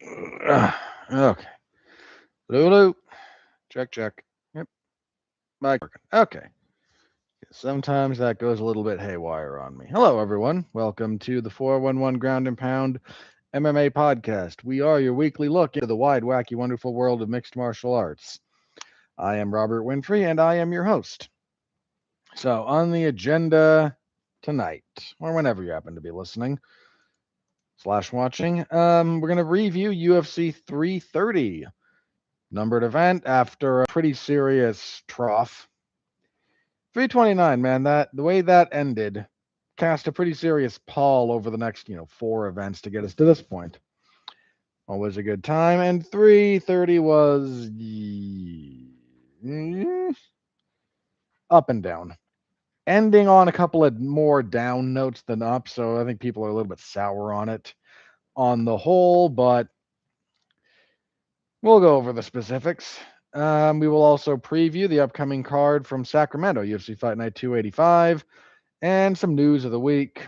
Okay. Lulu. Check, check. Yep. Mic working. Okay. Sometimes that goes a little bit haywire on me. Hello, everyone. Welcome to the 411 Ground and Pound MMA podcast. We are your weekly look into the wide, wacky, wonderful world of mixed martial arts. I am Robert Winfrey, and I am your host. So, on the agenda tonight, or whenever you happen to be listening slash watching, we're going to review UFC 330, numbered event after a pretty serious trough. 329, man, that the way that ended cast a pretty serious pall over the next, four events to get us to this point. Always a good time, and 330 was up and down. Ending on a couple of more down notes than up, so I think people are a little bit sour on it on the whole, but we'll go over the specifics. We will also preview the upcoming card from Sacramento, UFC Fight Night 285, and some news of the week.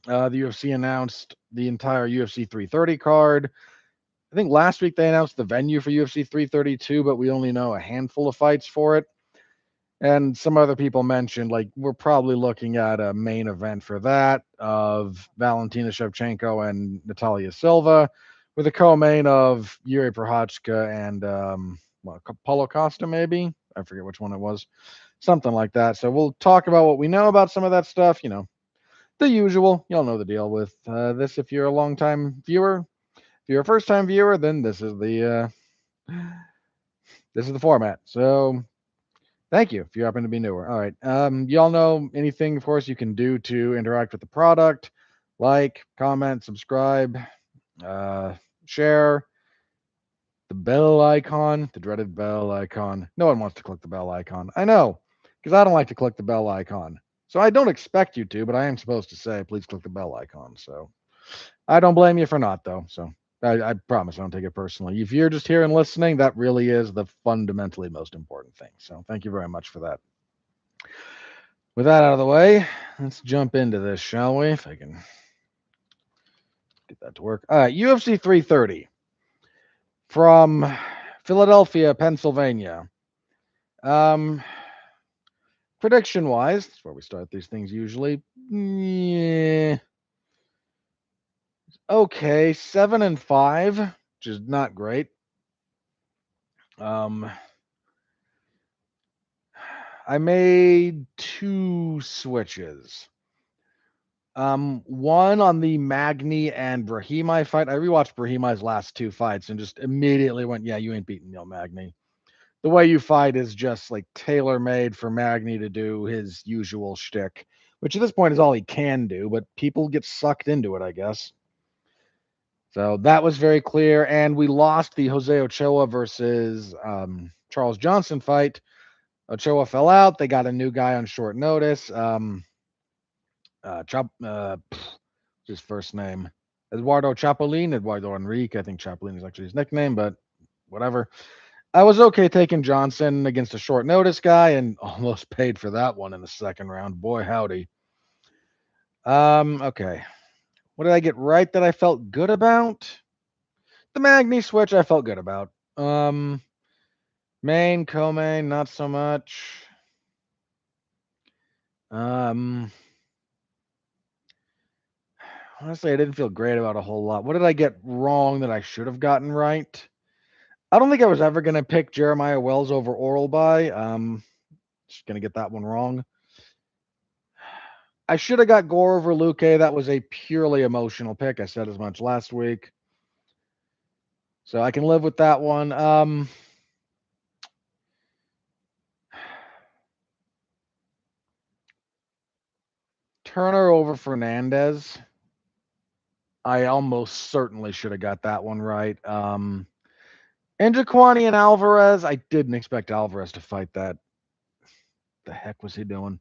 The UFC announced the entire UFC 330 card. I think last week they announced the venue for UFC 332, but we only know a handful of fights for it. And some other people mentioned, like, we're probably looking at a main event for that of Valentina Shevchenko and Natalia Silva, with a co-main of Yuri Prochazka and Paulo Costa, maybe. I forget which one it was. Something like that. So we'll talk about what we know about some of that stuff. The usual. Y'all know the deal with this. If you're a long-time viewer, if you're a first-time viewer, then this is the format. So thank you if you happen to be newer. All right. Y'all know anything, of course, you can do to interact with the product, like, comment, subscribe, share, the bell icon, the dreaded bell icon. No one wants to click the bell icon. I know, because I don't like to click the bell icon. So I don't expect you to, but I am supposed to say, please click the bell icon. So I don't blame you for not, though. So I promise I don't take it personally. If you're just here and listening, that really is the fundamentally most important thing. So thank you very much for that. With that out of the way, let's jump into this, shall we? If I can get that to work. All right, UFC 330 from Philadelphia, Pennsylvania. Prediction wise, that's where we start these things usually. Yeah. Okay, 7-5, which is not great. I made two switches. One on the Magny and Brahimi fight. I rewatched Brahimi's last two fights and just immediately went, yeah, you ain't beating Neil Magny. The way you fight is just like tailor made for Magny to do his usual shtick, which at this point is all he can do, but people get sucked into it, I guess. So that was very clear. And we lost the Jose Ochoa versus Charles Johnson fight. Ochoa fell out. They got a new guy on short notice. His first name, Eduardo Chapolin, Eduardo Enrique. I think Chapolin is actually his nickname, but whatever. I was okay taking Johnson against a short notice guy and almost paid for that one in the second round. Boy, howdy. Okay. What did I get right that I felt good about? The Magni switch I felt good about. Main, co-main, not so much. Honestly, I didn't feel great about a whole lot. What did I get wrong that I should have gotten right? I don't think I was ever gonna pick Jeremiah Wells over Oral by. Just gonna get that one wrong. I should have got Gore over Luque. That was a purely emotional pick. I said as much last week. So I can live with that one. Turner over Fernandez. I almost certainly should have got that one right. And Jaquani and Alvarez. I didn't expect Alvarez to fight that. The heck was he doing?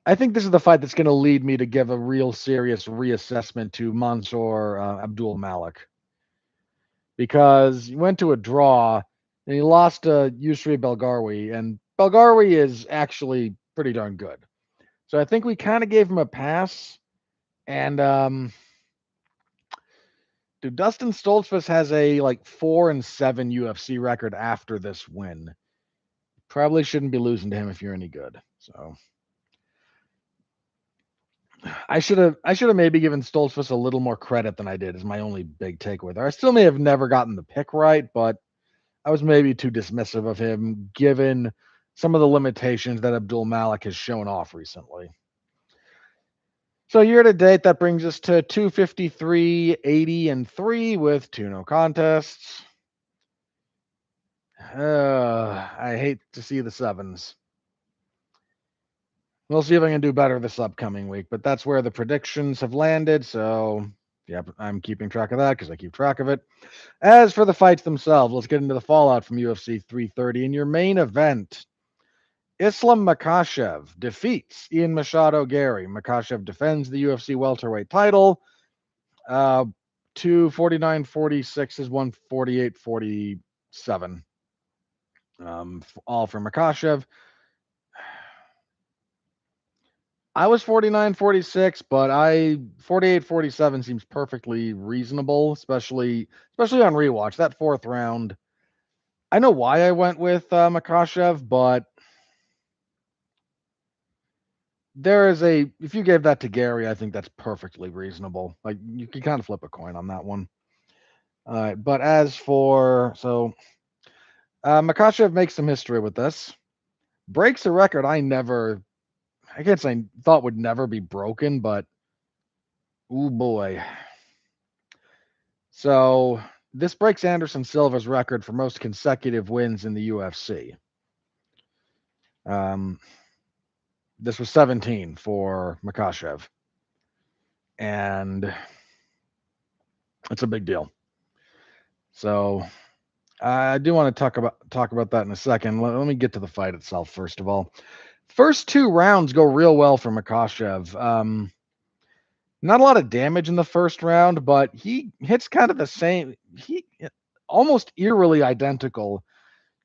I think this is the fight that's going to lead me to give a real serious reassessment to Mansour Abdul Malik, because he went to a draw and he lost to Yusri Belgarwi, and Belgarwi is actually pretty darn good. So I think we kind of gave him a pass, and Dude, Dustin Stoltzfus has a 4-7 UFC record after this win. Probably shouldn't be losing to him if you're any good. So I should have maybe given Stoltzfus a little more credit than I did, is my only big takeaway there. I still may have never gotten the pick right, but I was maybe too dismissive of him given some of the limitations that Abdul Malik has shown off recently. So year to date, that brings us to 253, 80, and 3 with 2 no contests. I hate to see the 7s. We'll see if I can do better this upcoming week, but that's where the predictions have landed. So, yeah, I'm keeping track of that because I keep track of it. As for the fights themselves, let's get into the fallout from UFC 330. In your main event, Islam Makhachev defeats Ian Machado Garry. Makhachev defends the UFC welterweight title. 249-46 is 148-47. All for Makhachev. I was 49-46, but 48-47 seems perfectly reasonable, especially on rewatch. That 4th round, I know why I went with Makhachev, but if you gave that to Garry, I think that's perfectly reasonable. Like, you can kind of flip a coin on that one. All right, but as for Makhachev makes some history with this, breaks a record I guess I thought would never be broken, but oh boy. So this breaks Anderson Silva's record for most consecutive wins in the UFC. This was 17 for Makhachev, and it's a big deal. So I do want to talk about that in a second. Let me get to the fight itself first of all. First 2 rounds go real well for Makhachev. Not a lot of damage in the first round, but he hits kind of the same. He almost eerily identical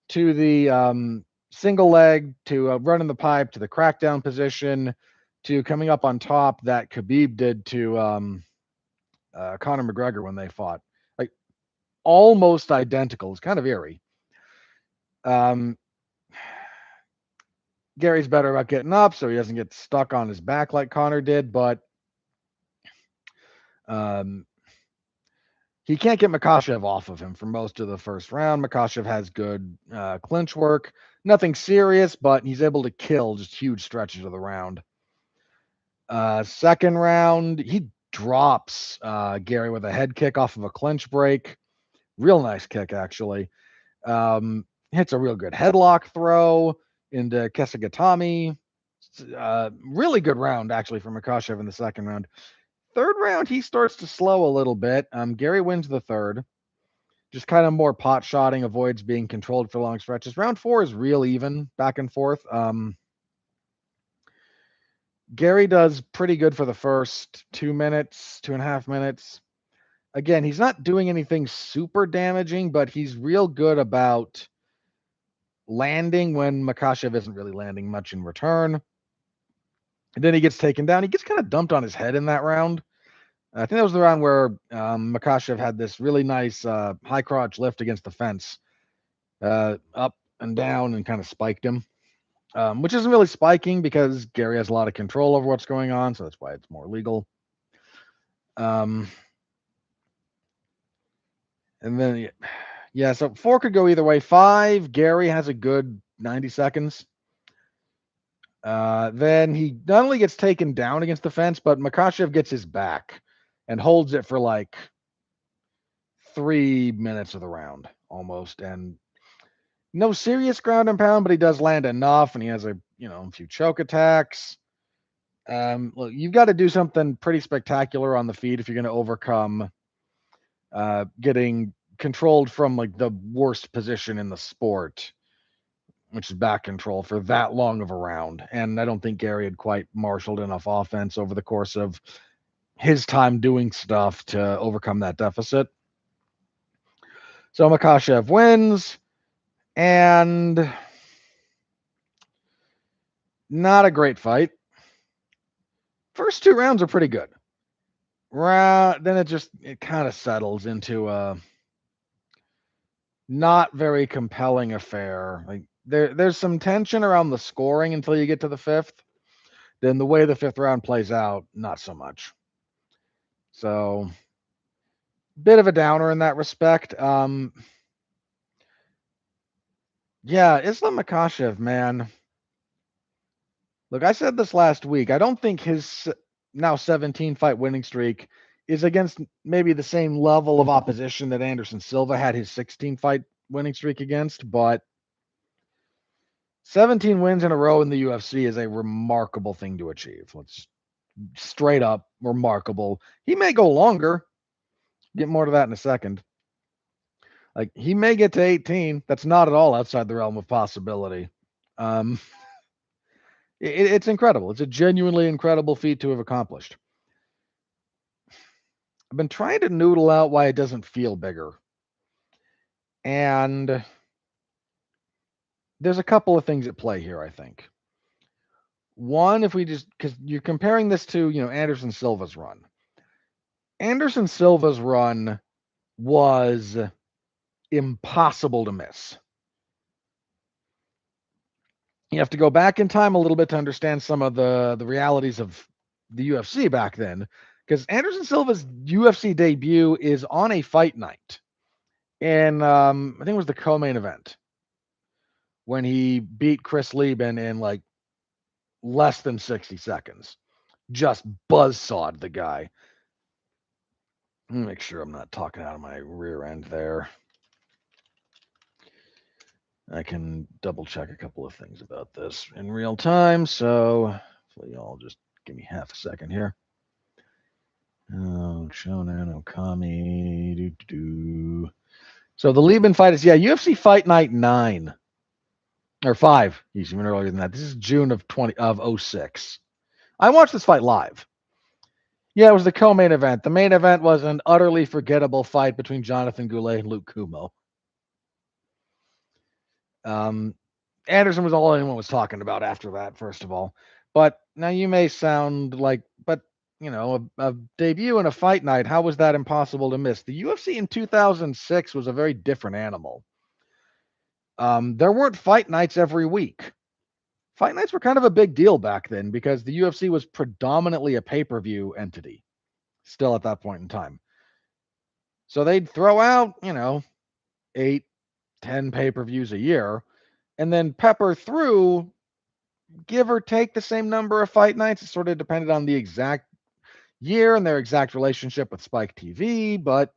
to the single leg, to running the pipe, to the crackdown position, to coming up on top that Khabib did to Conor McGregor when they fought. Like, almost identical. It's kind of eerie. Gary's better about getting up, so he doesn't get stuck on his back like Conor did, but he can't get Makhachev off of him for most of the first round. Makhachev has good clinch work. Nothing serious, but he's able to kill just huge stretches of the round. Second round, he drops Garry with a head kick off of a clinch break. Real nice kick, actually. Hits a real good headlock throw into Kesagatami. Really good round, actually, for Makhachev in the second round. Third round, he starts to slow a little bit. Garry wins the third. Just kind of more pot shotting, avoids being controlled for long stretches. Round 4 is real even, back and forth. Garry does pretty good for the first 2 minutes, 2.5 minutes. Again, he's not doing anything super damaging, but he's real good about landing when Makhachev isn't really landing much in return. And then he gets taken down. He gets kind of dumped on his head in that round. I think that was the round where Makhachev had this really nice high crotch lift against the fence, up and down, and kind of spiked him, which isn't really spiking because Garry has a lot of control over what's going on, so that's why it's more legal. And then, yeah, so 4 could go either way. 5, Garry has a good 90 seconds. Then he not only gets taken down against the fence, but Makhachev gets his back and holds it for like 3 minutes of the round almost. And no serious ground and pound, but he does land enough, and he has a few choke attacks. Look, you've got to do something pretty spectacular on the feet if you're going to overcome getting controlled from like the worst position in the sport, which is back control, for that long of a round. And I don't think Garry had quite marshaled enough offense over the course of his time doing stuff to overcome that deficit. So Makhachev wins, and not a great fight. First 2 rounds are pretty good. then it kind of settles into a not very compelling affair. Like there's some tension around the scoring until you get to the fifth. Then the way the fifth round plays out, not so much. So, bit of a downer in that respect. Yeah, Islam Makhachev, man. Look, I said this last week. I don't think his now 17 fight winning streak is against maybe the same level of opposition that Anderson Silva had his 16 fight winning streak against, but 17 wins in a row in the UFC is a remarkable thing to achieve. Let's straight up remarkable. He may go longer. Get more to that in a second. Like he may get to 18. That's not at all outside the realm of possibility. It's incredible. It's a genuinely incredible feat to have accomplished. I've been trying to noodle out why it doesn't feel bigger. And there's a couple of things at play here, I think. One, if we just, because you're comparing this to, Anderson Silva's run. Anderson Silva's run was impossible to miss. You have to go back in time a little bit to understand some of the realities of the UFC back then, because Anderson Silva's UFC debut is on a fight night, and I think it was the co-main event when he beat Chris Lieben in like less than 60 seconds. Just buzzsawed the guy. Let me make sure I'm not talking out of my rear end there. I can double check a couple of things about this in real time, so hopefully y'all just give me half a second here. Oh, Shonan Okami. So the Lieben fight is UFC Fight Night 9 or 5. He's even earlier than that. This is June of 06. I watched this fight live. Yeah, it was the co-main event. The main event was an utterly forgettable fight between Jonathan Goulet and Luke Kumo. Anderson was all anyone was talking about after that, first of all. But now you may sound like, a debut in a fight night, how was that impossible to miss? The UFC in 2006 was a very different animal. There weren't fight nights every week. Fight nights were kind of a big deal back then because the UFC was predominantly a pay-per-view entity, still at that point in time. So they'd throw out, 8, 10 pay-per-views a year, and then pepper through, give or take the same number of fight nights. It sort of depended on the exact year and their exact relationship with Spike TV, but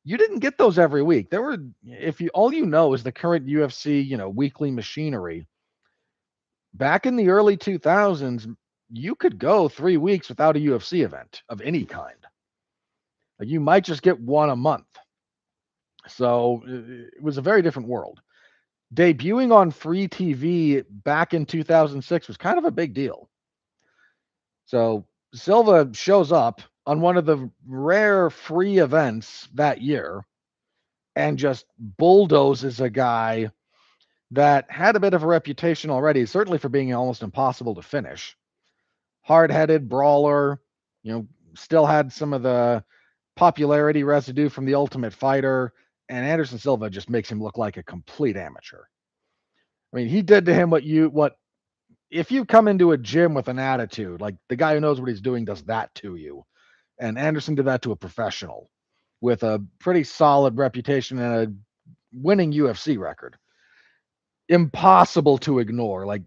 you didn't get those every week. There were, if you all you know is the current UFC, weekly machinery. Back in the early 2000s, you could go 3 weeks without a UFC event of any kind. Like you might just get one a month. So it was a very different world. Debuting on free TV back in 2006 was kind of a big deal. So Silva shows up on one of the rare free events that year and just bulldozes a guy that had a bit of a reputation already, certainly for being almost impossible to finish. Hard-headed brawler, still had some of the popularity residue from the Ultimate Fighter, and Anderson Silva just makes him look like a complete amateur. I mean, he did to him what if you come into a gym with an attitude, like the guy who knows what he's doing does that to you. And Anderson did that to a professional with a pretty solid reputation and a winning UFC record. Impossible to ignore. Like,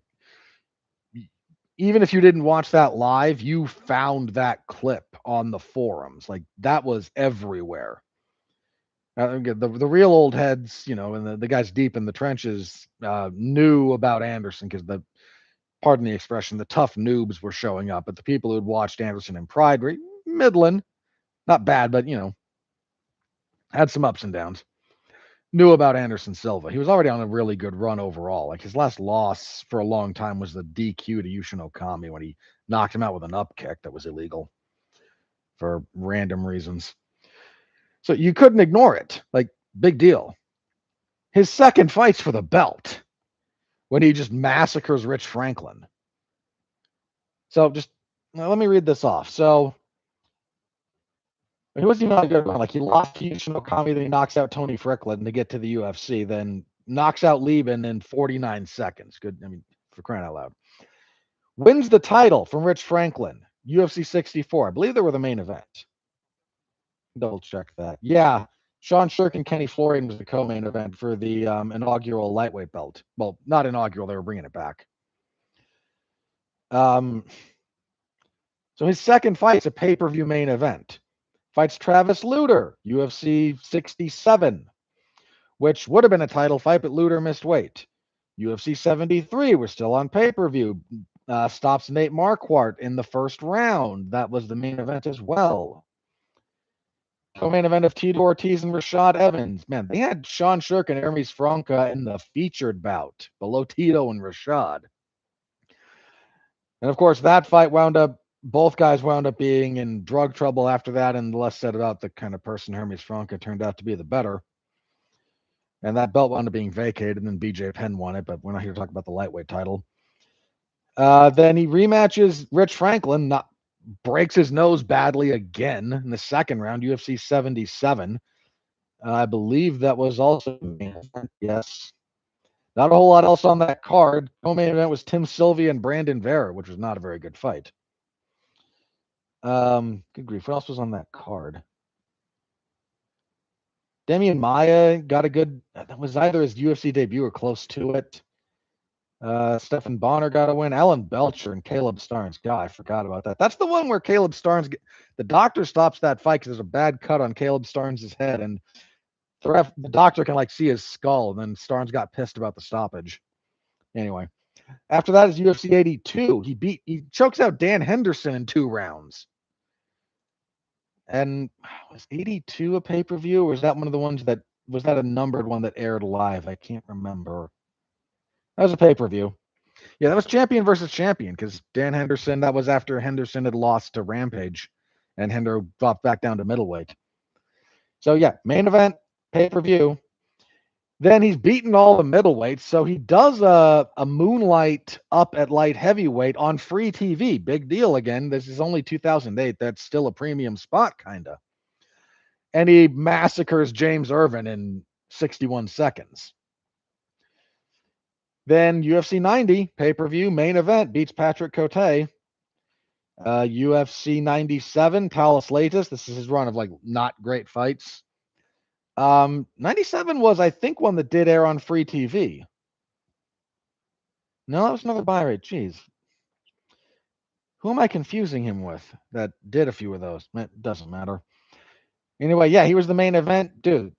even if you didn't watch that live, you found that clip on the forums. Like, that was everywhere. The real old heads, and the guys deep in the trenches knew about Anderson because pardon the expression, the tough noobs were showing up, but the people who had watched Anderson in Pride were middling, not bad, but had some ups and downs. Knew about Anderson Silva. He was already on a really good run overall. Like his last loss for a long time was the DQ to Yushin Okami when he knocked him out with an up kick that was illegal for random reasons. So you couldn't ignore it. Like, big deal. His second fight's for the belt when he just massacres Rich Franklin. So just let me read this off. So He wasn't even on a good run. Like, he lost to Yushin Okami, then he knocks out Tony Fricklin to get to the UFC, then knocks out Lieben in 49 seconds. Good, I mean, for crying out loud. Wins the title from Rich Franklin, UFC 64. I believe they were the main event. Double check that. Yeah, Sean Shirk and Kenny Florian was the co-main event for the inaugural lightweight belt. Well, not inaugural; they were bringing it back. So his second fight's a pay-per-view main event. Fights Travis Lutter, UFC 67, which would have been a title fight, but Lutter missed weight. UFC 73 was still on pay-per-view. Stops Nate Marquardt in the first round. That was the main event as well. Co-main event of Tito Ortiz and Rashad Evans. Man, they had Sean Shirk and Hermes Franca in the featured bout below Tito and Rashad. And of course, that fight both guys wound up being in drug trouble after that, and the less said about the kind of person Hermes Franca turned out to be, the better. And that belt wound up being vacated, and then BJ Penn won it, but we're not here to talk about the lightweight title. Then he rematches Rich Franklin, breaks his nose badly again in the second round, UFC 77. I believe that was also, yes. Not a whole lot else on that card. Co-main event was Tim Sylvia and Brandon Vera, which was not a very good fight. Good grief. What else was on that card? Damian Maia got a good, that was either his UFC debut or close to it. Stephan Bonner got a win. Alan Belcher and Caleb Starnes. God, I forgot about that. That's the one where Caleb Starnes, the doctor stops that fight because there's a bad cut on Caleb Starnes' head, and the doctor can like see his skull, and then Starnes got pissed about the stoppage. Anyway, after that is UFC 82. He chokes out Dan Henderson in 2 rounds. And was 82 a pay-per-view, or was that one of the ones that was that a numbered one that aired live? I can't remember. That was a pay-per-view. Yeah, that was champion versus champion, because Dan Henderson, that was after Henderson had lost to Rampage, and Hender dropped back down to middleweight. So yeah, main event, pay-per-view. Then he's beaten all the middleweights, so he does a moonlight up at light heavyweight on free TV. Big deal again. This is only 2008. That's still a premium spot, kind of. And he massacres James Irvin in 61 seconds. Then UFC 90, pay-per-view, main event, beats Patrick Cote. UFC 97, Palace Latis. This is his run of like not great fights. 97 was, I think, one that did air on free TV. No, that was another buy rate. Jeez. Who am I confusing him with that did a few of those? It doesn't matter. Anyway, yeah, he was the main event. Dude,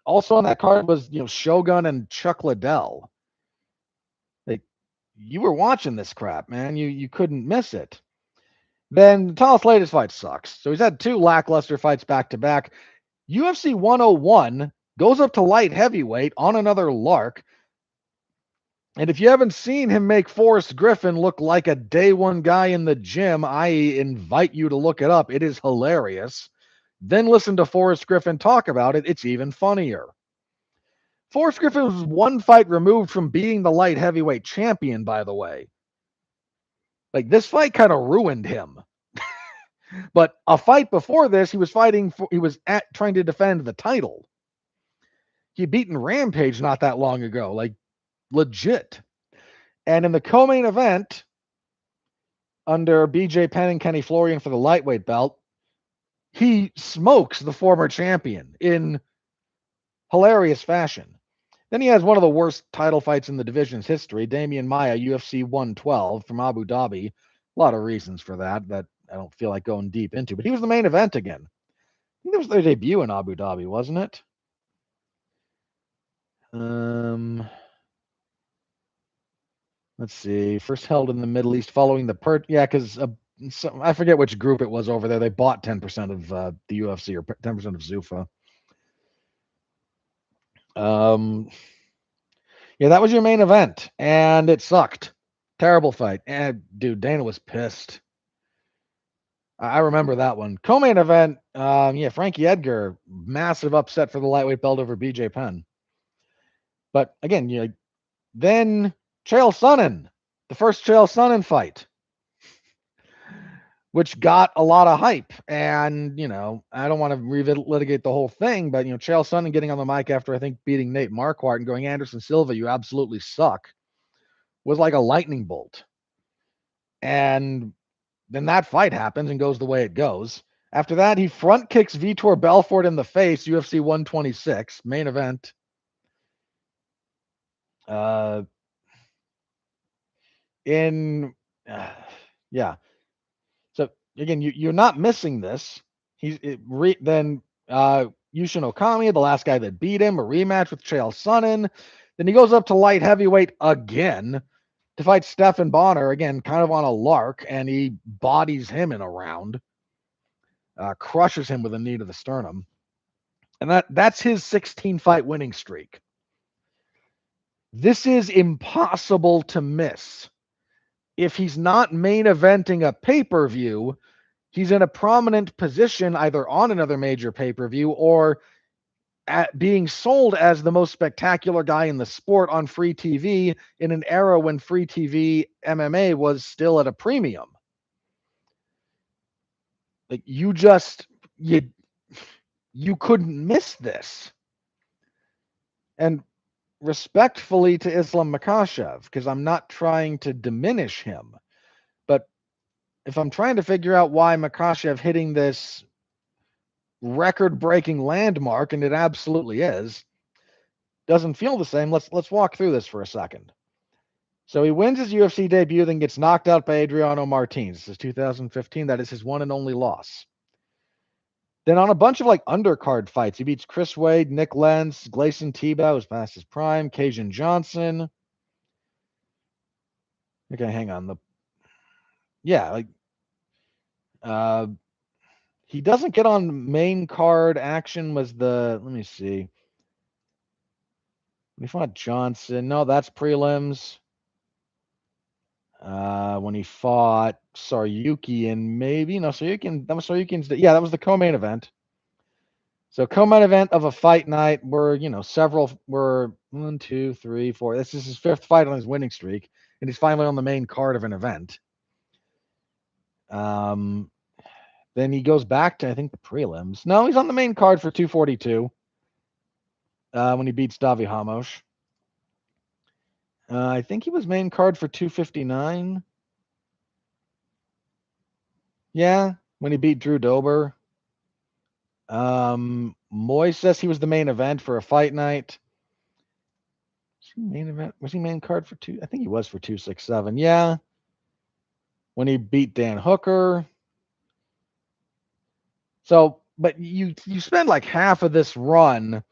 also on that card was, Shogun and Chuck Liddell. Like, you were watching this crap, man. You couldn't miss it. Then Thomas Latest fight sucks. So he's had 2 lackluster fights back to back. UFC 101 goes up to light heavyweight on another lark. And if you haven't seen him make Forrest Griffin look like a day one guy in the gym, I invite you to look it up. It is hilarious. Then listen to Forrest Griffin talk about it. It's even funnier. Forrest Griffin was 1 fight removed from being the light heavyweight champion, by the way. Like, this fight kind of ruined him. But a fight before this, he was trying to defend the title. He'd beaten Rampage not that long ago, like legit. And in the co-main event, under BJ Penn and Kenny Florian for the lightweight belt, he smokes the former champion in hilarious fashion. Then he has one of the worst title fights in the division's history, Damian Maia, UFC 112 from Abu Dhabi. A lot of reasons for that I don't feel like going deep into, but he was the main event again. I think that was their debut in Abu Dhabi, wasn't it? Let's see. First held in the Middle East following because I forget which group it was over there. They bought 10% of the UFC or 10% of Zuffa. Yeah, that was your main event, and it sucked. Terrible fight. And dude, Dana was pissed. I remember that one. Co-main event, Frankie Edgar, massive upset for the lightweight belt over BJ Penn. But again, then Chael Sonnen, the first Chael Sonnen fight, which got a lot of hype. And, I don't want to relitigate the whole thing, but, Chael Sonnen getting on the mic after, I think, beating Nate Marquardt and going, Anderson Silva, you absolutely suck, was like a lightning bolt. And then that fight happens and goes the way it goes. After that, he front kicks Vitor Belfort in the face, UFC 126, main event. Yeah. So again, you're not missing this. Then Yushin Okami, the last guy that beat him, a rematch with Chael Sonnen. Then he goes up to light heavyweight again to fight Stephan Bonner, again, kind of on a lark, and he bodies him in a round, crushes him with a knee to the sternum. And that's his 16-fight winning streak. This is impossible to miss. If he's not main eventing a pay-per-view, he's in a prominent position either on another major pay-per-view or at being sold as the most spectacular guy in the sport on free TV in an era when free TV MMA was still at a premium. Like you couldn't miss this. And respectfully to Islam Makhachev, because I'm not trying to diminish him, but if I'm trying to figure out why Makhachev hitting this record-breaking landmark, and it absolutely is, doesn't feel the same. Let's walk through this for a second. So he wins his UFC debut, then gets knocked out by Adriano Martins. This is 2015. That is his one and only loss. Then on a bunch of undercard fights, he beats Chris Wade, Nick Lentz, Gleison Tebow, who's past his prime, Cajun Johnson. Okay, hang on. He doesn't get on main card action. Let me see. When he fought Johnson, no, that's prelims. When he fought Saryukian, that was the co-main event. So co-main event of a fight night were 1, 2, 3, 4. This is his 5th fight on his winning streak, and he's finally on the main card of an event. Then he goes back to, I think, the prelims. No, he's on the main card for 242 when he beats Davi Hamosh. I think he was main card for 259. Yeah, when he beat Drew Dober. Moy says he was the main event for a fight night. Was he main card for 2? I think he was for 267. Yeah. When he beat Dan Hooker. So, but you spend half of this run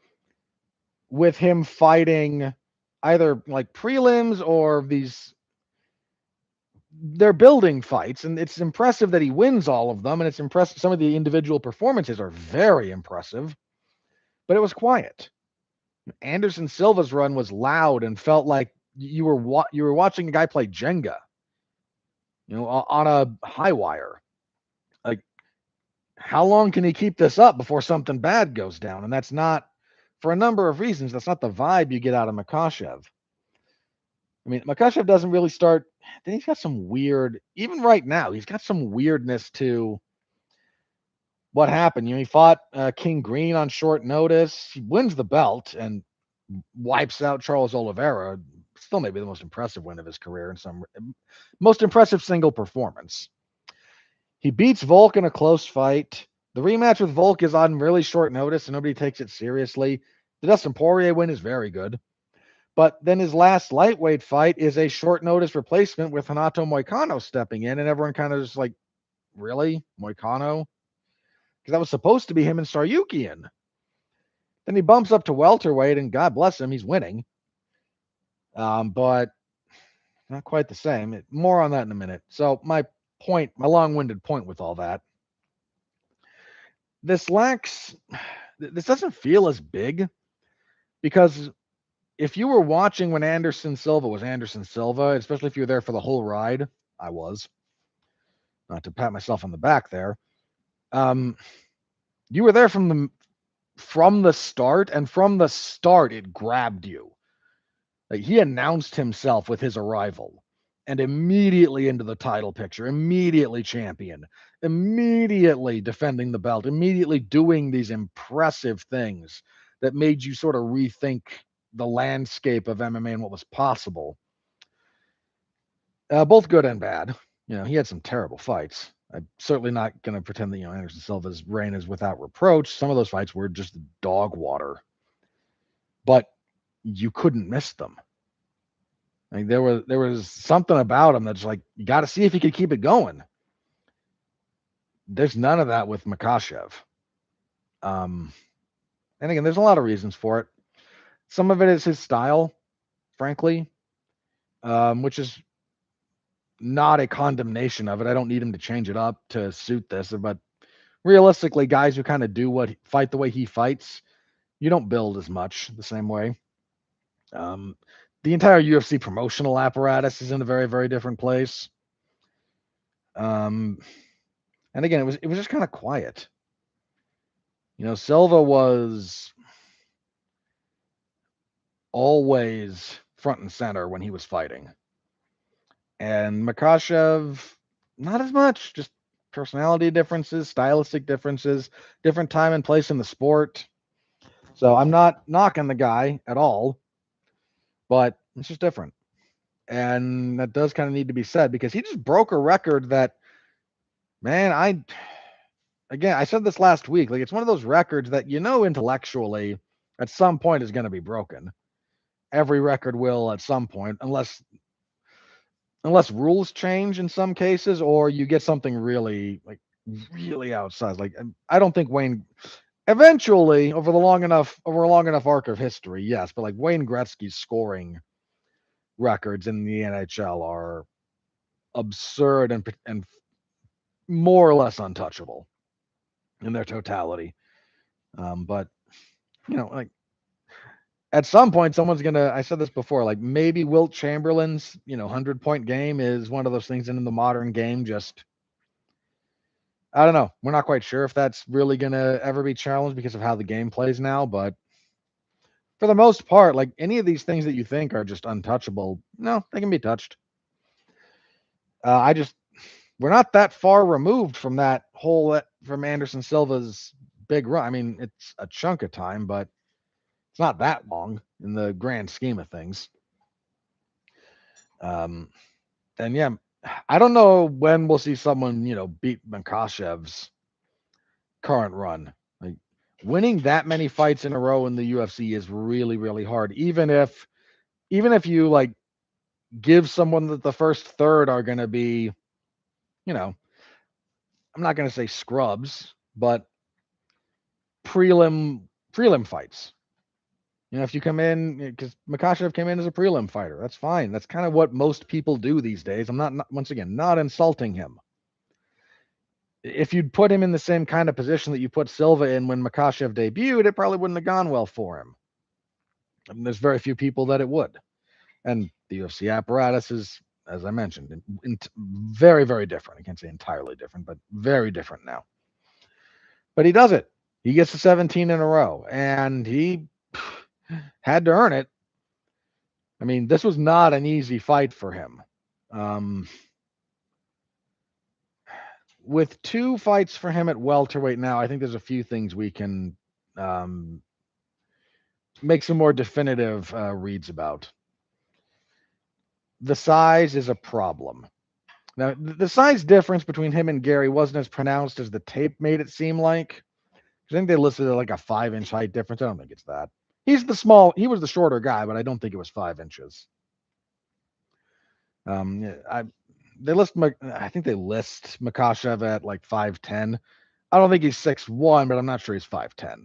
with him fighting either prelims or they're building fights, and it's impressive that he wins all of them, and it's impressive. Some of the individual performances are very impressive, but it was quiet. Anderson Silva's run was loud and felt like you were watching a guy play Jenga, on a high wire. How long can he keep this up before something bad goes down? And that's not, for a number of reasons, that's not the vibe you get out of Makhachev. I mean, Makhachev doesn't really start. Then he's got some weird, even right now, he's got some weirdness to what happened. He fought King Green on short notice. He wins the belt and wipes out Charles Oliveira. Still maybe the most impressive win of his career in some most impressive single performance. He beats Volk in a close fight. The rematch with Volk is on really short notice and nobody takes it seriously. The Dustin Poirier win is very good. But then his last lightweight fight is a short notice replacement with Renato Moicano stepping in, and everyone kind of just really? Moicano? Because that was supposed to be him and Saryukian. Then he bumps up to welterweight, and God bless him, he's winning. But not quite the same. More on that in a minute. So my long-winded point with all that, this doesn't feel as big, because if you were watching when Anderson Silva was Anderson Silva, especially if you were there for the whole ride, I was, not to pat myself on the back there, you were there from the start, and from the start it grabbed you. He announced himself with his arrival. and immediately into the title picture, immediately champion, immediately defending the belt, immediately doing these impressive things that made you sort of rethink the landscape of MMA and what was possible. Both good and bad. He had some terrible fights. I'm certainly not going to pretend that, Anderson Silva's reign is without reproach. Some of those fights were just dog water, but you couldn't miss them. Like there was something about him that's like, you got to see if he could keep it going. There's none of that with Makhachev. And again, there's a lot of reasons for it. Some of it is his style, frankly, which is not a condemnation of it. I don't need him to change it up to suit this, but realistically, guys who kind of fight the way he fights, you don't build as much the same way. The entire UFC promotional apparatus is in a very, very different place. And again, it was just kind of quiet. Silva was always front and center when he was fighting. And Makhachev, not as much, just personality differences, stylistic differences, different time and place in the sport. So I'm not knocking the guy at all, but it's just different. And that does kind of need to be said because he just broke a record that, man, I said this last week, like it's one of those records that intellectually at some point is going to be broken. Every record will at some point, unless rules change in some cases or you get something really outsized. Like I don't think Wayne eventually over a long enough arc of history, yes, but like Wayne Gretzky's scoring records in the NHL are absurd and more or less untouchable in their totality. But like at some point someone's gonna, I said this before, like maybe Wilt Chamberlain's 100-point game is one of those things in the modern game. Just I don't know, we're not quite sure if that's really gonna ever be challenged because of how the game plays now, but for the most part, like any of these things that you think are just untouchable, no, they can be touched. We're not that far removed from from Anderson Silva's big run. I mean, it's a chunk of time, but it's not that long in the grand scheme of things. And yeah, I don't know when we'll see someone, beat Makhachev's current run. Like winning that many fights in a row in the UFC is really, really hard. Even if you like give someone that the first third are going to be, I'm not going to say scrubs, but prelim fights. If you come in, because Makhachev came in as a prelim fighter, that's fine. That's kind of what most people do these days. I'm not once again, not insulting him. If you'd put him in the same kind of position that you put Silva in when Makhachev debuted, it probably wouldn't have gone well for him. I mean, there's very few people that it would. And the UFC apparatus is, as I mentioned, very, very different. I can't say entirely different, but very different now. But he does it. He gets to 17 in a row, and he had to earn it. I mean, this was not an easy fight for him. With 2 fights for him at welterweight now, I think there's a few things we can make some more definitive reads about. The size is a problem. Now, the size difference between him and Garry wasn't as pronounced as the tape made it seem like. I think they listed it like a 5-inch height difference. I don't think it's that. He was the shorter guy, but I don't think it was 5 inches. I think they list Makhachev at like 5'10". I don't think he's 6'1", but I'm not sure he's 5'10".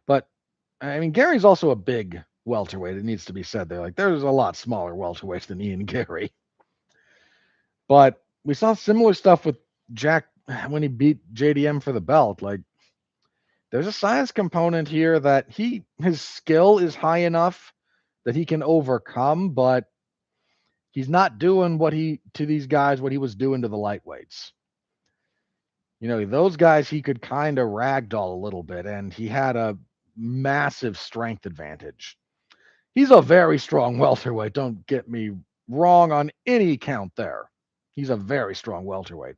But I mean, Gary's also a big welterweight. It needs to be said there. Like, there's a lot smaller welterweights than Ian Garry. But we saw similar stuff with Jack when he beat JDM for the belt. Like, there's a size component here that his skill is high enough that he can overcome, but he's not doing what he was doing to the lightweights. Those guys he could kind of ragdoll a little bit, and he had a massive strength advantage. He's a very strong welterweight. Don't get me wrong on any count there. He's a very strong welterweight.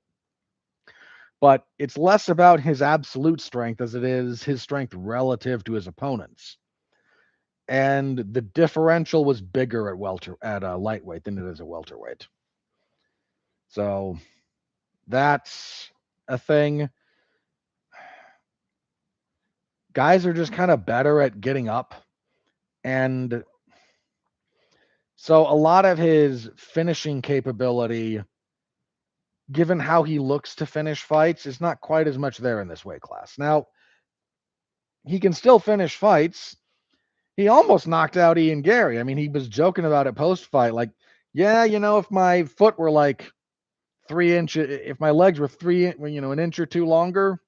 But it's less about his absolute strength as it is his strength relative to his opponents. And the differential was bigger at lightweight than it is at welterweight. So that's a thing. Guys are just kind of better at getting up. And so a lot of his finishing capability, given how he looks to finish fights, is not quite as much there in this weight class. Now, he can still finish fights. He almost knocked out Ian Garry. I mean, he was joking about it post-fight, like, yeah, if my foot were like 3 inches, if my legs were an inch or two longer,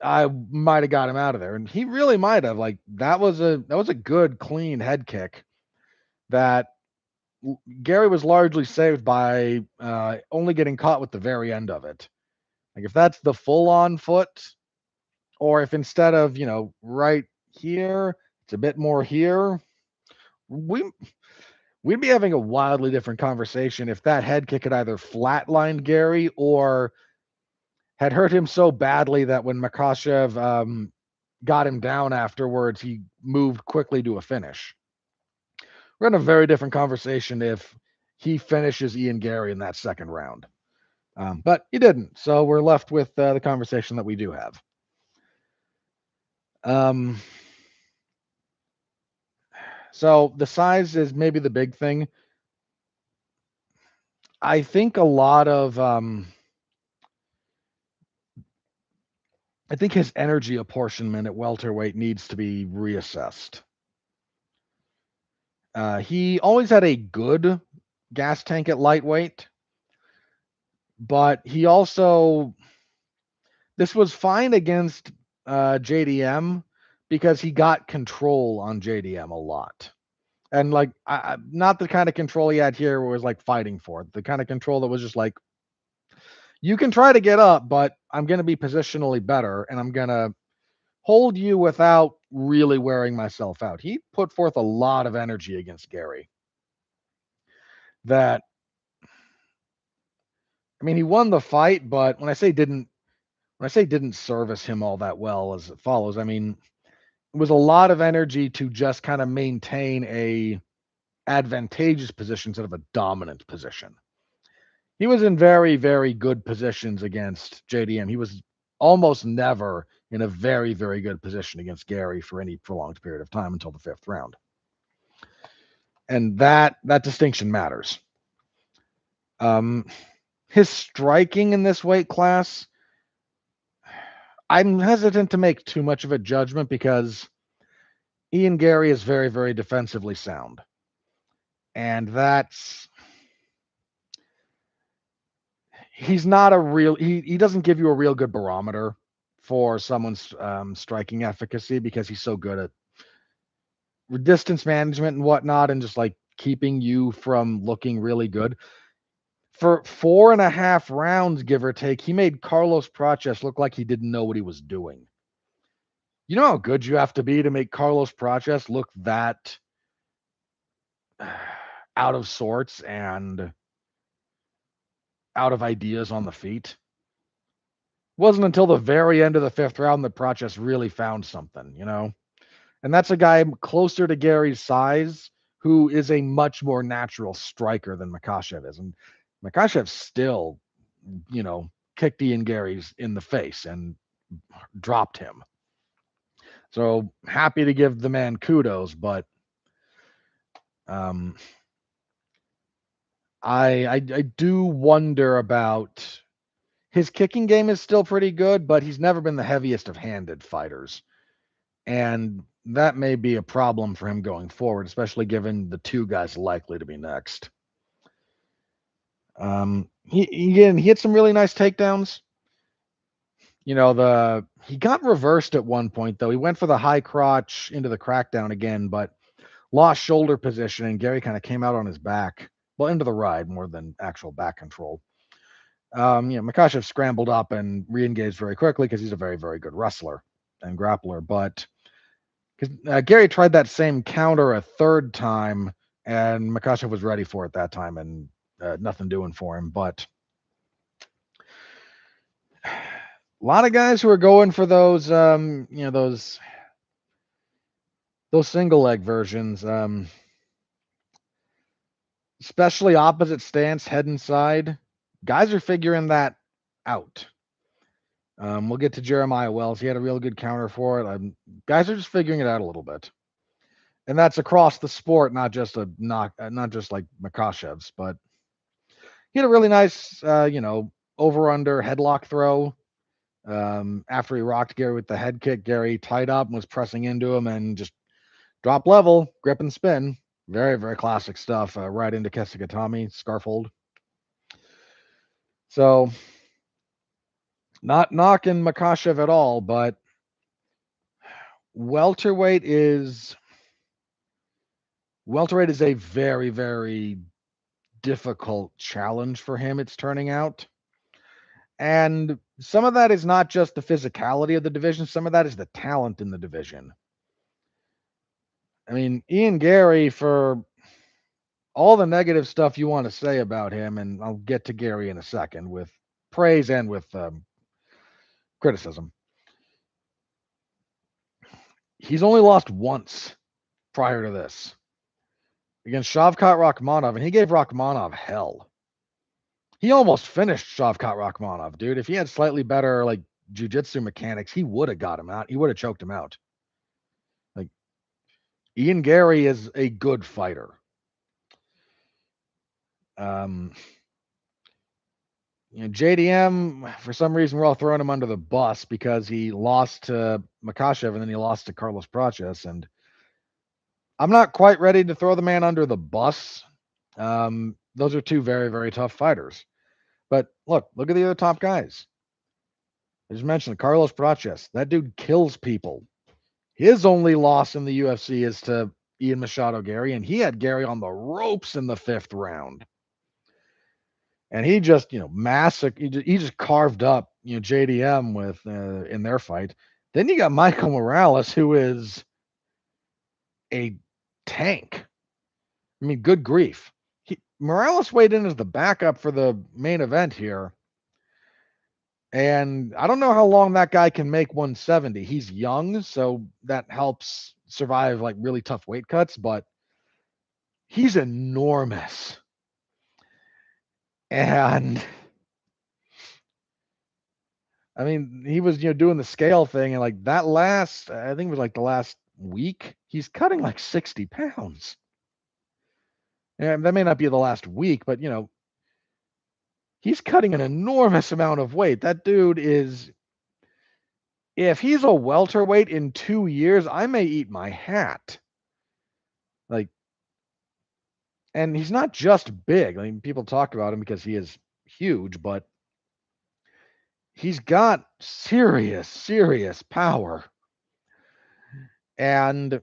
I might have got him out of there. And he really might have. Like, that was a good, clean head kick that Garry was largely saved by only getting caught with the very end of it. Like, if that's the full-on foot, or if instead of, right here, it's a bit more here, we'd be having a wildly different conversation if that head kick had either flatlined Garry or had hurt him so badly that when Makhachev got him down afterwards, he moved quickly to a finish. We're in a very different conversation if he finishes Ian Garry in that second round. But he didn't. So we're left with the conversation that we do have. So the size is maybe the big thing. I think a lot of I think his energy apportionment at welterweight needs to be reassessed. He always had a good gas tank at lightweight, but he also, this was fine against JDM because he got control on JDM a lot. And like, not the kind of control he had here where it was like fighting for it. The kind of control that was just like, you can try to get up, but I'm going to be positionally better and I'm going to hold you without really wearing myself out. He put forth a lot of energy against Garry. That, I mean, he won the fight, but when I say didn't service him all that well as it follows, I mean, it was a lot of energy to just kind of maintain a advantageous position instead of a dominant position. He was in very, very good positions against JDM. He was almost never in a very, very good position against Garry for any prolonged period of time until the 5th round. And that distinction matters. His striking in this weight class, I'm hesitant to make too much of a judgment because Ian Garry is very, very defensively sound. And he's not a real, he doesn't give you a real good barometer for someone's striking efficacy because he's so good at distance management and whatnot and just like keeping you from looking really good. For 4.5 rounds, give or take, he made Carlos Praches look like he didn't know what he was doing. You know how good you have to be to make Carlos Praches look that out of sorts and out of ideas on the feet? It wasn't until the very end of the 5th round that Praches really found something, And that's a guy closer to Garry's size who is a much more natural striker than Makhachev is. And Makhachev still, kicked Ian Garry's in the face and dropped him. So happy to give the man kudos, but I do wonder about his kicking game is still pretty good, but he's never been the heaviest of handed fighters. And that may be a problem for him going forward, especially given the 2 guys likely to be next. He had some really nice takedowns. He got reversed at one point though. He went for the high crotch into the crackdown again, but lost shoulder position, and Garry kind of came out on his back. Well, into the ride more than actual back control. Makhachev scrambled up and re-engaged very quickly because he's a very, very good wrestler. and grappler, but because Garry tried that same counter a third time, and Makhachev was ready for it that time, and nothing doing for him. But a lot of guys who are going for those, those single leg versions, especially opposite stance, head and side, guys are figuring that out. We'll get to Jeremiah Wells. He had a real good counter for it. Guys are just figuring it out a little bit, and that's across the sport, not just not just like Makhachev's, but he had a really nice, over under headlock throw. After he rocked Garry with the head kick, Garry tied up and was pressing into him and just drop level, grip and spin. Very, very classic stuff. Right into Kesugatami, scarf hold. So, not knocking Makhachev at all, but welterweight is a very, very difficult challenge for him, it's turning out. And some of that is not just the physicality of the division, some of that is the talent in the division. I mean, Ian Garry, for all the negative stuff you want to say about him, and I'll get to Garry in a second with praise and with criticism. He's only lost once prior to this against Shavkat Rakhmonov, and he gave Rakhmonov hell. He almost finished Shavkat Rakhmonov, dude. If he had slightly better like jiu-jitsu mechanics, he would have got him out. He would have choked him out. Like, Ian Garry is a good fighter. JDM, for some reason, we're all throwing him under the bus because he lost to Makhachev and then he lost to Carlos Prates. And I'm not quite ready to throw the man under the bus. Those are two very, very tough fighters. But look at the other top guys. I just mentioned Carlos Prates. That dude kills people. His only loss in the UFC is to Ian Machado Garry, and he had Garry on the ropes in the 5th round. And he just, massacred. He just carved up, JDM with in their fight. Then you got Michael Morales, who is a tank. I mean, good grief. Morales weighed in as the backup for the main event here. And I don't know how long that guy can make 170. He's young, so that helps survive like really tough weight cuts, but he's enormous. And I mean, he was, doing the scale thing, and like that last, I think it was like the last week, he's cutting like 60 pounds. And that may not be the last week, but he's cutting an enormous amount of weight. That dude is, if he's a welterweight in 2 years, I may eat my hat. Like, and he's not just big. I mean, people talk about him because he is huge, but he's got serious, serious power and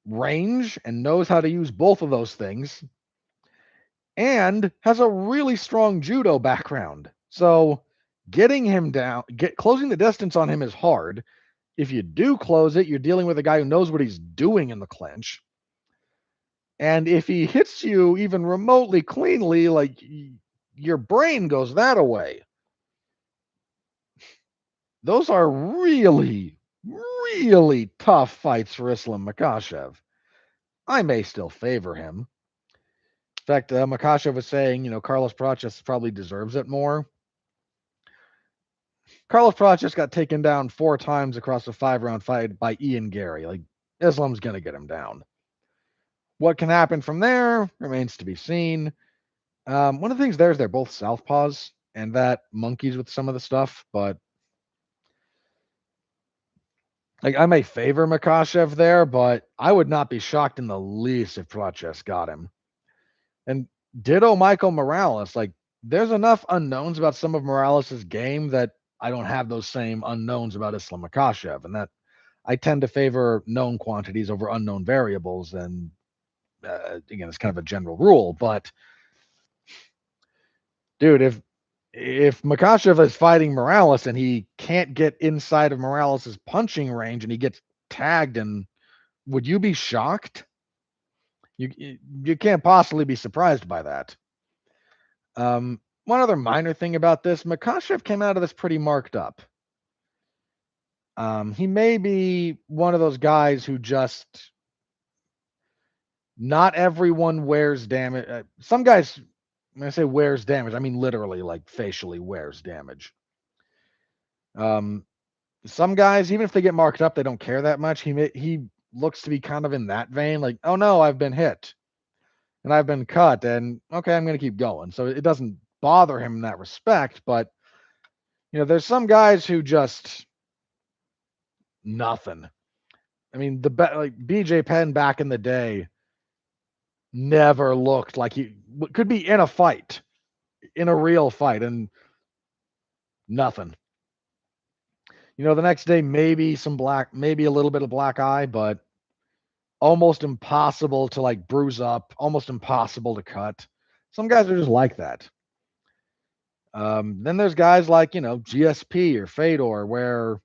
range, and knows how to use both of those things, and has a really strong judo background. So getting him down, closing the distance on him is hard. If you do close it, you're dealing with a guy who knows what he's doing in the clinch. And if he hits you even remotely cleanly, like your brain goes that away. Those are really, really tough fights for Islam Makhachev. I may still favor him. In fact, Makhachev was saying, Carlos Prates probably deserves it more. Carlos Prates got taken down 4 times across a 5-round fight by Ian Garry. Like, Islam's going to get him down. What can happen from there remains to be seen. One of the things there is they're both southpaws, and that monkeys with some of the stuff, but like, I may favor Makhachev there, but I would not be shocked in the least if Prates got him. And ditto Michael Morales. Like, there's enough unknowns about some of Morales' game that I don't have those same unknowns about Islam Makhachev, and that I tend to favor known quantities over unknown variables. And again, it's kind of a general rule, but dude, if if Makhachev is fighting Morales and he can't get inside of Morales' punching range and he gets tagged, and would you be shocked? You can't possibly be surprised by that. One other minor thing about this, Makhachev came out of this pretty marked up. He may be one of those guys who just, not everyone wears damage. Some guys, when I say wears damage, I mean literally like facially wears damage. Some guys, even if they get marked up, they don't care that much. He looks to be kind of in that vein, like, oh no, I've been hit and I've been cut, and okay, I'm going to keep going. So it doesn't bother him in that respect. But there's some guys who just nothing. I mean, like BJ Penn back in the day never looked like he could be in a fight, in a real fight, and nothing. The next day maybe maybe a little bit of black eye, but almost impossible to like bruise up, almost impossible to cut. Some guys are just like that. Then there's guys like, GSP or Fedor, where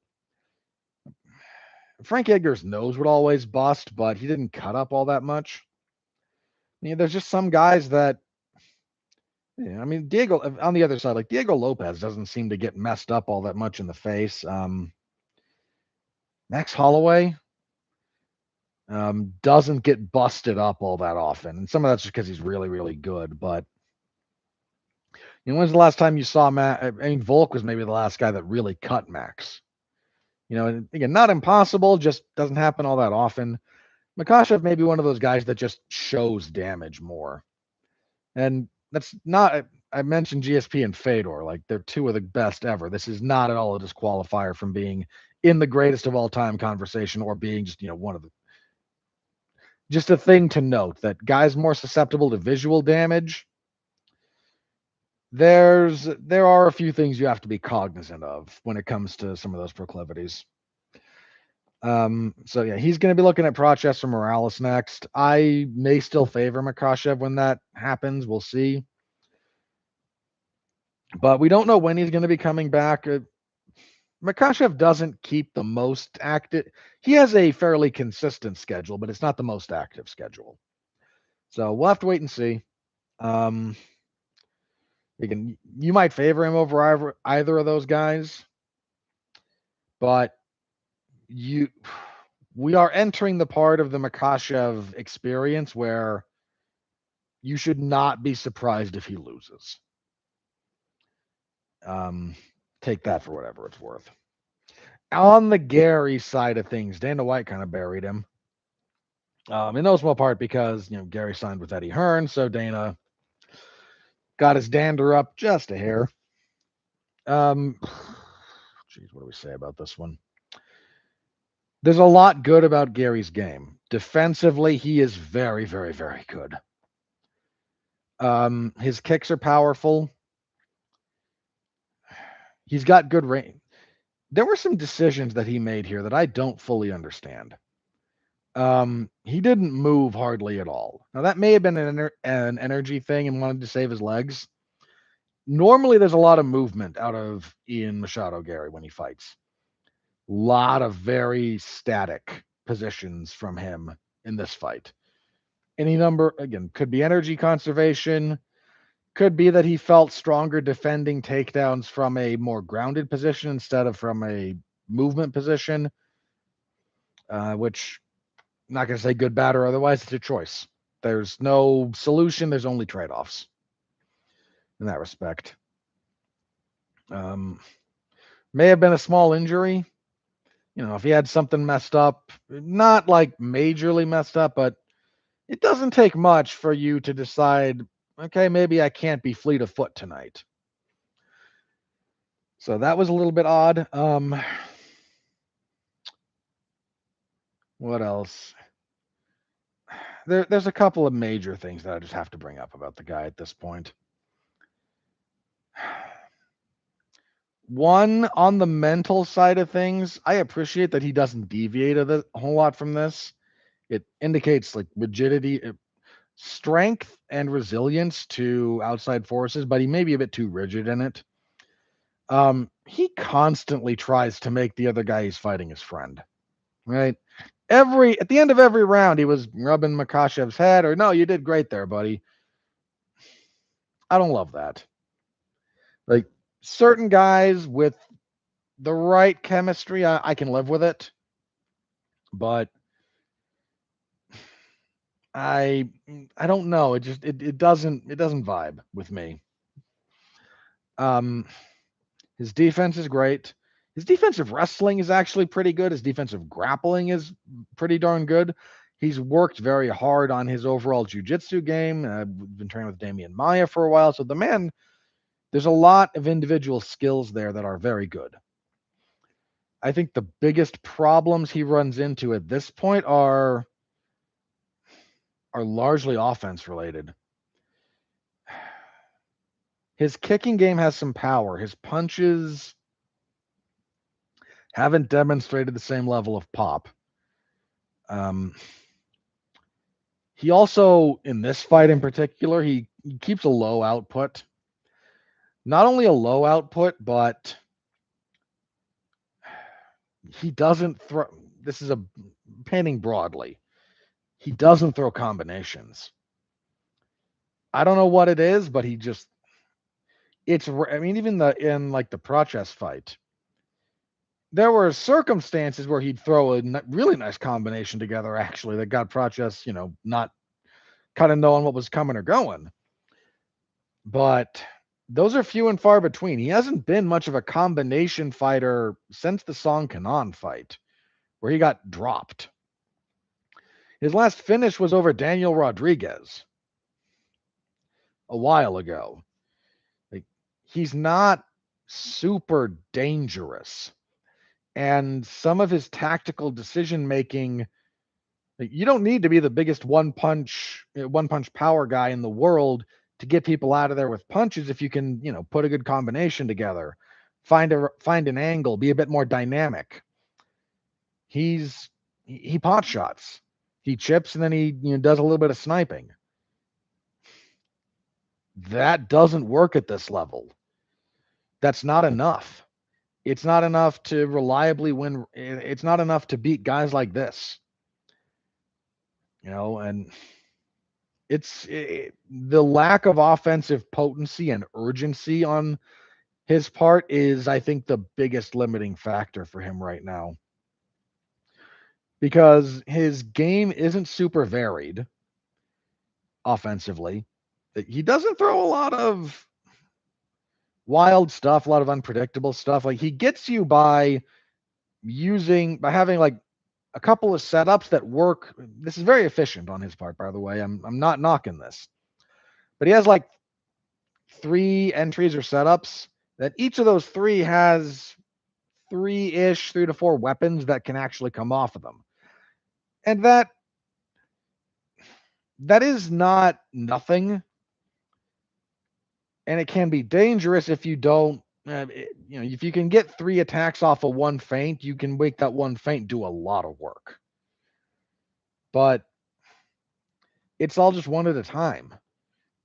Frank Edgar's nose would always bust, but he didn't cut up all that much. There's just some guys that, I mean, Diego, on the other side, like Diego Lopez doesn't seem to get messed up all that much in the face. Max Holloway doesn't get busted up all that often. And some of that's just because he's really, really good. But when's the last time you saw Matt? I mean, Volk was maybe the last guy that really cut Max. And again, not impossible, just doesn't happen all that often. Makhachev may be one of those guys that just shows damage more. And that's not, I mentioned GSP and Fedor, like they're two of the best ever. This is not at all a disqualifier from being in the greatest of all time conversation, or being just, one of the, just a thing to note that guys more susceptible to visual damage. There are a few things you have to be cognizant of when it comes to some of those proclivities. So yeah, he's going to be looking at Prochester or Morales next. I may still favor Makhachev when that happens. We'll see. But we don't know when he's going to be coming back. Makhachev doesn't keep the most active. He has a fairly consistent schedule, but it's not the most active schedule. So we'll have to wait and see. You might favor him over either of those guys, but we are entering the part of the Makhachev experience where you should not be surprised if he loses. Take that for whatever it's worth. On the Garry side of things, Dana White kind of buried him. In no small part because, Garry signed with Eddie Hearn, so Dana got his dander up just a hair. Geez, what do we say about this one? There's a lot good about Garry's game. Defensively, he is very, very, very good. His kicks are powerful. He's got good range. There were some decisions that he made here that I don't fully understand. He didn't move hardly at all. Now, that may have been an energy thing and wanted to save his legs. Normally, there's a lot of movement out of Ian Machado Garry when he fights. A lot of very static positions from him in this fight. Any number, again, could be energy conservation. Could be that he felt stronger defending takedowns from a more grounded position instead of from a movement position, which I'm not going to say good, bad, or otherwise. It's a choice. There's no solution. There's only trade-offs in that respect. May have been a small injury. If he had something messed up, not like majorly messed up, but it doesn't take much for you to decide, okay, maybe I can't be fleet of foot tonight. So that was a little bit odd. What else? There's a couple of major things that I just have to bring up about the guy at this point. One, on the mental side of things, I appreciate that he doesn't deviate a whole lot from this. It indicates like rigidity, strength, and resilience to outside forces, but he may be a bit too rigid in it. He constantly tries to make the other guy he's fighting his friend, right? At the end of every round, he was rubbing Makhachev's head, or no, you did great there, buddy. I don't love that. Like certain guys with the right chemistry, I can live with it, but I I don't know. It doesn't vibe with me. Um, his defense is great. His defensive wrestling is actually pretty good. His defensive grappling is pretty darn good. He's worked very hard on his overall jiu-jitsu game. We've been training with Damian Maia for a while, so the man, there's a lot of individual skills there that are very good. I think the biggest problems he runs into at this point are largely offense related. His kicking game has some power. His punches haven't demonstrated the same level of pop. He also, in this fight in particular, he keeps a low output. Not only a low output, but he doesn't throw. This is a painting broadly. He doesn't throw combinations. I don't know what it is, but he just. I mean, even in like the Prochess fight, there were circumstances where he'd throw a really nice combination together, actually, that got Prochess, not kind of knowing what was coming or going. But those are few and far between. He hasn't been much of a combination fighter since the Song Kanon fight, where he got dropped. His last finish was over Daniel Rodrigues a while ago. Like, he's not super dangerous. And some of his tactical decision making, you don't need to be the biggest one punch power guy in the world to get people out of there with punches if you can, put a good combination together, find an angle, be a bit more dynamic. He pot shots, he chips, and then he does a little bit of sniping. That doesn't work at this level. That's not enough. It's not enough to reliably win. It's not enough to beat guys like this. And the lack of offensive potency and urgency on his part is, I think, the biggest limiting factor for him right now. Because his game isn't super varied offensively. He doesn't throw a lot of wild stuff, a lot of unpredictable stuff. Like, he gets you by having like a couple of setups that work. This is very efficient on his part, by the way. I'm not knocking this. But he has like 3 entries or setups that each of those 3 has 3 to 4 weapons that can actually come off of them. And that is not nothing. And it can be dangerous if you don't, if you can get 3 attacks off of one feint, you can make that one feint do a lot of work. But it's all just one at a time.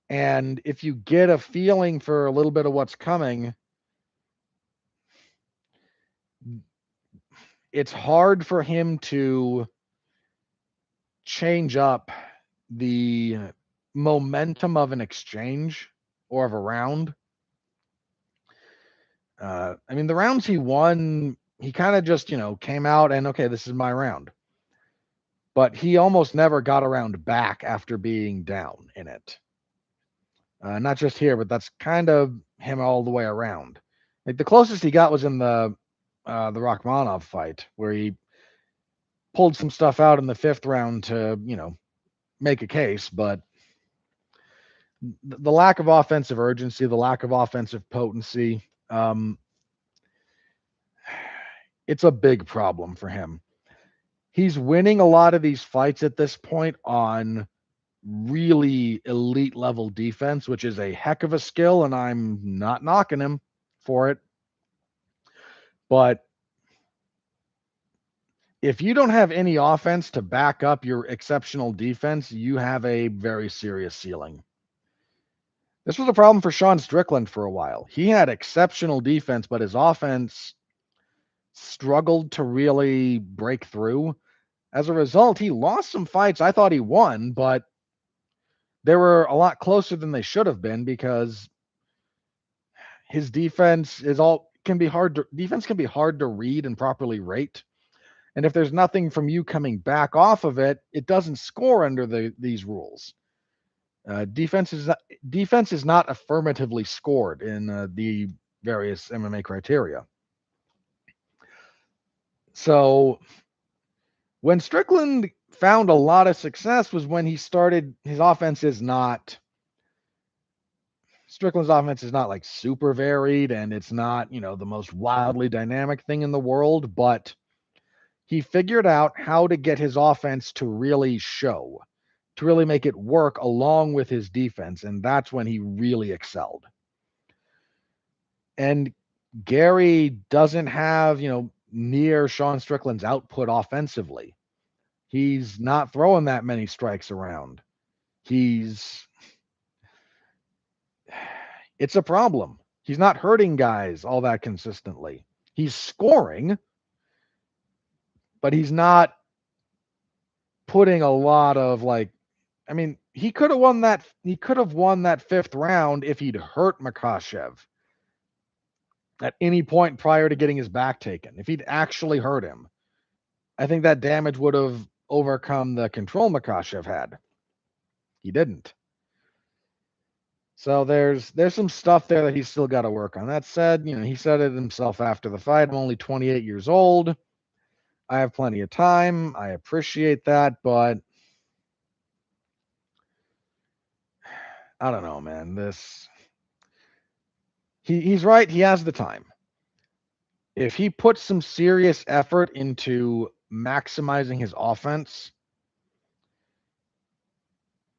And if you get a feeling for a little bit of what's coming, it's hard for him to change up the momentum of an exchange or of a round. I mean, the rounds he won, he kind of just, came out and, okay, this is my round. But he almost never got around back after being down in it. Not just here, but that's kind of him all the way around. Like, the closest he got was in the Rachmanov fight, where he pulled some stuff out in the 5th round to, make a case. But the lack of offensive urgency, the lack of offensive potency, it's a big problem for him. He's winning a lot of these fights at this point on really elite level defense, which is a heck of a skill, and I'm not knocking him for it. But if you don't have any offense to back up your exceptional defense, you have a very serious ceiling. This was a problem for Sean Strickland for a while. He had exceptional defense, but his offense struggled to really break through. As a result, he lost some fights. I thought he won, but they were a lot closer than they should have been because his defense can be hard to read and properly rate. And if there's nothing from you coming back off of it, it doesn't score under these rules. Defense is not affirmatively scored in the various MMA criteria. So when Strickland found a lot of success was when he started, Strickland's offense is not like super varied, and it's not, the most wildly dynamic thing in the world, but he figured out how to get his offense to really show, to really make it work along with his defense, and that's when he really excelled. And Garry doesn't have, near Sean Strickland's output offensively. He's not throwing that many strikes around. It's a problem. He's not hurting guys all that consistently. He's scoring, but he's not putting a lot of he could have won that fifth round if he'd hurt Makhachev at any point prior to getting his back taken. If he'd actually hurt him, I think that damage would have overcome the control Makhachev had. He didn't. So there's some stuff there that he's still got to work on. That said, he said it himself after the fight. I'm only 28 years old. I have plenty of time. I appreciate that, but I don't know, man. He's right. He has the time. If he puts some serious effort into maximizing his offense,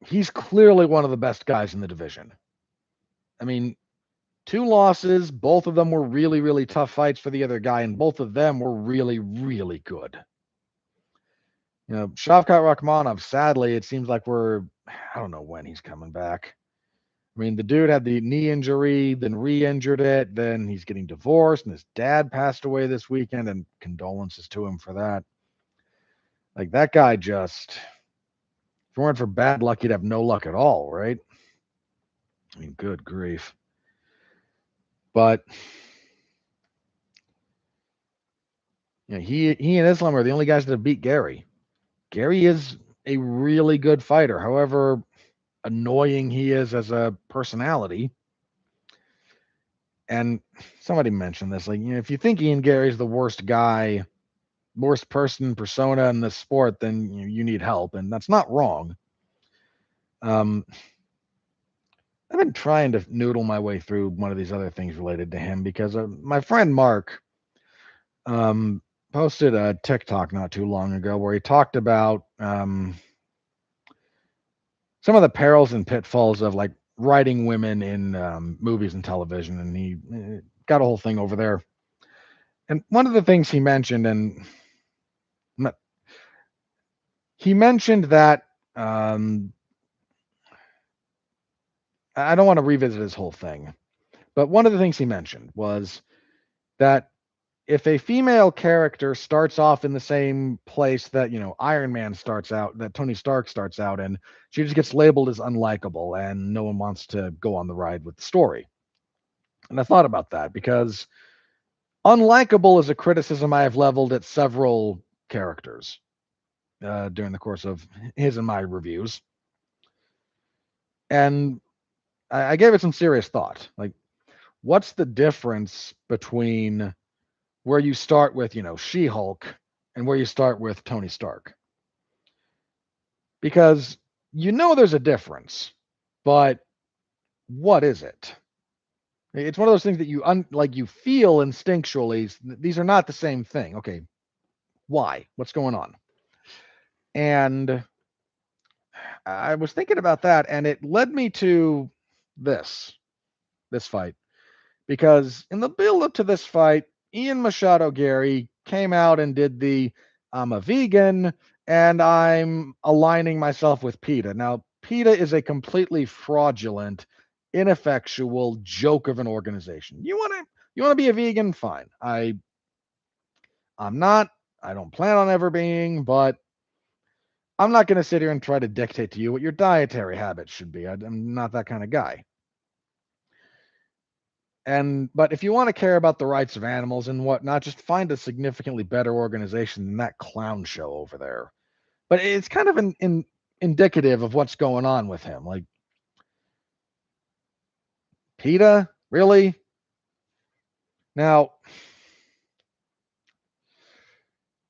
he's clearly one of the best guys in the division. I mean, 2 losses, both of them were really, really tough fights for the other guy, and both of them were really, really good. Shavkat Rakhmonov, sadly, it seems like I don't know when he's coming back. I mean, the dude had the knee injury, then re-injured it, then he's getting divorced, and his dad passed away this weekend, and condolences to him for that. Like, that guy just, if it weren't for bad luck, he'd have no luck at all, right? I mean, good grief. But he and Islam are the only guys that have beat Garry. Garry is a really good fighter, however annoying he is as a personality. And somebody mentioned this, if you think Ian Garry's the worst person persona in this sport, then you need help, and that's not wrong. I've been trying to noodle my way through one of these other things related to him because my friend Mark posted a TikTok not too long ago where he talked about some of the perils and pitfalls of writing women in movies and television, and he got a whole thing over there. And one of the things he mentioned, that I don't want to revisit his whole thing, but one of the things he mentioned was that if a female character starts off in the same place that, Iron Man starts out, that Tony Stark starts out in, she just gets labeled as unlikable and no one wants to go on the ride with the story. And I thought about that because unlikable is a criticism I have leveled at several characters during the course of his and my reviews. And I gave it some serious thought. What's the difference between where you start with, She-Hulk and where you start with Tony Stark? Because there's a difference, but what is it? It's one of those things that you feel instinctually. These are not the same thing. Okay, why? What's going on? And I was thinking about that, and it led me to this fight. Because in the build-up to this fight, Ian Machado Garry came out and did I'm a vegan, and I'm aligning myself with PETA. Now, PETA is a completely fraudulent ineffectual joke of an organization. You want to be a vegan? Fine. I'm not. I don't plan on ever being, but I'm not going to sit here and try to dictate to you what your dietary habits should be. I'm not that kind of guy. But if you want to care about the rights of animals and whatnot, just find a significantly better organization than that clown show over there. But it's kind of indicative of what's going on with him. Like, PETA, really? Now,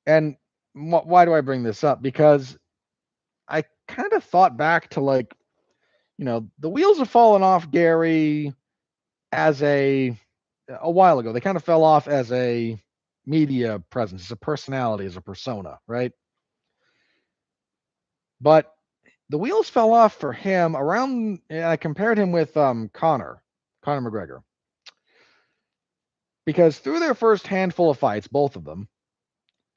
and why do I bring this up? Because I kind of thought back to, like, the wheels have fallen off Garry as a while ago. They kind of fell off as a media presence, as a personality, as a persona, right? But the wheels fell off for him around. I compared him with Conor McGregor, because through their first handful of fights, both of them,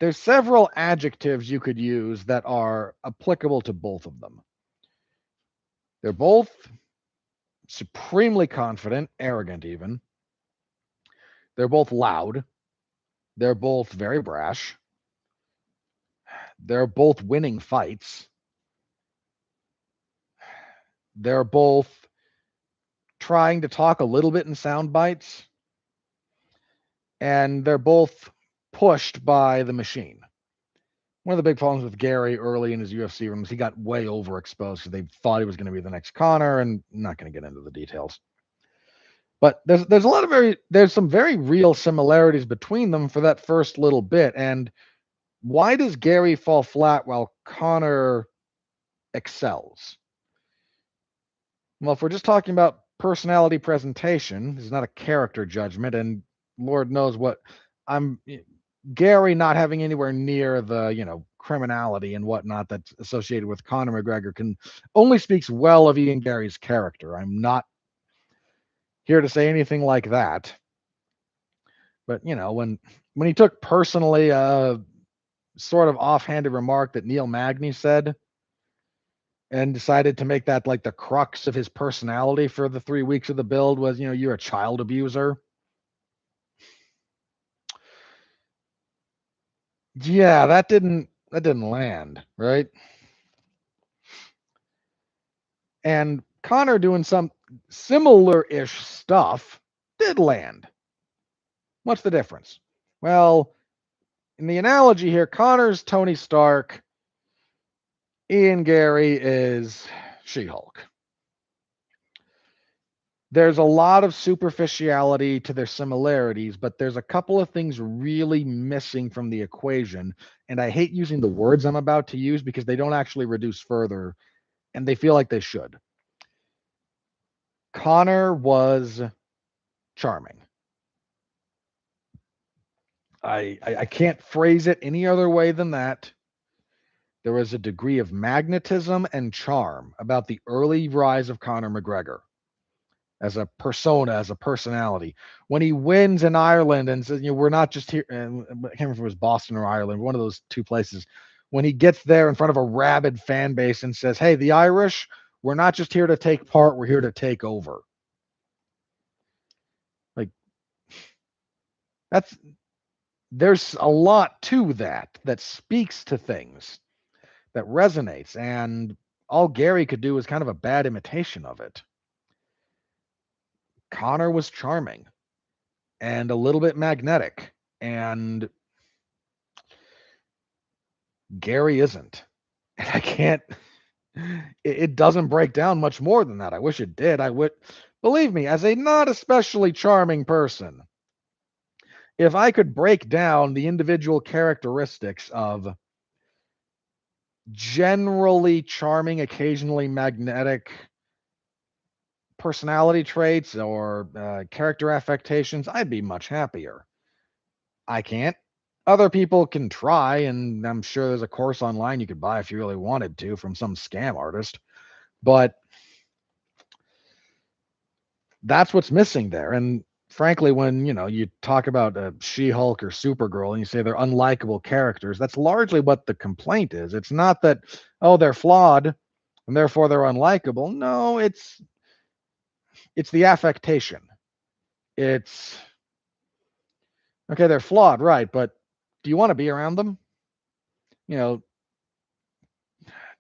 there's several adjectives you could use that are applicable to both of them. They're both supremely confident, arrogant even. They're both loud. They're both very brash. They're both winning fights. They're both trying to talk a little bit in sound bites. And they're both pushed by the machine. One of the big problems with Garry early in his UFC run was he got way overexposed because they thought he was going to be the next Conor, and I'm not going to get into the details. But there's some very real similarities between them for that first little bit. And why does Garry fall flat while Conor excels? Well, if we're just talking about personality presentation, this is not a character judgment, and Lord knows what Garry not having anywhere near the, criminality and whatnot that's associated with Conor McGregor only speaks well of Ian Garry's character. I'm not here to say anything like that. But, when he took personally a sort of offhanded remark that Neil Magny said and decided to make that like the crux of his personality for the 3 weeks of the build was, you're a child abuser. Yeah, that didn't land, right? And Conor doing some similar-ish stuff did land. What's the difference? Well, in the analogy here, Conor's Tony Stark, Ian Garry is She-Hulk. There's a lot of superficiality to their similarities, but there's a couple of things really missing from the equation. And I hate using the words I'm about to use because they don't actually reduce further, and they feel like they should. Conor was charming. I can't phrase it any other way than that. There was a degree of magnetism and charm about the early rise of Conor McGregor as a persona, as a personality. When he wins in Ireland and says, we're not just here, and I can't remember if it was Boston or Ireland, one of those two places. When he gets there in front of a rabid fan base and says, hey, the Irish, we're not just here to take part, we're here to take over. Like, there's a lot to that speaks to things, that resonates, and all Garry could do was kind of a bad imitation of it. Conor was charming and a little bit magnetic, and Garry isn't. And I can't, it doesn't break down much more than that. I wish it did. Believe me, as a not especially charming person, if I could break down the individual characteristics of generally charming, occasionally magnetic personality traits or character affectations, I'd be much happier. I can't. Other people can try, and I'm sure there's a course online you could buy if you really wanted to from some scam artist. But that's what's missing there. And frankly, when you talk about She-Hulk or Supergirl and you say they're unlikable characters, that's largely what the complaint is. It's not that, they're flawed and therefore they're unlikable. No, it's the affectation. It's okay, they're flawed, right? But do you want to be around them? You know,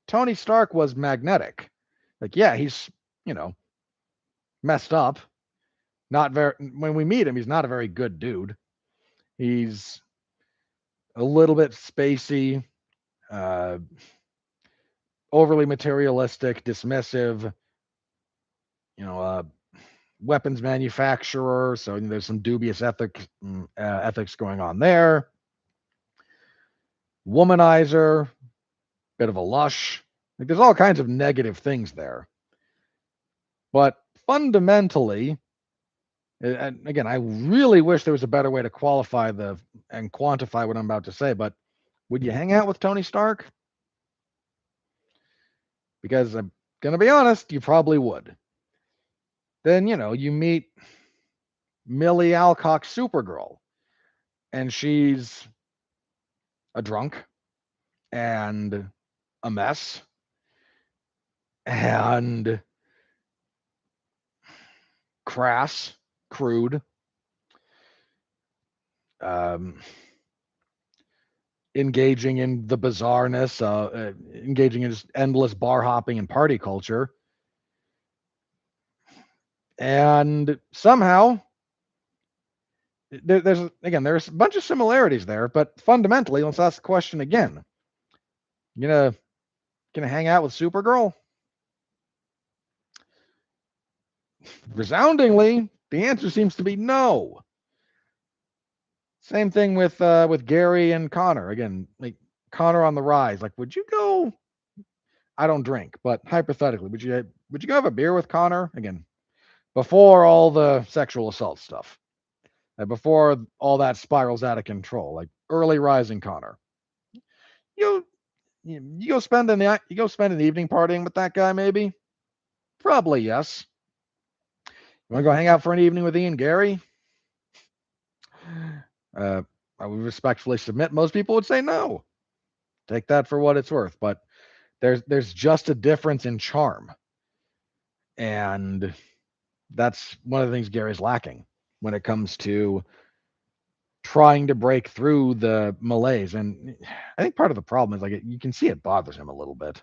Tony Stark was magnetic. Like, yeah, he's, messed up. Not very, when we meet him, he's not a very good dude. He's a little bit spacey, uh, overly materialistic, dismissive, weapons manufacturer. So there's some dubious ethics going on there. Womanizer, bit of a lush. Like, there's all kinds of negative things there. But fundamentally, and again, I really wish there was a better way to qualify and quantify what I'm about to say, but would you hang out with Tony Stark? Because I'm going to be honest, you probably would. Then, you meet Millie Alcock's Supergirl, and she's a drunk and a mess and crass, crude, engaging in the bizarreness, engaging in just endless bar hopping and party culture. And somehow, there's a bunch of similarities there, but fundamentally, let's ask the question again. You gonna hang out with Supergirl? Resoundingly, the answer seems to be no. Same thing with Gary and Connor. Again, like Connor on the rise. Like, would you go? I don't drink, but hypothetically, would you go have a beer with Connor again before all the sexual assault stuff, before all that spirals out of control, like early rising Connor? You go spend an evening partying with that guy, maybe? Probably yes. You want to go hang out for an evening with Ian Gary? I would respectfully submit most people would say no. Take that for what it's worth, but there's just a difference in charm, and that's one of the things Gary's lacking when it comes to trying to break through the malaise. And I think part of the problem is, like, you can see it bothers him a little bit.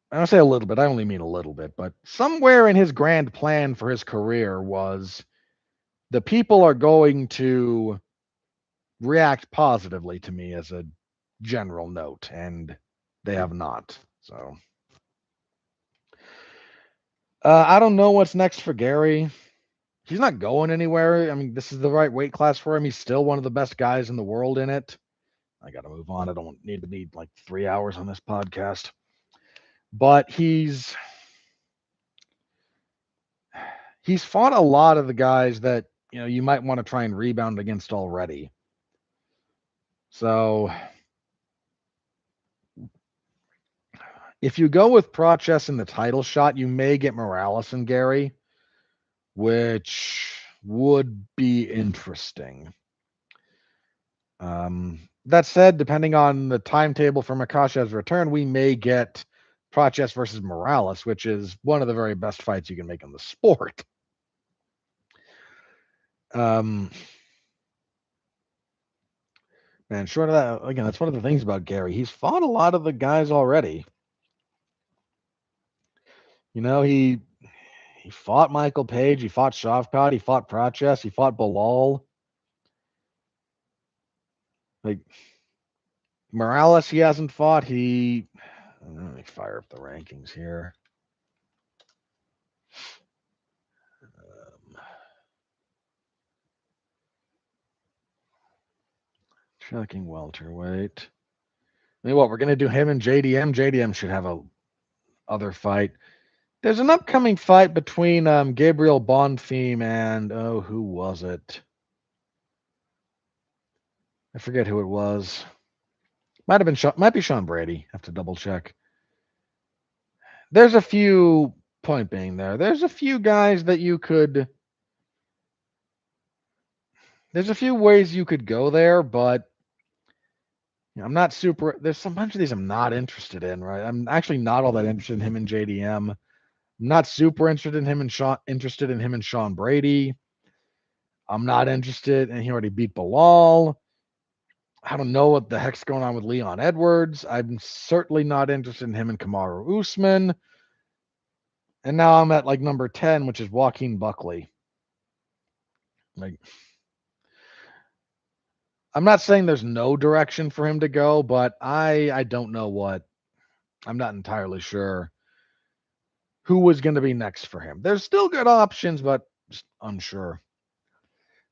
I don't say a little bit, I only mean a little bit, but somewhere in his grand plan for his career was the people are going to react positively to me as a general note, and they have not. So I don't know what's next for Gary. He's not going anywhere. I mean, this is the right weight class for him. He's still one of the best guys in the world in it. I got to move on. I don't need to be like 3 hours on this podcast. But he's fought a lot of the guys that, you might want to try and rebound against already. So if you go with Prochess in the title shot, you may get Morales and Gary, which would be interesting. That said, depending on the timetable for Makhachev's return, we may get Prochess versus Morales, which is one of the very best fights you can make in the sport. Man, short of that, again, that's one of the things about Gary. He's fought a lot of the guys already. He fought Michael Page, he fought Shavkat, he fought Prochess, he fought Bilal. Like, Morales, he hasn't fought. Let me fire up the rankings here. Checking welterweight. I mean, what, we're going to do him and JDM? JDM should have a other fight. There's an upcoming fight between Gabriel Bonfim and, who was it? I forget who it was. Might be Sean Brady. Have to double check. There's a few, point being there's a few guys that there's a few ways you could go there, but I'm not super. There's some bunch of these I'm not interested in. Right, I'm actually not all that interested in him and JDM. I'm not super interested in him and Sean Brady. I'm not interested, and he already beat Bilal. I don't know what the heck's going on with Leon Edwards. I'm certainly not interested in him and Kamaru Usman. And now I'm at like number 10, which is Joaquin Buckley. Like, I'm not saying there's no direction for him to go, but I don't know what. I'm not entirely sure who was going to be next for him. There's still good options, but just unsure.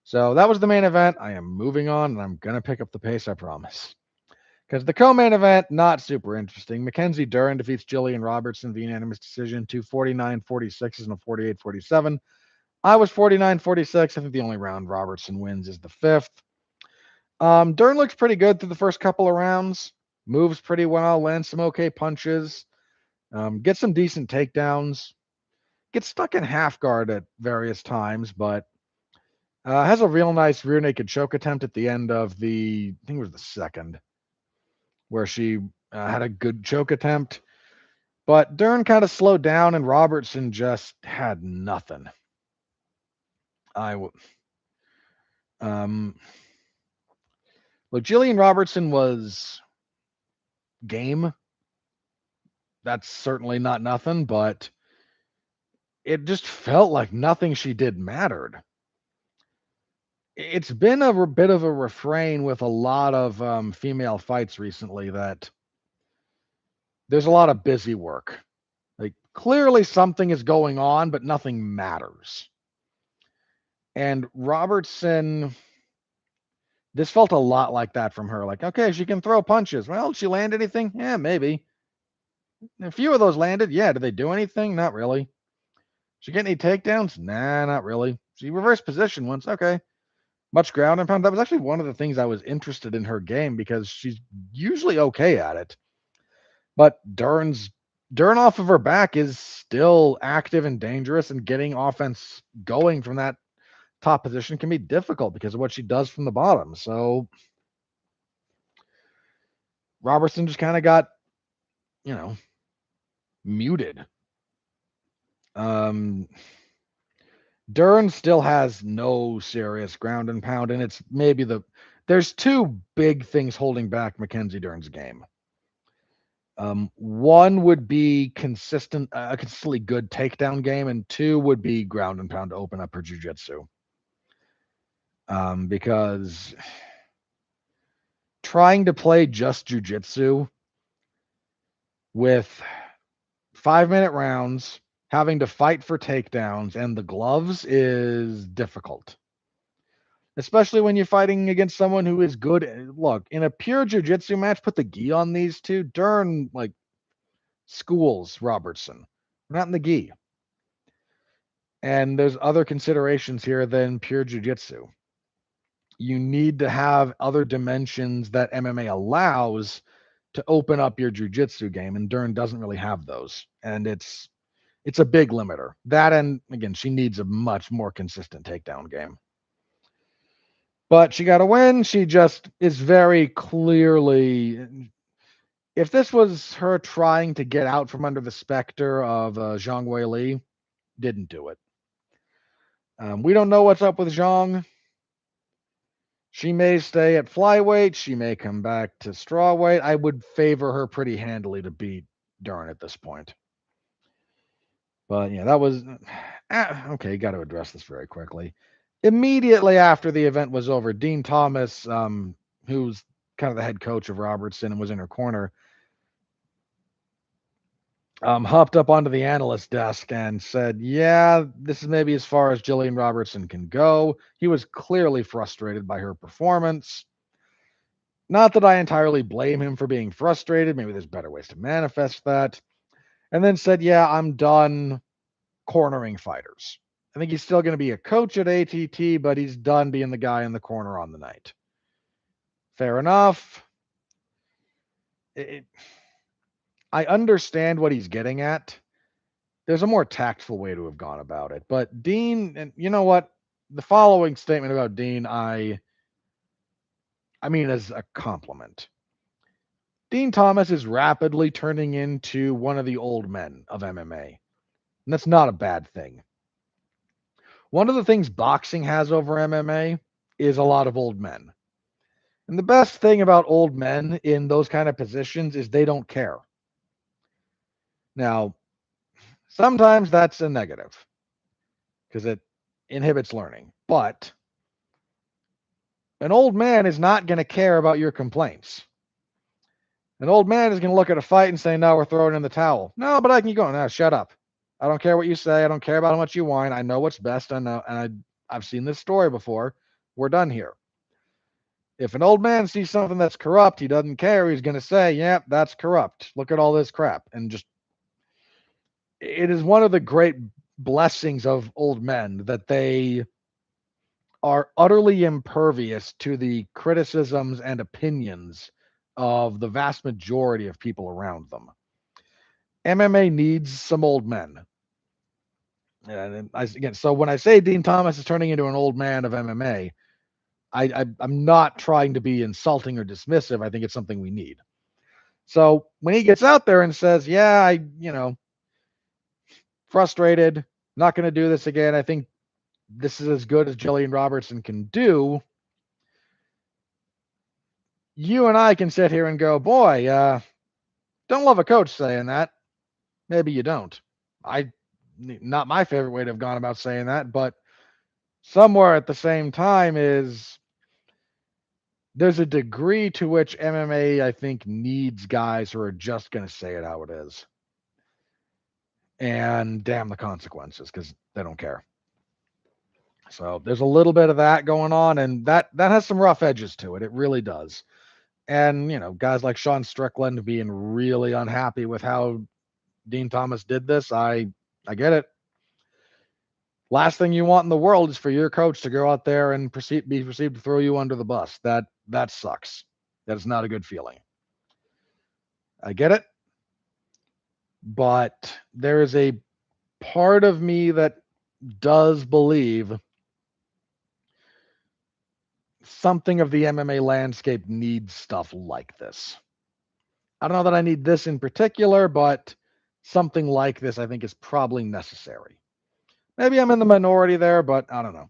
So that was the main event. I am moving on, and I'm going to pick up the pace, I promise. Because the co-main event, not super interesting. Mackenzie Dern defeats Gillian Robertson via unanimous decision, 2 49-46 and a 48-47. I was 49-46. I think the only round Robertson wins is the fifth. Dern looks pretty good through the first couple of rounds. Moves pretty well, lands some okay punches, gets some decent takedowns, gets stuck in half guard at various times, but has a real nice rear naked choke attempt at the end of I think it was the second, where she had a good choke attempt. But Dern kind of slowed down, and Robertson just had nothing. Look, Gillian Robertson was game. That's certainly not nothing, but it just felt like nothing she did mattered. It's been a bit of a refrain with a lot of female fights recently that there's a lot of busy work. Like, clearly something is going on, but nothing matters. And Robertson, this felt a lot like that from her. Like, okay, she can throw punches. Well, did she land anything? Yeah, maybe. A few of those landed. Yeah, did they do anything? Not really. She get any takedowns? Nah, not really. She reversed position once. Okay. Much ground and pound. That was actually one of the things I was interested in her game because she's usually okay at it. But Dern off of her back is still active and dangerous, and getting offense going from that top position can be difficult because of what she does from the bottom. So Robertson just kind of got, muted. Dern still has no serious ground and pound, and it's maybe there's two big things holding back Mackenzie Dern's game. One would be a consistently good takedown game, and two would be ground and pound to open up her jiu-jitsu. Because trying to play just jiu-jitsu with 5-minute rounds, having to fight for takedowns and the gloves is difficult. Especially when you're fighting against someone who is good. Look, in a pure jiu-jitsu match, put the gi on these two. Dern, schools Robertson. We're not in the gi. And there's other considerations here than pure jiu-jitsu. You need to have other dimensions that MMA allows to open up your jiu-jitsu game, and Dern doesn't really have those. And it's a big limiter. That, and again, she needs a much more consistent takedown game. But she got a win. She just is very clearly, if this was her trying to get out from under the specter of Zhang Weili, didn't do it. We don't know what's up with Zhang. She may stay at flyweight. She may come back to strawweight. I would favor her pretty handily to beat Dern at this point. But yeah, that was okay. Got to address this very quickly. Immediately after the event was over, Dean Thomas, who's kind of the head coach of Robertson and was in her corner, hopped up onto the analyst desk and said, yeah, this is maybe as far as Gillian Robertson can go. He was clearly frustrated by her performance. Not that I entirely blame him for being frustrated. Maybe there's better ways to manifest that. And then said, yeah, I'm done cornering fighters. I think he's still going to be a coach at ATT, but he's done being the guy in the corner on the night. Fair enough. I understand what he's getting at. There's a more tactful way to have gone about it. But Dean, and you know what? The following statement about Dean, I mean as a compliment. Dean Thomas is rapidly turning into one of the old men of MMA, and that's not a bad thing. One of the things boxing has over MMA is a lot of old men. And the best thing about old men in those kind of positions is they don't care. Now, sometimes that's a negative because it inhibits learning. But an old man is not going to care about your complaints. An old man is going to look at a fight and say, no, we're throwing in the towel. No, but I can keep going. No, shut up. I don't care what you say. I don't care about how much you whine. I know what's best. I know, and I've seen this story before. We're done here. If an old man sees something that's corrupt, he doesn't care. He's going to say, yeah, that's corrupt. Look at all this crap. And just, it is one of the great blessings of old men that they are utterly impervious to the criticisms and opinions of the vast majority of people around them. MMA needs some old men. And again, so when I say Dean Thomas is turning into an old man of MMA, I'm not trying to be insulting or dismissive. I think it's something we need. So when he gets out there and says, yeah, frustrated, not going to do this again. I think this is as good as Gillian Robertson can do. You and I can sit here and go, boy, don't love a coach saying that. Maybe you don't. Not my favorite way to have gone about saying that, but somewhere at the same time is there's a degree to which MMA, I think, needs guys who are just going to say it how it is. And damn the consequences because they don't care. So there's a little bit of that going on, and that has some rough edges to it. It really does. And, guys like Sean Strickland being really unhappy with how Dean Thomas did this, I get it. Last thing you want in the world is for your coach to go out there and be perceived to throw you under the bus. That sucks. That is not a good feeling. I get it. But there is a part of me that does believe something of the MMA landscape needs stuff like this. I don't know that I need this in particular, but something like this I think is probably necessary. Maybe I'm in the minority there, but I don't know.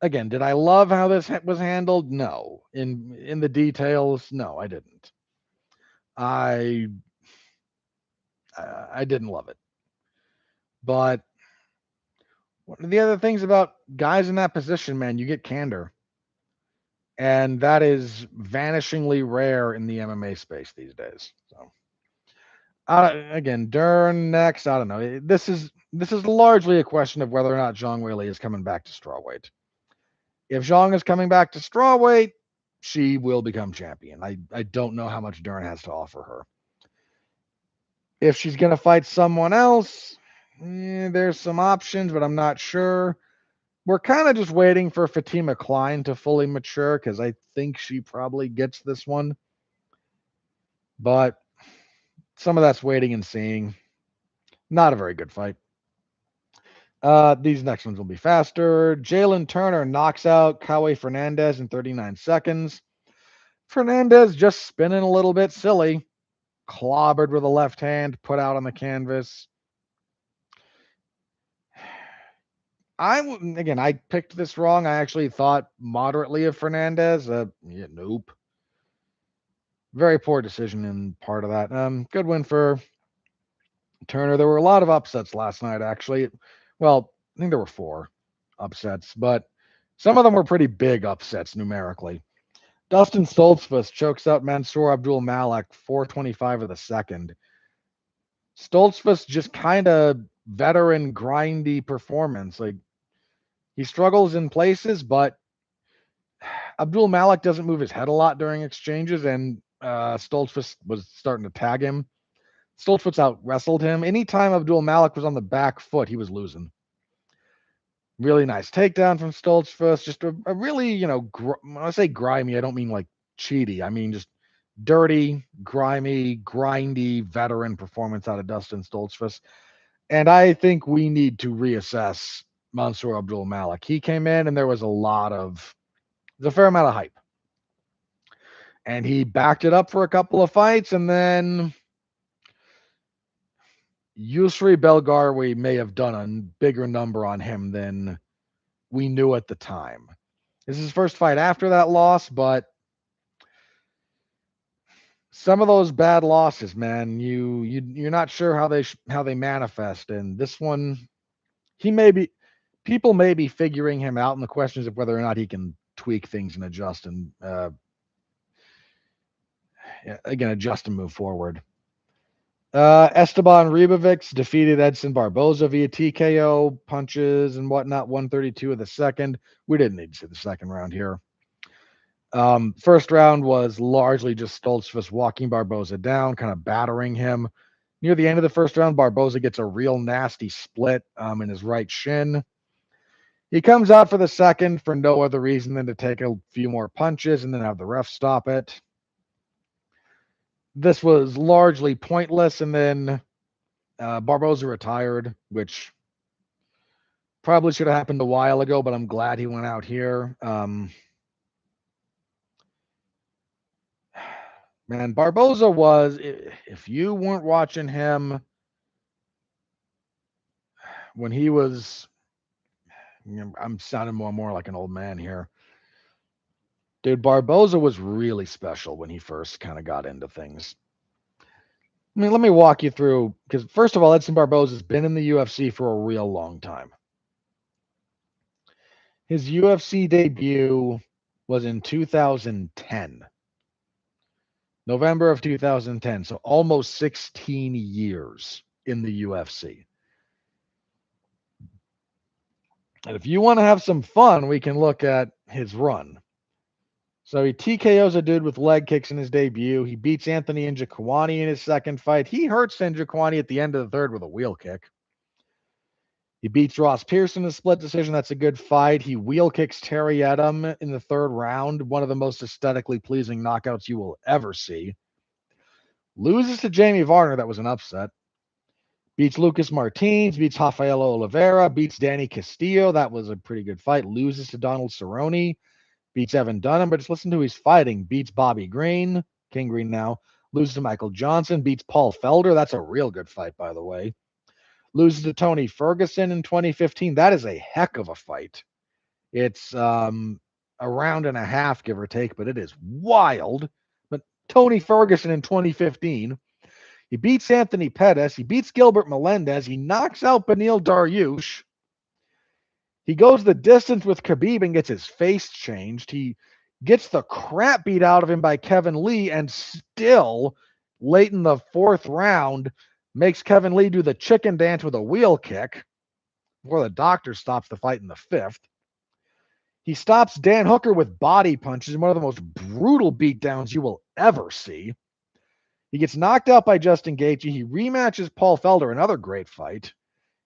Again, did I love how this was handled? No. In the details, no, I didn't. I didn't love it. But one of the other things about guys in that position, man, you get candor. And that is vanishingly rare in the MMA space these days. So again, Dern next. I don't know. This is largely a question of whether or not Zhang Weili is coming back to strawweight. If Zhang is coming back to strawweight, she will become champion. I don't know how much Dern has to offer her. If she's going to fight someone else, there's some options, but I'm not sure. We're kind of just waiting for Fatima Klein to fully mature because I think she probably gets this one. But some of that's waiting and seeing. Not a very good fight. These next ones will be faster. Jalen Turner knocks out Kaue Fernandez in 39 seconds. Fernandez just spinning a little bit silly. Clobbered with a left hand, put out on the canvas. I picked this wrong. I actually thought moderately of Fernandez. Nope. Very poor decision in part of that. Good win for Turner. There were a lot of upsets last night, actually. Well, I think there were 4 upsets, but some of them were pretty big upsets numerically. Dustin Stoltzfus chokes out Mansour Abdul Malik 4:25 of the second. Stoltzfus just kind of veteran grindy performance. Like he struggles in places, but Abdul Malik doesn't move his head a lot during exchanges, and Stoltzfus was starting to tag him. Stoltzfus out wrestled him. Anytime Abdul Malik was on the back foot, he was losing. Really nice takedown from Stoltzfus. Just a really, when I say grimy, I don't mean like cheaty. I mean just dirty, grimy, grindy, veteran performance out of Dustin Stoltzfus. And I think we need to reassess Mansour Abdul Malik. He came in and there was a fair amount of hype. And he backed it up for a couple of fights, and then Yusri Belgarwi may have done a bigger number on him than we knew at the time. This is his first fight after that loss, but some of those bad losses, man, you're not sure how they manifest. And this one, people may be figuring him out, and the question is whether or not he can tweak things and adjust and adjust and move forward. Esteban Ribovics defeated Edson Barboza via TKO, punches and whatnot, 132 of the second. We didn't need to see the second round here. First round was largely just Stoltzfus walking Barboza down, kind of battering him. Near the end of the first round, Barboza gets a real nasty split in his right shin. He comes out for the second for no other reason than to take a few more punches and then have the ref stop it. This was largely pointless, and then Barboza retired, which probably should have happened a while ago, but I'm glad he went out here. Man, Barboza was, if you weren't watching him when he was, I'm sounding more and more like an old man here. Dude, Barboza was really special when he first kind of got into things. I mean, let me walk you through, because first of all, Edson Barboza has been in the UFC for a real long time. His UFC debut was in 2010. November of 2010, so almost 16 years in the UFC. And if you want to have some fun, we can look at his run. So he TKOs a dude with leg kicks in his debut. He beats Anthony Njokuani in his second fight. He hurts Njokuani at the end of the third with a wheel kick. He beats Ross Pearson in a split decision. That's a good fight. He wheel kicks Terry Edom in the third round, one of the most aesthetically pleasing knockouts you will ever see. Loses to Jamie Varner. That was an upset. Beats Lucas Martins, beats Rafael Oliveira, beats Danny Castillo. That was a pretty good fight. Loses to Donald Cerrone. Beats Evan Dunham, but just listen to who he's fighting. Beats Bobby Green, King Green now. Loses to Michael Johnson. Beats Paul Felder. That's a real good fight, by the way. Loses to Tony Ferguson in 2015. That is a heck of a fight. It's a round and a half, give or take, but it is wild. But Tony Ferguson in 2015. He beats Anthony Pettis. He beats Gilbert Melendez. He knocks out Beneil Dariush. He goes the distance with Khabib and gets his face changed. He gets the crap beat out of him by Kevin Lee, and still, late in the fourth round, makes Kevin Lee do the chicken dance with a wheel kick before the doctor stops the fight in the fifth. He stops Dan Hooker with body punches in one of the most brutal beatdowns you will ever see. He gets knocked out by Justin Gaethje. He rematches Paul Felder, another great fight.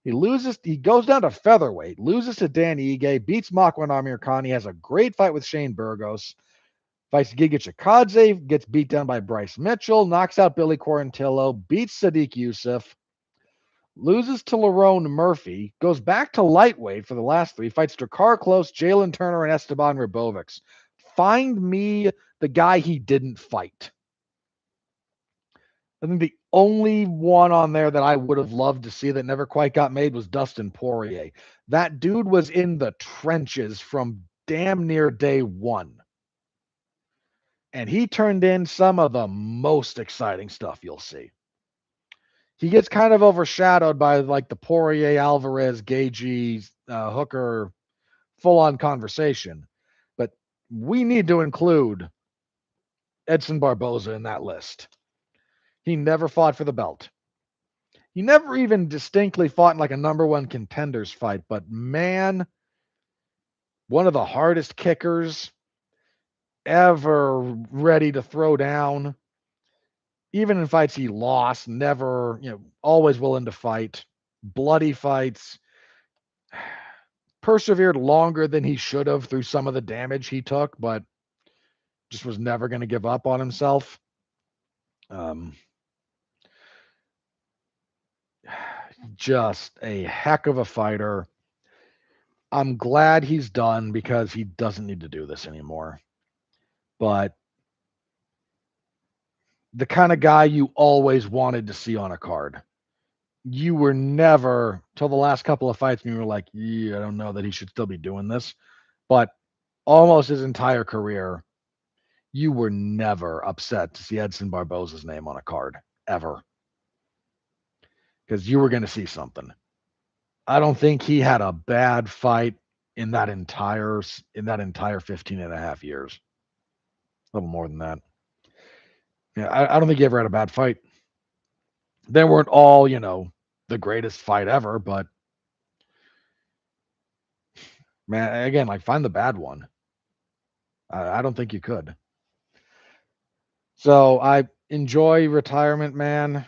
He goes down to featherweight, loses to Dan Ige, beats Makwan Amirkhani, has a great fight with Shane Burgos, fights Giga Chikadze, gets beat down by Bryce Mitchell, knocks out Billy Quarantillo, beats Sadiq Youssef, loses to Lerone Murphy, goes back to lightweight for the last three, fights Drakkar Klose, Jalen Turner, and Esteban Ribovics. Find me the guy he didn't fight. I think the only one on there that I would have loved to see that never quite got made was Dustin Poirier. That dude was in the trenches from damn near day one. And he turned in some of the most exciting stuff you'll see. He gets kind of overshadowed by like the Poirier, Alvarez, Gaethje, Hooker full-on conversation. But we need to include Edson Barboza in that list. He never fought for the belt. He never even distinctly fought in like a number one contenders fight, but man, one of the hardest kickers ever, ready to throw down. Even in fights he lost, never, always willing to fight. Bloody fights. Persevered longer than he should have through some of the damage he took, but just was never going to give up on himself. Just a heck of a fighter. I'm glad he's done because he doesn't need to do this anymore. But the kind of guy you always wanted to see on a card. You were never, till the last couple of fights, and you were like, yeah, I don't know that he should still be doing this. But almost his entire career, you were never upset to see Edson Barboza's name on a card, ever. Because you were going to see something. I don't think he had a bad fight in that entire 15 and a half years. A little more than that. Yeah, I don't think he ever had a bad fight. They weren't all, the greatest fight ever, but man, again, like find the bad one. I don't think you could. So I enjoy retirement, man.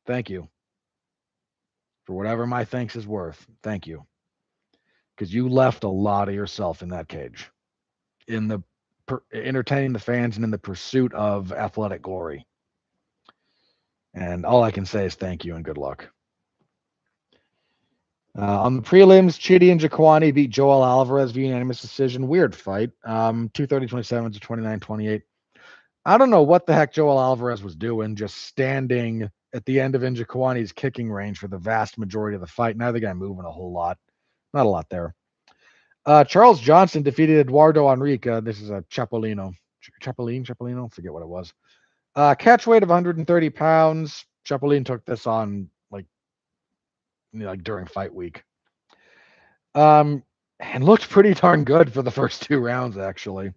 Thank you for whatever my thanks is worth. Thank you, because you left a lot of yourself in that cage, in the entertaining the fans and in the pursuit of athletic glory. And all I can say is thank you and good luck. On the prelims, Chidi and Jaquani beat Joel Alvarez via unanimous decision. Weird fight. 230-27 to 29-28. I don't know what the heck Joel Alvarez was doing, just standing at the end of Njokuani's kicking range for the vast majority of the fight. Neither guy moving a whole lot. Not a lot there. Charles Johnson defeated Eduardo Enrique. This is a Chapolino. Chapolino? Forget what it was. Catch weight of 130 pounds. Chapolin took this on like during fight week. And looked pretty darn good for the first 2 rounds, actually.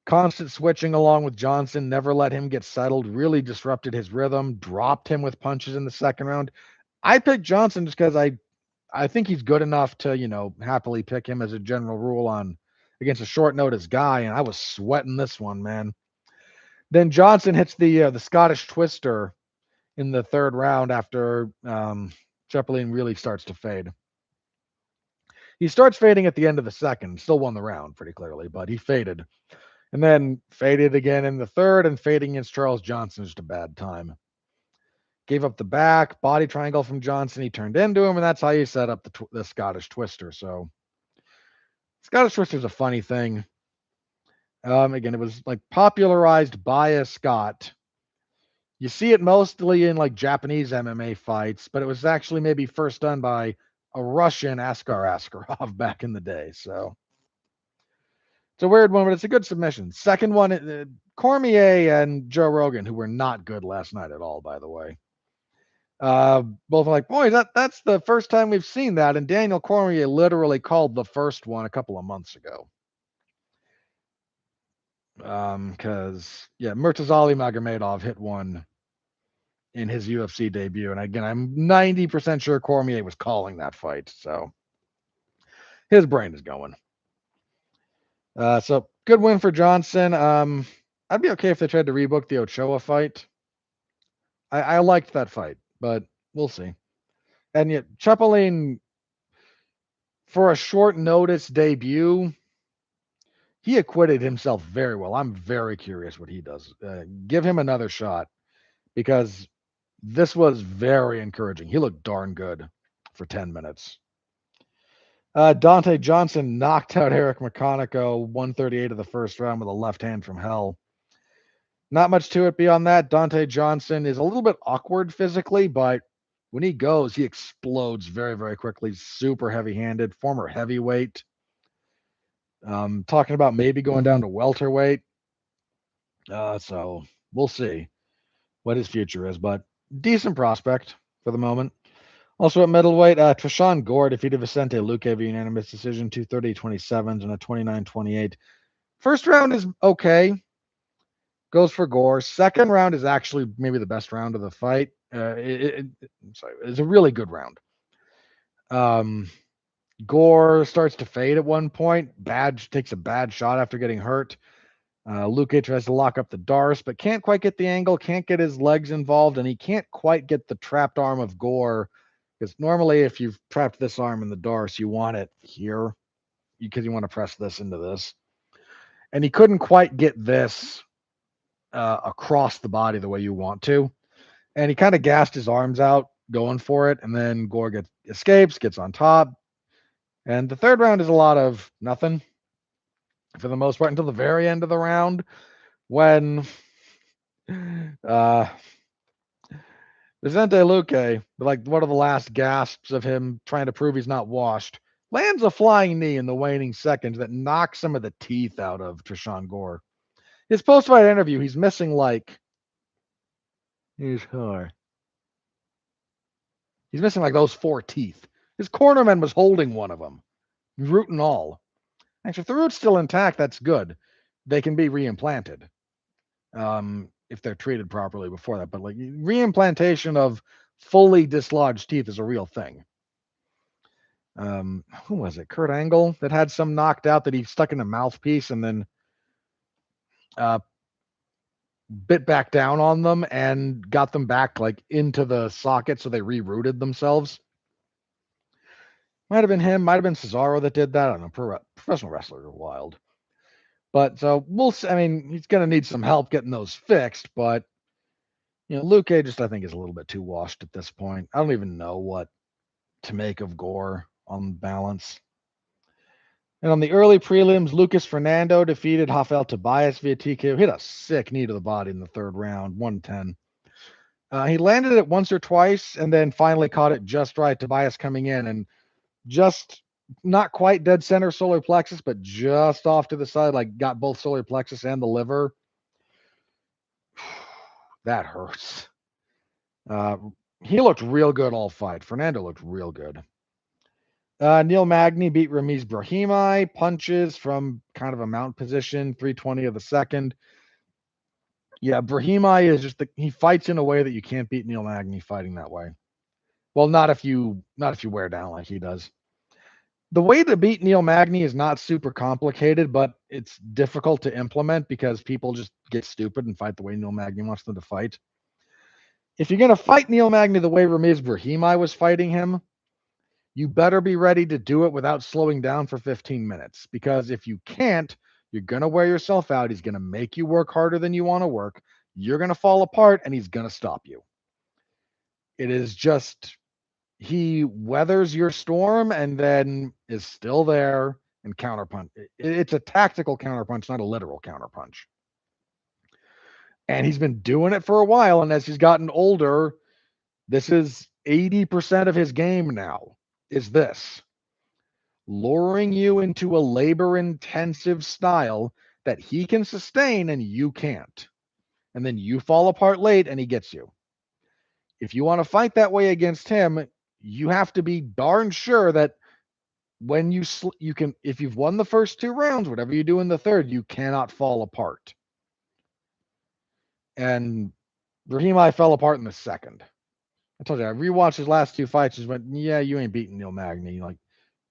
Constant switching along with Johnson, never let him get settled, really disrupted his rhythm, dropped him with punches in the second round. I picked Johnson just because I think he's good enough to, happily pick him as a general rule on against a short notice guy, and I was sweating this one, man. Then Johnson hits the Scottish Twister in the third round after Chapolin really starts to fade. He starts fading at the end of the second, still won the round pretty clearly, but he faded. And then faded again in the third, and fading against Charles Johnson is just a bad time. Gave up the back, body triangle from Johnson. He turned into him, and that's how you set up the Scottish Twister. So Scottish Twister is a funny thing. Again, it was like popularized by a Scot. You see it mostly in like Japanese MMA fights, but it was actually maybe first done by a Russian Askar Askarov back in the day. So it's a weird one, but it's a good submission. Second one, Cormier and Joe Rogan, who were not good last night at all, by the way. Both like, boy, that's the first time we've seen that. And Daniel Cormier literally called the first one a couple of months ago. Because Murtazali Magomedov hit one in his UFC debut, and again, I'm 90% sure Cormier was calling that fight, so his brain is going. So good win for Johnson. I'd be okay if they tried to rebook the Ochoa fight. I liked that fight, but we'll see. And yet, Chapolin, for a short notice debut, he acquitted himself very well. I'm very curious what he does. Give him another shot, because this was very encouraging. He looked darn good for 10 minutes. Dante Johnson knocked out Eric McConaughey 138 of the first round with a left hand from hell. Not much to it beyond that. Dante Johnson is a little bit awkward physically, but when he goes, he explodes very, very quickly. Super heavy-handed, former heavyweight. Talking about maybe going down to welterweight. So we'll see what his future is, but decent prospect for the moment. Also at middleweight, Trishan Gore defeated Vicente Luque via unanimous decision, 230-27 and a 29-28. First round is okay. Goes for Gore. Second round is actually maybe the best round of the fight. It's a really good round. Gore starts to fade at one point. Takes a bad shot after getting hurt. Luque tries to lock up the Darce, but can't quite get the angle, can't get his legs involved, and he can't quite get the trapped arm of Gore. Because normally if you've trapped this arm in the Darce, you want it here because you want to press this into this. And he couldn't quite get this across the body the way you want to. And he kind of gassed his arms out going for it. And then Gore escapes, gets on top. And the third round is a lot of nothing for the most part until the very end of the round. when Vicente Luque, like one of the last gasps of him trying to prove he's not washed, lands a flying knee in the waning seconds that knocks some of the teeth out of Trishan Gore. His post-fight interview, he's missing like he's missing like those 4 teeth. His cornerman was holding one of them, root and all. Actually, if the root's still intact, that's good. They can be reimplanted if they're treated properly before that. But like reimplantation of fully dislodged teeth is a real thing. Who was it? Kurt Angle that had some knocked out that he stuck in a mouthpiece and then bit back down on them and got them back like into the socket so they rerouted themselves. Might have been him, might have been Cesaro that did that. I don't know. Professional wrestlers are wild. But so we'll see. I mean, he's going to need some help getting those fixed, but Luque just I think is a little bit too washed at this point. I don't even know what to make of Gore on balance. And on the early prelims, Lucas Fernando defeated Rafael Tobias via TKO. Hit a sick knee to the body in the 3rd round, 110. He landed it once or twice and then finally caught it just right. Tobias coming in and just not quite dead center solar plexus, but just off to the side, like got both solar plexus and the liver. That hurts. He looked real good all fight. Fernando looked real good. Neil Magny beat Ramiz Brahimi, punches from kind of a mount position, 320 of the second. Yeah, Brahimi is just he fights in a way that you can't beat Neil Magny fighting that way. Well, not if you wear down like he does. The way to beat Neil Magny is not super complicated, but it's difficult to implement because people just get stupid and fight the way Neil Magny wants them to fight. If you're going to fight Neil Magny the way Ramiz Brahimi was fighting him, you better be ready to do it without slowing down for 15 minutes. Because if you can't, you're going to wear yourself out. He's going to make you work harder than you want to work. You're going to fall apart, and he's going to stop you. It is just, he weathers your storm and then is still there and counterpunch. It's a tactical counterpunch, not a literal counterpunch. And he's been doing it for a while. And as he's gotten older, this is 80% of his game now. Is this luring you into a labor-intensive style that he can sustain and you can't. And then you fall apart late and he gets you. If you want to fight that way against him, you have to be darn sure that when you can, if you've won the first 2 rounds, whatever you do in the 3rd, you cannot fall apart. And Brahimi fell apart in the 2nd. I told you, I rewatched his last 2 fights. Just went, yeah, you ain't beating Neil Magny. Like,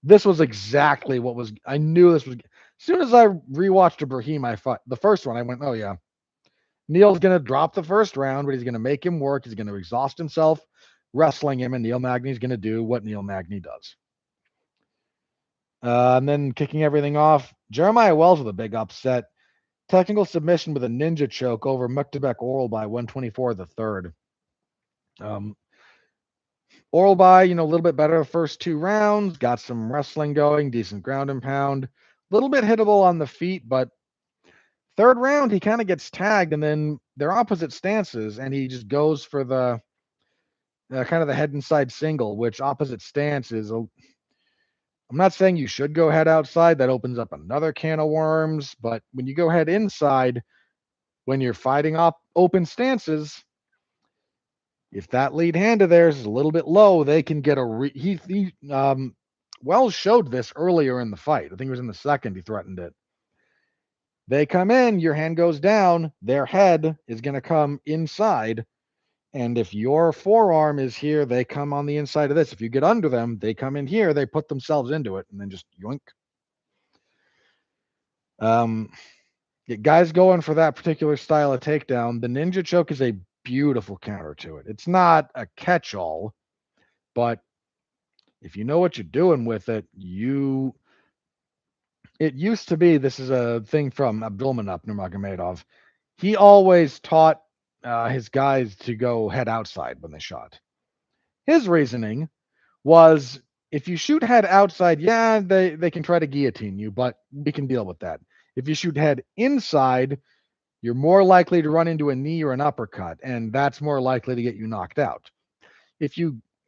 this was exactly what was. I knew this was. As soon as I rewatched a Brahimi fight, the first one, I went, oh yeah, Neil's gonna drop the 1st round, but he's gonna make him work. He's gonna exhaust himself wrestling him, and Neil Magny's gonna do what Neil Magny does. And then kicking everything off, Jeremiah Wells with a big upset. Technical submission with a ninja choke over Muktabek Oral by 124 the 3rd. Oral by, a little bit better the first 2 rounds, got some wrestling going, decent ground and pound, a little bit hittable on the feet, but 3rd round, he kind of gets tagged, and then they're opposite stances, and he just goes for the kind of the head inside single, which opposite stance is, I'm not saying you should go head outside. That opens up another can of worms, but when you go head inside, when you're fighting up open stances, if that lead hand of theirs is a little bit low, they can get a Wells showed this earlier in the fight. I think it was in the 2nd he threatened it. They come in, your hand goes down, their head is going to come inside, and if your forearm is here, they come on the inside of this. If you get under them, they come in here, they put themselves into it, and then just yoink. Guys going for that particular style of takedown. The ninja choke is a beautiful counter to it. It's not a catch-all, but if you know what you're doing with it, it used to be, this is a thing from Abdulmanap Nurmagomedov. He always taught his guys to go head outside when they shot. His reasoning was, if you shoot head outside, yeah, they can try to guillotine you, but we can deal with that. If you shoot head inside, You're more likely to run into a knee or an uppercut, and that's more likely to get you knocked out. If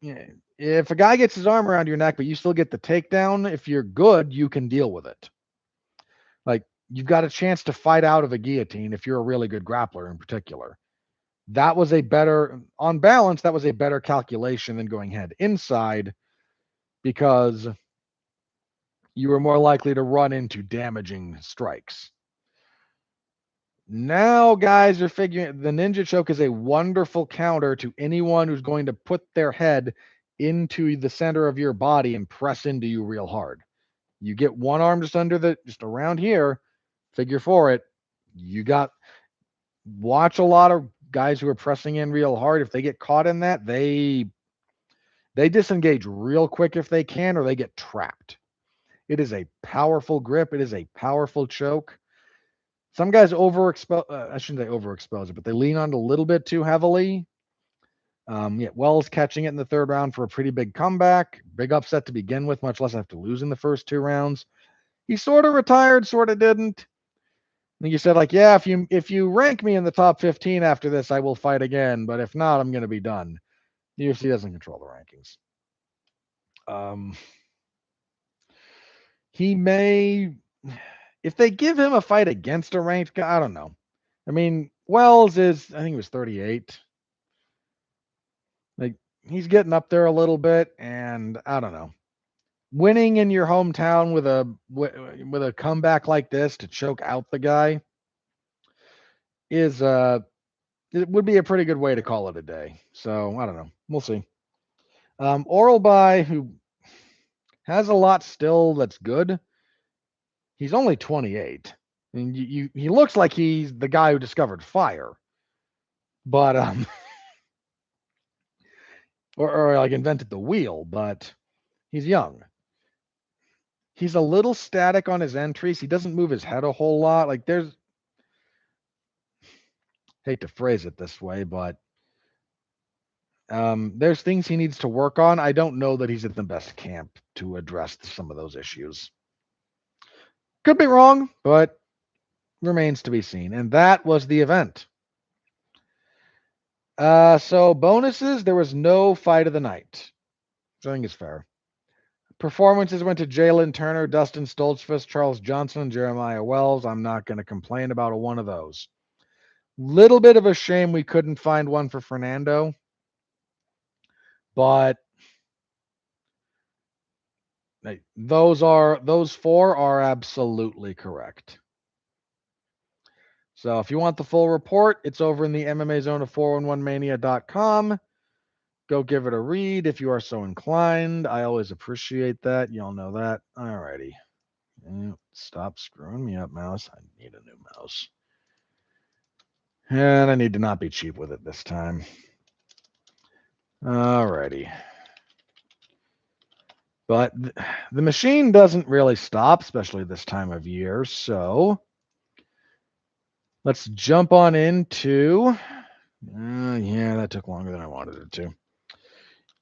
a guy gets his arm around your neck, but you still get the takedown, if you're good, you can deal with it. Like, you've got a chance to fight out of a guillotine if you're a really good grappler in particular. That was on balance, that was a better calculation than going head inside, because you were more likely to run into damaging strikes. Now, guys are figuring the ninja choke is a wonderful counter to anyone who's going to put their head into the center of your body and press into you real hard. You get one arm just around here, figure for it. Watch a lot of guys who are pressing in real hard. If they get caught in that, they disengage real quick if they can, or they get trapped. It is a powerful grip. It is a powerful choke. Some guys I shouldn't say overexpose it, but they lean on it a little bit too heavily. Wells catching it in the third round for a pretty big comeback. Big upset to begin with, much less after losing the first 2 rounds. He sort of retired, sort of didn't. I think he said, like, yeah, if you rank me in the top 15 after this, I will fight again. But if not, I'm going to be done. The UFC doesn't control the rankings. He may, if they give him a fight against a ranked guy, I don't know. I mean, Wells I think he was 38. Like, he's getting up there a little bit, and I don't know. Winning in your hometown with a comeback like this to choke out the guy it would be a pretty good way to call it a day. So I don't know. We'll see. Oralby, who has a lot still that's good. He's only 28. And he looks like he's the guy who discovered fire. But or like invented the wheel, but he's young. He's a little static on his entries. He doesn't move his head a whole lot. Like, hate to phrase it this way, but there's things he needs to work on. I don't know that he's at the best camp to address some of those issues. Could be wrong, but remains to be seen. And that was the event. So bonuses, there was no fight of the night, which I think is fair. Performances went to Jalen Turner, Dustin Stoltzfus, Charles Johnson, Jeremiah Wells. I'm not going to complain about one of those. Little bit of a shame we couldn't find one for Fernando, but those 4 are absolutely correct. So if you want the full report, it's over in the MMA zone of 411mania.com. Go give it a read if you are so inclined. I always appreciate that. Y'all know that. Alrighty. Stop screwing me up, mouse. I need a new mouse. And I need to not be cheap with it this time. Alrighty. But the machine doesn't really stop, especially this time of year. So let's jump on into... yeah, that took longer than I wanted it to.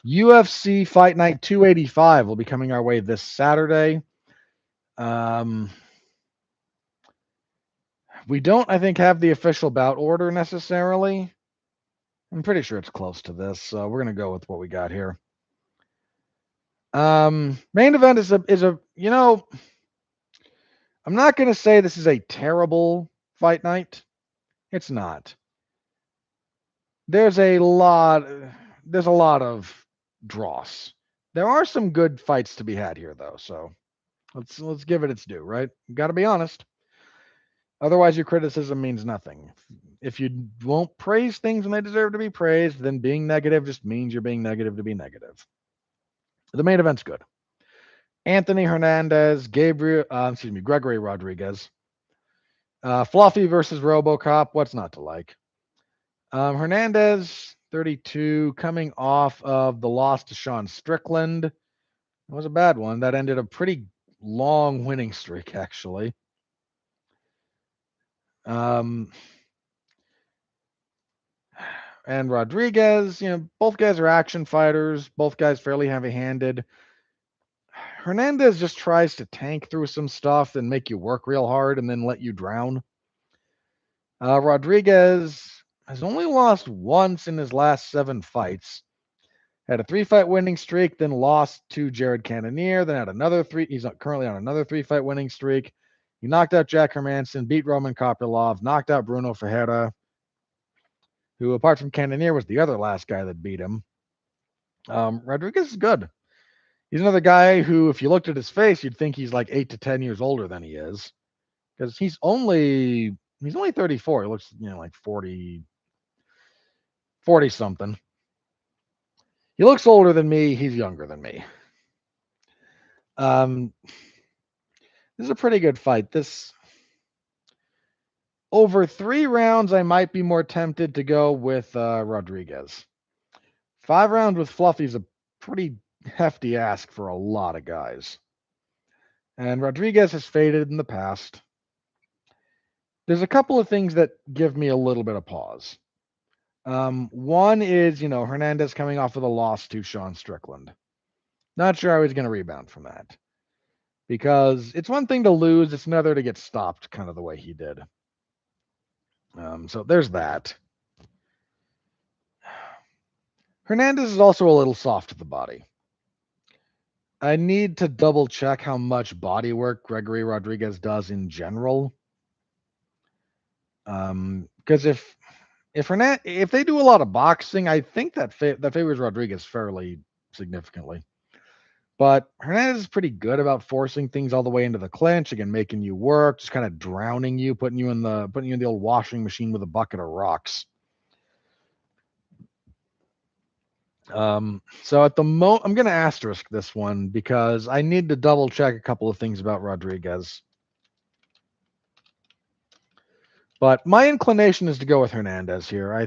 UFC Fight Night 285 will be coming our way this Saturday. We don't, I think, have the official bout order necessarily. I'm pretty sure it's close to this, so we're going to go with what we got here. Main event is a I'm not going to say this is a terrible fight night. It's not. There's a lot of dross. There are some good fights to be had here, though, so let's give it its due, right? Got to be honest. Otherwise, your criticism means nothing. If you won't praise things when they deserve to be praised, then being negative just means you're being negative to be negative. The main event's good. Anthony Hernandez, Gregor Rodrigues. Fluffy versus RoboCop. What's not to like? Hernandez, 32, coming off of the loss to Sean Strickland. It was a bad one. That ended a pretty long winning streak, actually. And Rodrigues, both guys are action fighters. Both guys fairly heavy-handed. Hernandez just tries to tank through some stuff and make you work real hard and then let you drown. Rodrigues has only lost once in his last 7 fights. Had a 3-fight winning streak, then lost to Jared Cannonier, then had another 3. He's currently on another 3-fight winning streak. He knocked out Jack Hermanson, beat Roman Kopylov, knocked out Bruno Ferreira, who, apart from Cannonier, was the other last guy that beat him. Rodrigues is good. He's another guy who, if you looked at his face, you'd think he's like 8 to 10 years older than he is, because he's only 34. He looks, like 40 something. He looks older than me. He's younger than me. This is a pretty good fight. This, over 3 rounds, I might be more tempted to go with Rodrigues. 5 rounds with Fluffy is a pretty hefty ask for a lot of guys. And Rodrigues has faded in the past. There's a couple of things that give me a little bit of pause. One is, Hernandez coming off with a loss to Sean Strickland. Not sure how he's going to rebound from that. Because it's one thing to lose, it's another to get stopped kind of the way he did. So there's that. Hernandez is also a little soft to the body. I need to double check how much body work Gregory Rodrigues does in general. Because if they do a lot of boxing, I think that favors Rodrigues fairly significantly. But Hernandez is pretty good about forcing things all the way into the clinch, again, making you work, just kind of drowning you, putting you in the old washing machine with a bucket of rocks. So at the moment, I'm going to asterisk this one because I need to double check a couple of things about Rodrigues. But my inclination is to go with Hernandez here. I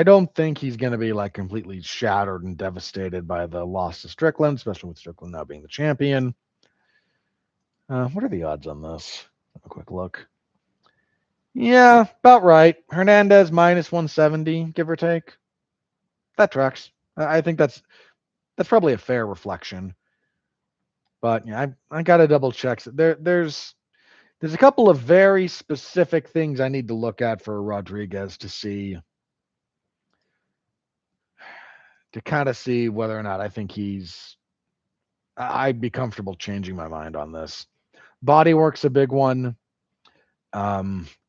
don't think he's going to be like completely shattered and devastated by the loss to Strickland, especially with Strickland now being the champion. What are the odds on this? Have a quick look. Yeah, about right. Hernandez minus 170, give or take. That tracks. I think that's probably a fair reflection. But yeah, I got to double check. There's a couple of very specific things I need to look at for Rodrigues to kind of see whether or not I think I'd be comfortable changing my mind on this. Body work's a big one.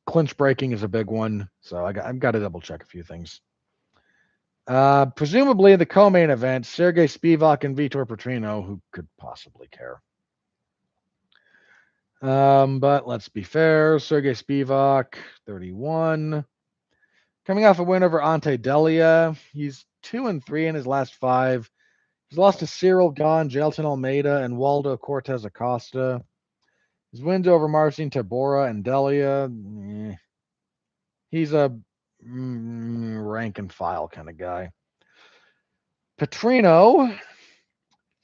Clinch breaking is a big one. So I've got to double check a few things. Presumably the co-main event, Sergey Spivak and Vitor Petrino, who could possibly care. But let's be fair. Sergey Spivak, 31. Coming off a win over Ante Delia. He's 2-3 in his last 5. He's lost to Cyril Gahn, Jailton Almeida, and Waldo Cortez Acosta. His wins over Marcin Tabora and Delia. He's a rank and file kind of guy. Petrino,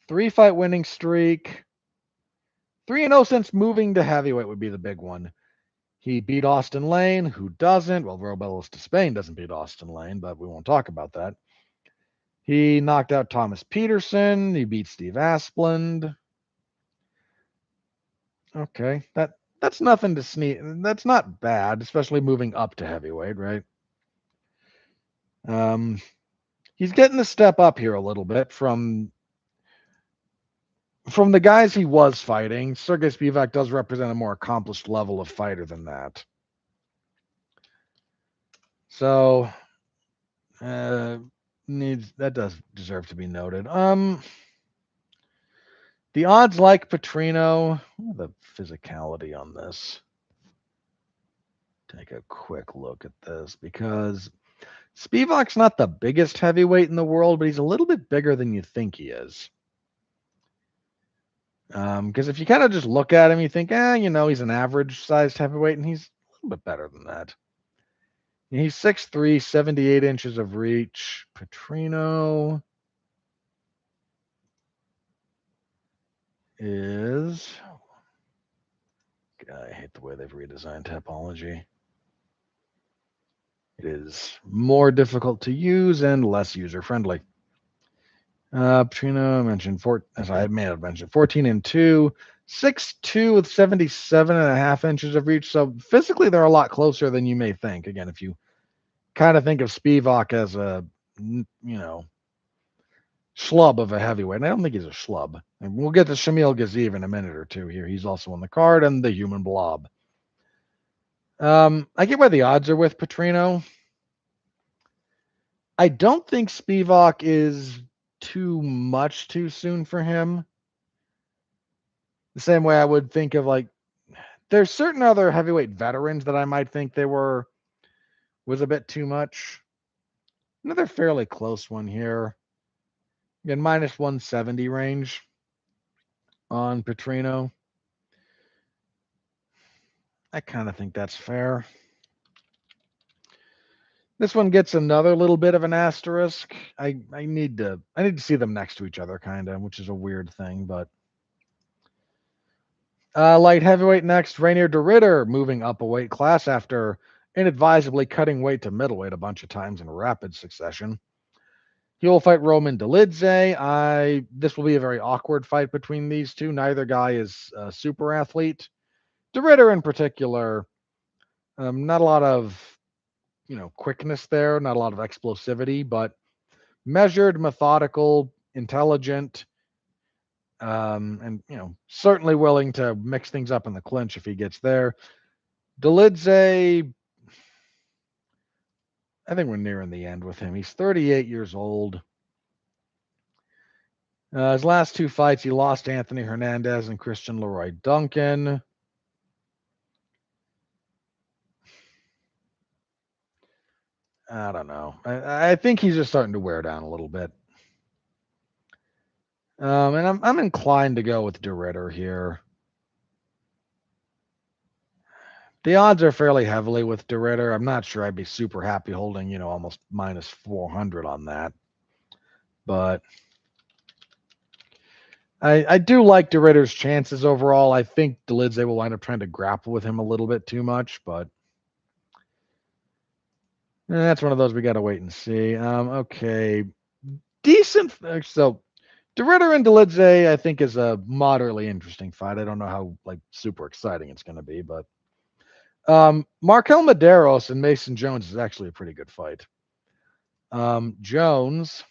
3-fight winning streak. 3-0 since moving to heavyweight would be the big one. He beat Austin Lane, who doesn't. Well, Robelos to Spain doesn't beat Austin Lane, but we won't talk about that. He knocked out Thomas Peterson. He beat Steve Asplund. Okay, that's nothing to sneeze. That's not bad, especially moving up to heavyweight, right? He's getting a step up here a little bit from the guys he was fighting. Sergey Spivak does represent a more accomplished level of fighter than that. So that does deserve to be noted. The odds like Petrino, the physicality on this. Take a quick look at this because Spivak's not the biggest heavyweight in the world, but he's a little bit bigger than you think he is. Because if you kind of just look at him, you think, he's an average-sized heavyweight, and he's a little bit better than that. He's 6'3", 78 inches of reach. Petrino is... I hate the way they've redesigned topology. It is more difficult to use and less user-friendly. Petrino mentioned as I may have mentioned, 14-2, 6'2" with 77.5 inches of reach. So physically, they're a lot closer than you may think. Again, if you kind of think of Spivak as a, schlub of a heavyweight. And I don't think he's a schlub. And we'll get to Shamil Gaziev in a minute or two here. He's also on the card, and the human blob. I get why the odds are with Petrino. I don't think Spivak is too much too soon for him. The same way I would think of, like, there's certain other heavyweight veterans that I might think was a bit too much. Another fairly close one here. Again, minus 170 range on Petrino. I kind of think that's fair. This one gets another little bit of an asterisk. I need to see them next to each other, kind of, which is a weird thing, but light heavyweight next, Rainier de Ridder moving up a weight class after inadvisably cutting weight to middleweight a bunch of times in rapid succession. He will fight Roman Dolidze. This will be a very awkward fight between these two. Neither guy is a super athlete. De Ridder in particular, not a lot of quickness there, not a lot of explosivity, but measured, methodical, intelligent, and certainly willing to mix things up in the clinch if he gets there. Dolidze, I think we're nearing the end with him. He's 38 years old. His last two fights, he lost to Anthony Hernandez and Christian Leroy Duncan. I don't know. I think he's just starting to wear down a little bit. And I'm inclined to go with de Ridder here. The odds are fairly heavily with de Ridder. I'm not sure I'd be super happy holding, almost minus 400 on that. But I do like de Ridder's chances overall. I think Dolidze will wind up trying to grapple with him a little bit too much, but that's one of those we got to wait and see. Okay. Decent. So de Ridder and Dolidze, I think, is a moderately interesting fight. I don't know how super exciting it's going to be, but Markel Medeiros and Mason Jones is actually a pretty good fight. Jones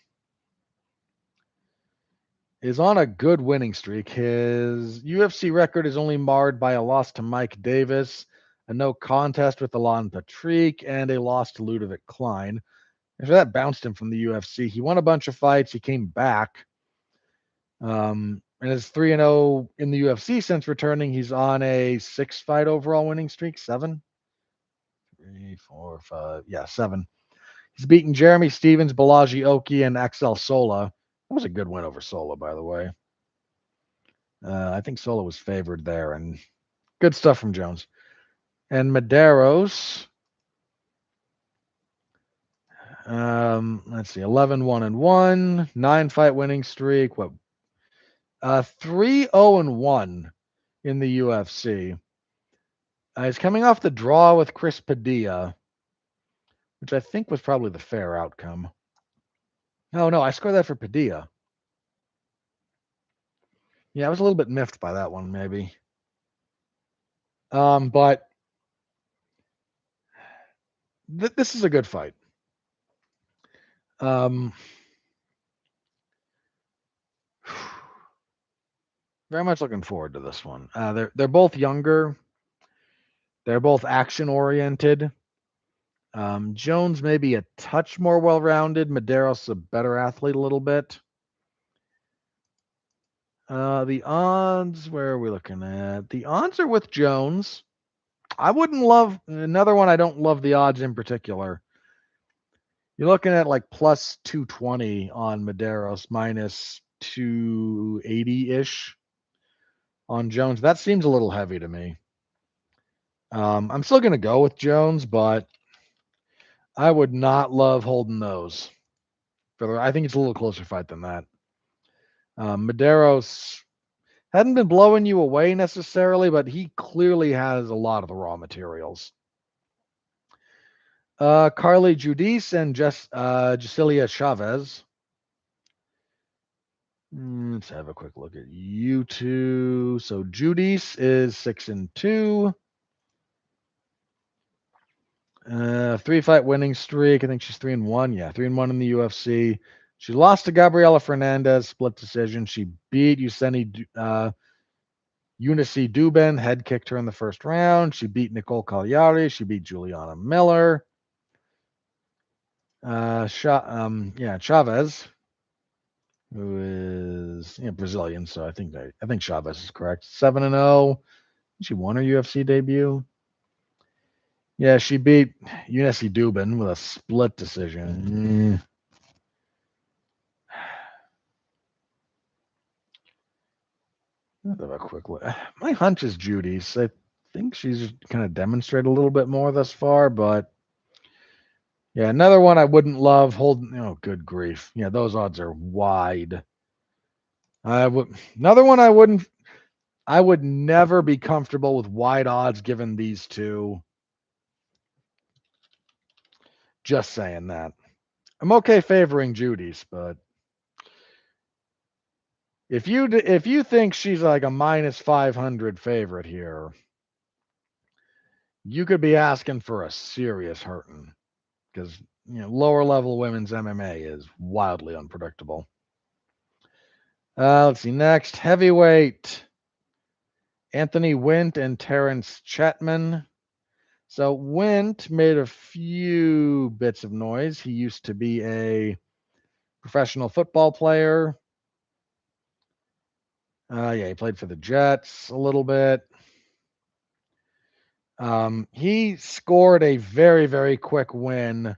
is on a good winning streak. His UFC record is only marred by a loss to Mike Davis, a no contest with Alan Patrick, and a loss to Ludovic Klein. After that bounced him from the UFC. He won a bunch of fights. He came back. And is 3-0 in the UFC since returning. He's on a 6-fight overall winning streak. 7? 3, 4, 5. Yeah, 7. He's beaten Jeremy Stevens, Balaji Oki, and Axel Sola. That was a good win over Sola, by the way. I think Sola was favored there, and good stuff from Jones. And Medeiros, let's see, 11-1-1, 9-fight winning streak. 3-0-1 in the UFC. He's coming off the draw with Chris Padilla, which I think was probably the fair outcome. No, I scored that for Padilla. Yeah, I was a little bit miffed by that one, maybe. But this is a good fight. Very much looking forward to this one. They're both younger. They're both action oriented. Jones may be a touch more well-rounded. Medeiros a better athlete a little bit. The odds, where are we looking at? The odds are with Jones. I wouldn't love another one. I don't love the odds in particular. You're looking at plus 220 on Medeiros, minus 280-ish on Jones. That seems a little heavy to me. I'm still going to go with Jones, but I would not love holding those. I think it's a little closer fight than that. Medeiros hadn't been blowing you away necessarily, but he clearly has a lot of the raw materials. Carly Judice and Jusilia Chavez. Let's have a quick look at you two. So Judice is 6-2. 3-fight winning streak. I think she's 3-1. Yeah, 3-1 in the UFC. She lost to Gabriela Fernandez, split decision. She beat Eunice Dubin, head kicked her in the first round. She beat Nicole Cagliari. She beat Juliana Miller. Chavez, who is Brazilian, so I think Chavez is correct. 7-0. She won her UFC debut. Yeah, she beat Eunice Dubin with a split decision. Let's have a quick look. My hunch is Judy's. I think she's kind of demonstrated a little bit more thus far, but yeah, another one I wouldn't love holding. Oh, good grief! Yeah, those odds are wide. Another one I wouldn't. I would never be comfortable with wide odds given these two. Just saying that. I'm okay favoring Judy's, but if you think she's like a minus 500 favorite here, you could be asking for a serious hurting because lower level women's MMA is wildly unpredictable. Let's see next heavyweight. Anthony Wint and Terrence Chetman. So Wint made a few bits of noise. He used to be a professional football player. He played for the Jets a little bit. He scored a very, very quick win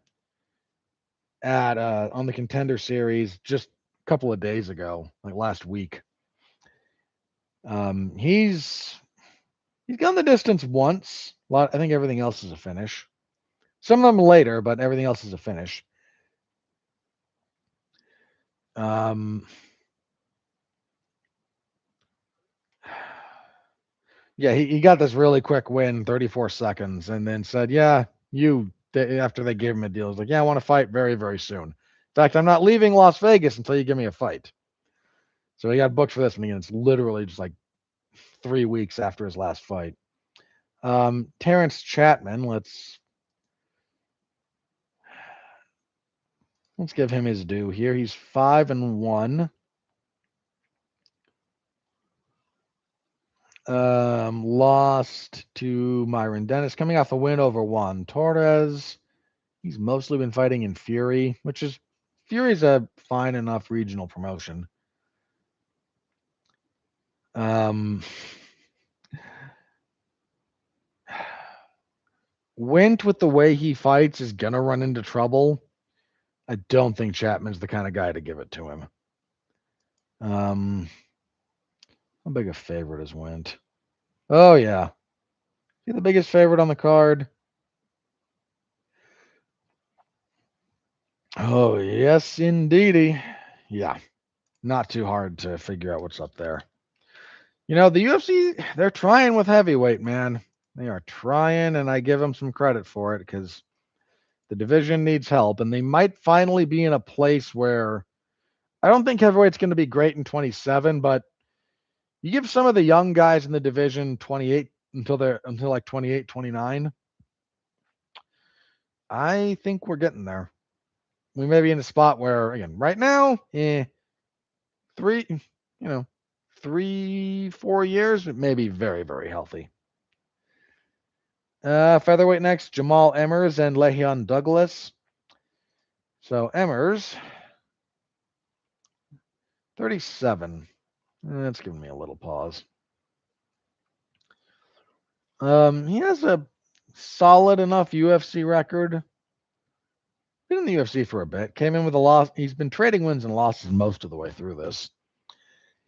at on the Contender Series just a couple of days ago, like last week. He's gone the distance once. I think everything else is a finish. Some of them later, but everything else is a finish. Yeah, he got this really quick win, 34 seconds, and then said, "Yeah, after they gave him a deal, he's like, yeah, I want to fight very, very soon. In fact, I'm not leaving Las Vegas until you give me a fight." So he got booked for this, and again, it's literally just like 3 weeks after his last fight. Terrence Chatman, let's give him his due here. He's 5-1. Lost to Myron Dennis, coming off a win over Juan Torres. He's mostly been fighting in Fury's a fine enough regional promotion. Wint, with the way he fights, is gonna run into trouble. I don't think Chapman's the kind of guy to give it to him. How big a favorite is Wint? Oh yeah, he's the biggest favorite on the card. Oh yes, indeedy. Yeah, not too hard to figure out what's up there. The UFC, they're trying with heavyweight, man. They are trying, and I give them some credit for it because the division needs help, and they might finally be in a place where I don't think heavyweight's going to be great in 27, but you give some of the young guys in the division 28 until like 28, 29. I think we're getting there. We may be in a spot where, again, right now, 3-4 years, it may be very, very healthy. Featherweight next, Jamal Emmers and Le'Veon Douglas. So Emmers, 37. That's giving me a little pause. He has a solid enough UFC record. Been in the UFC for a bit. Came in with a loss. He's been trading wins and losses most of the way through this.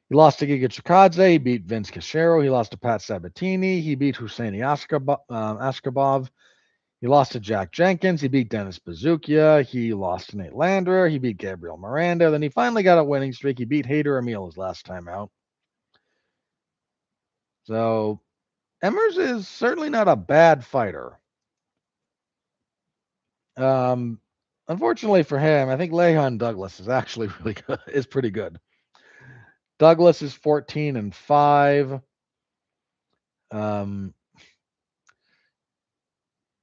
He lost to Giga Chikadze. He beat Vince Cachero. He lost to Pat Sabatini. He beat Hussein Ashkabov. He lost to Jack Jenkins. He beat Dennis Bazukia. He lost to Nate Landrer. He beat Gabriel Miranda. Then he finally got a winning streak. He beat Hader Emil his last time out. So Emmers is certainly not a bad fighter. Unfortunately for him, I think Le'Veon Douglas is actually really good. Is pretty good. Douglas is 14-5.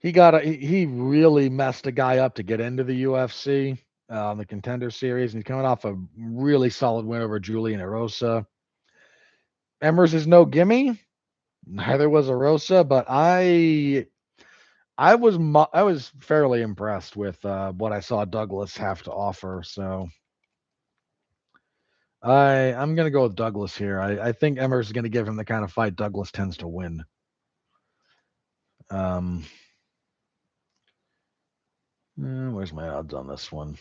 He really messed a guy up to get into the UFC, the Contender Series, and he's coming off a really solid win over Julian Erosa. Emmers is no gimme. Neither was Erosa, but I was fairly impressed with what I saw Douglas have to offer. So I'm gonna go with Douglas here. I think Emmers is gonna give him the kind of fight Douglas tends to win. Where's my odds on this one?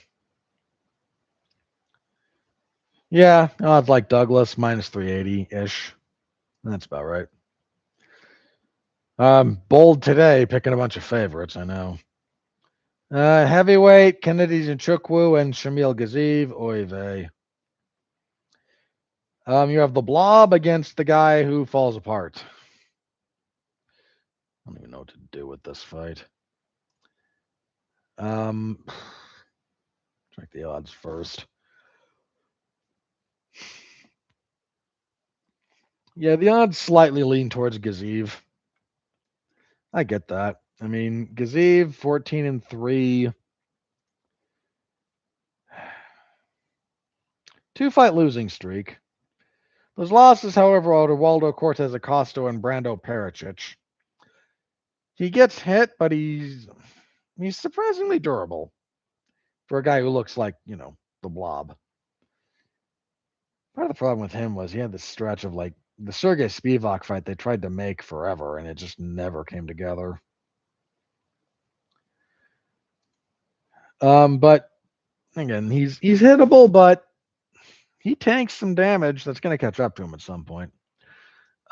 Yeah, odds like Douglas minus 380-ish. That's about right. Bold today, picking a bunch of favorites, I know. Heavyweight, Kennedy Nchukwu and Shamil Gaziev. Oy vey. You have the Blob against the guy who falls apart. I don't even know what to do with this fight. Check the odds first. Yeah, the odds slightly lean towards Gaziev. I get that. I mean, Gaziev 14-3. 2-fight losing streak. Those losses, however, are to Waldo Cortez Acosta and Brando Pericic. He gets hit, but he's surprisingly durable for a guy who looks like, the Blob. Part of the problem with him was he had this stretch of like the Sergey Spivak fight they tried to make forever, and it just never came together. But again, he's hittable, but he tanks some damage that's going to catch up to him at some point.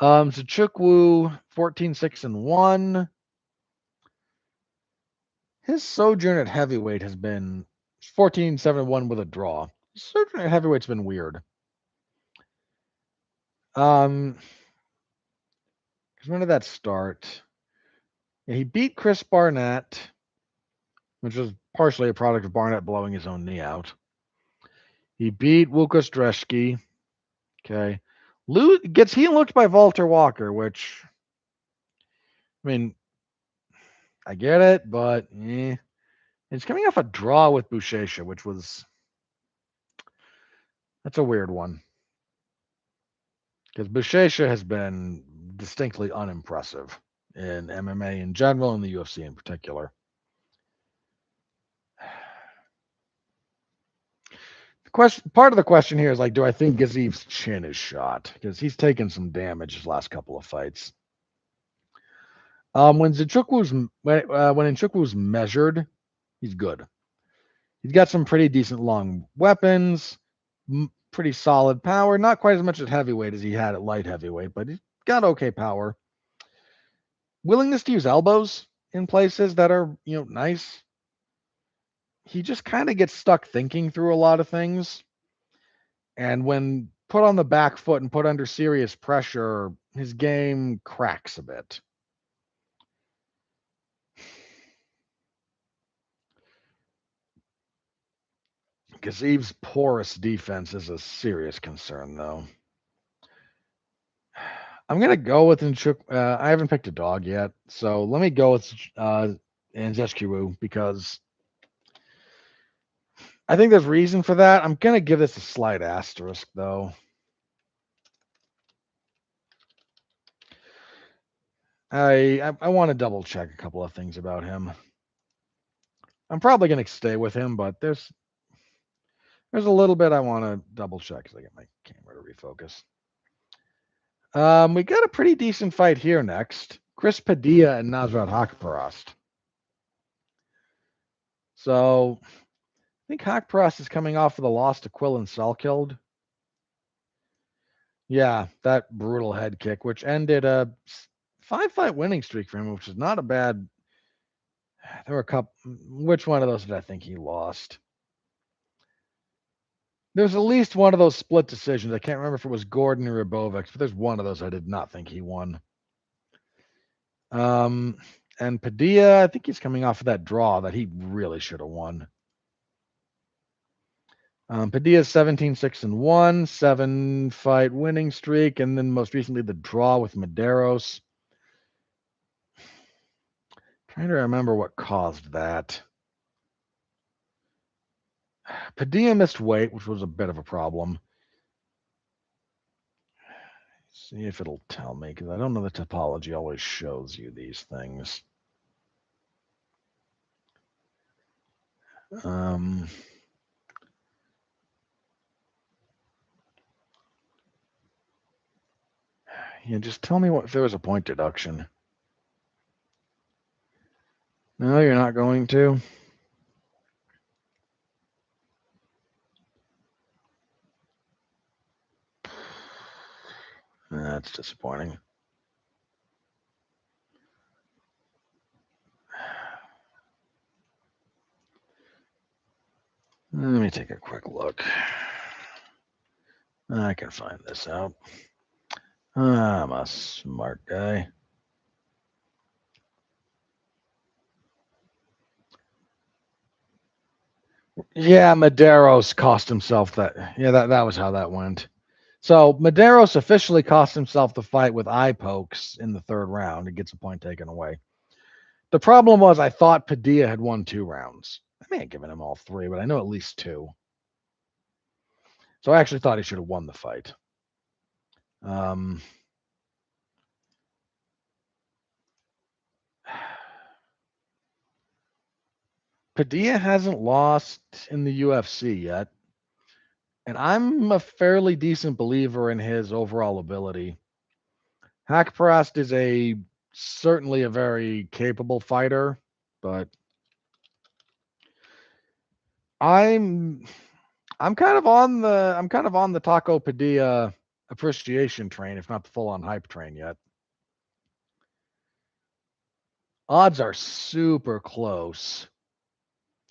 Nchukwu 14-6-1. His sojourn at heavyweight has been 14-7-1 with a draw. His sojourn at heavyweight's been weird. Because when did that start? Yeah, he beat Chris Barnett, which was partially a product of Barnett blowing his own knee out. He beat Łukasz Dreszki. Okay. Gets looked by Walter Walker, which, I mean, I get it, but it's coming off a draw with Buchecha, which that's a weird one. Because Buchecha has been distinctly unimpressive in MMA in general and the UFC in particular. Part of the question here is like, do I think Gaziev's chin is shot? Because he's taken some damage his last couple of fights. When Nchukwu's measured, he's good. He's got some pretty decent long weapons, pretty solid power. Not quite as much at heavyweight as he had at light heavyweight, but he's got okay power. Willingness to use elbows in places that are, nice. He just kind of gets stuck thinking through a lot of things. And when put on the back foot and put under serious pressure, his game cracks a bit. Gaziev's porous defense is a serious concern, though. I'm going to go with Nchukwu. I haven't picked a dog yet, so let me go with Nchukwu because I think there's reason for that. I'm going to give this a slight asterisk, though. I want to double check a couple of things about him. I'm probably going to stay with him, but there's a little bit I want to double check because I get my camera to refocus. We got a pretty decent fight here next. Chris Padilla and Nasrat Haqparast. So I think Haqparast is coming off of the loss to Quillan Salkeld. Yeah, that brutal head kick, which ended a 5-fight winning streak for him, which is not a bad. There were a couple. Which one of those did I think he lost? There's at least one of those split decisions. I can't remember if it was Gordon or Rabovic, but there's one of those I did not think he won. And Padilla, I think he's coming off of that draw that he really should have won. Padilla's 17-6-1, 7-fight winning streak, and then most recently the draw with Medeiros. Trying to remember what caused that. Padilla missed weight, which was a bit of a problem. See if it'll tell me, because I don't know the topology always shows you these things. Yeah, just tell me if there was a point deduction. No, you're not going to? That's disappointing. Let me take a quick look. I can find this out. I'm a smart guy. Yeah, Medeiros cost himself that. Yeah, that was how that went. So Medeiros officially cost himself the fight with eye pokes in the third round. It gets a point taken away. The problem was I thought Padilla had won 2 rounds. I may have given him all 3, but I know at least 2. So I actually thought he should have won the fight. Padilla hasn't lost in the UFC yet, and I'm a fairly decent believer in his overall ability. Haqparast is certainly a very capable fighter, but I'm kind of on the Taco Padilla appreciation train, if not the full on hype train yet. Odds are super close.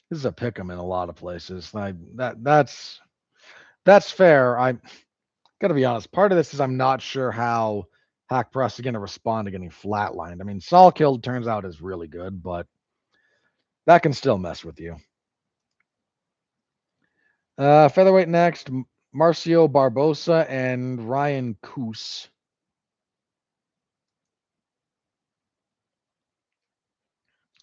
This is a pick 'em in a lot of places. That's fair. I got to be honest. Part of this is I'm not sure how Haqparast is going to respond to getting flatlined. I mean, Saul killed turns out is really good, but that can still mess with you. Featherweight next, Marcio Barbosa and Ryan Coos.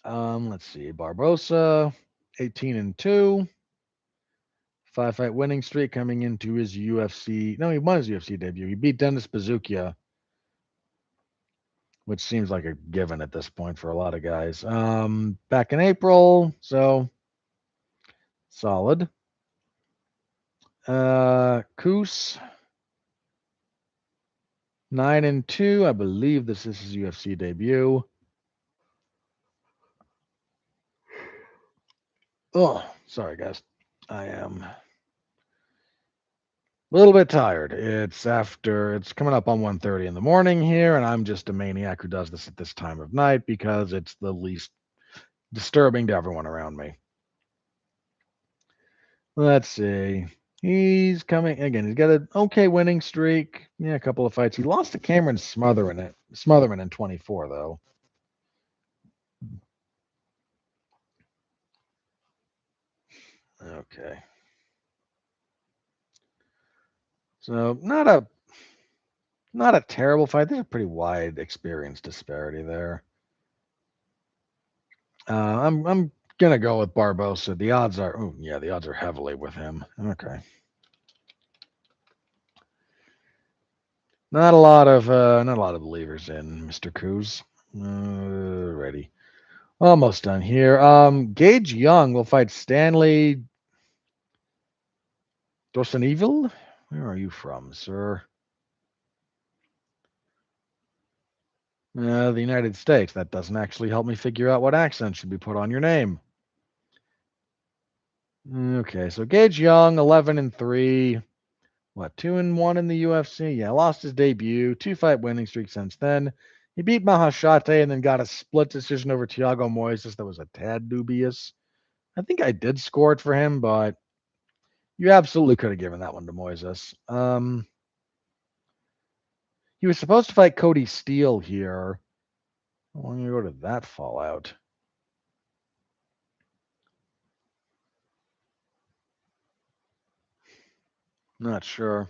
Let's see. Barbosa, 18-2. 5-fight winning streak coming into his UFC. No, he won his UFC debut. He beat Dennis Bazookia, which seems like a given at this point for a lot of guys. Back in April, so solid. Coos, 9-2. I believe this is his UFC debut. Oh, sorry guys. I am a little bit tired. It's coming up on 1:30 in the morning here, and I'm just a maniac who does this at this time of night because it's the least disturbing to everyone around me. Let's see. He's coming again. He's got an okay winning streak. Yeah, a couple of fights. He lost to Cameron Smotherman in 24, though. Okay. So not a terrible fight. There's a pretty wide experience disparity there. I'm gonna go with Barbosa. The odds are heavily with him. Okay. Not a lot of believers in Mr. Coos. Ready. Almost done here. Gage Young will fight Stanley Dorseneville. Where are you from, sir? The United States. That doesn't actually help me figure out what accent should be put on your name. Okay, so Gage Young, 11-3. What, 2-1 in the UFC? Yeah, lost his debut. 2-fight winning streak since then. He beat Mahashate and then got a split decision over Thiago Moises that was a tad dubious. I think I did score it for him, but you absolutely could have given that one to Moises. He was supposed to fight Cody Steele here. How long ago did that fall out? Not sure.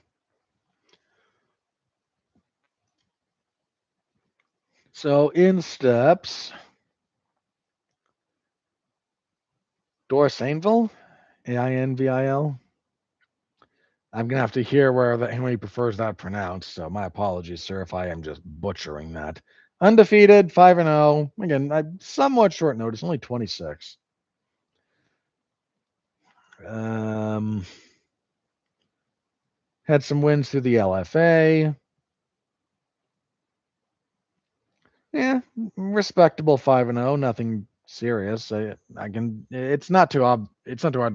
So in steps Dorsainville, Ainvil. I'm gonna have to hear how he prefers that pronounced. So my apologies, sir, if I am just butchering that. Undefeated, 5-0. Again, somewhat short notice, only 26. Had some wins through the LFA. Yeah, respectable 5-0. Nothing serious. It's not too hard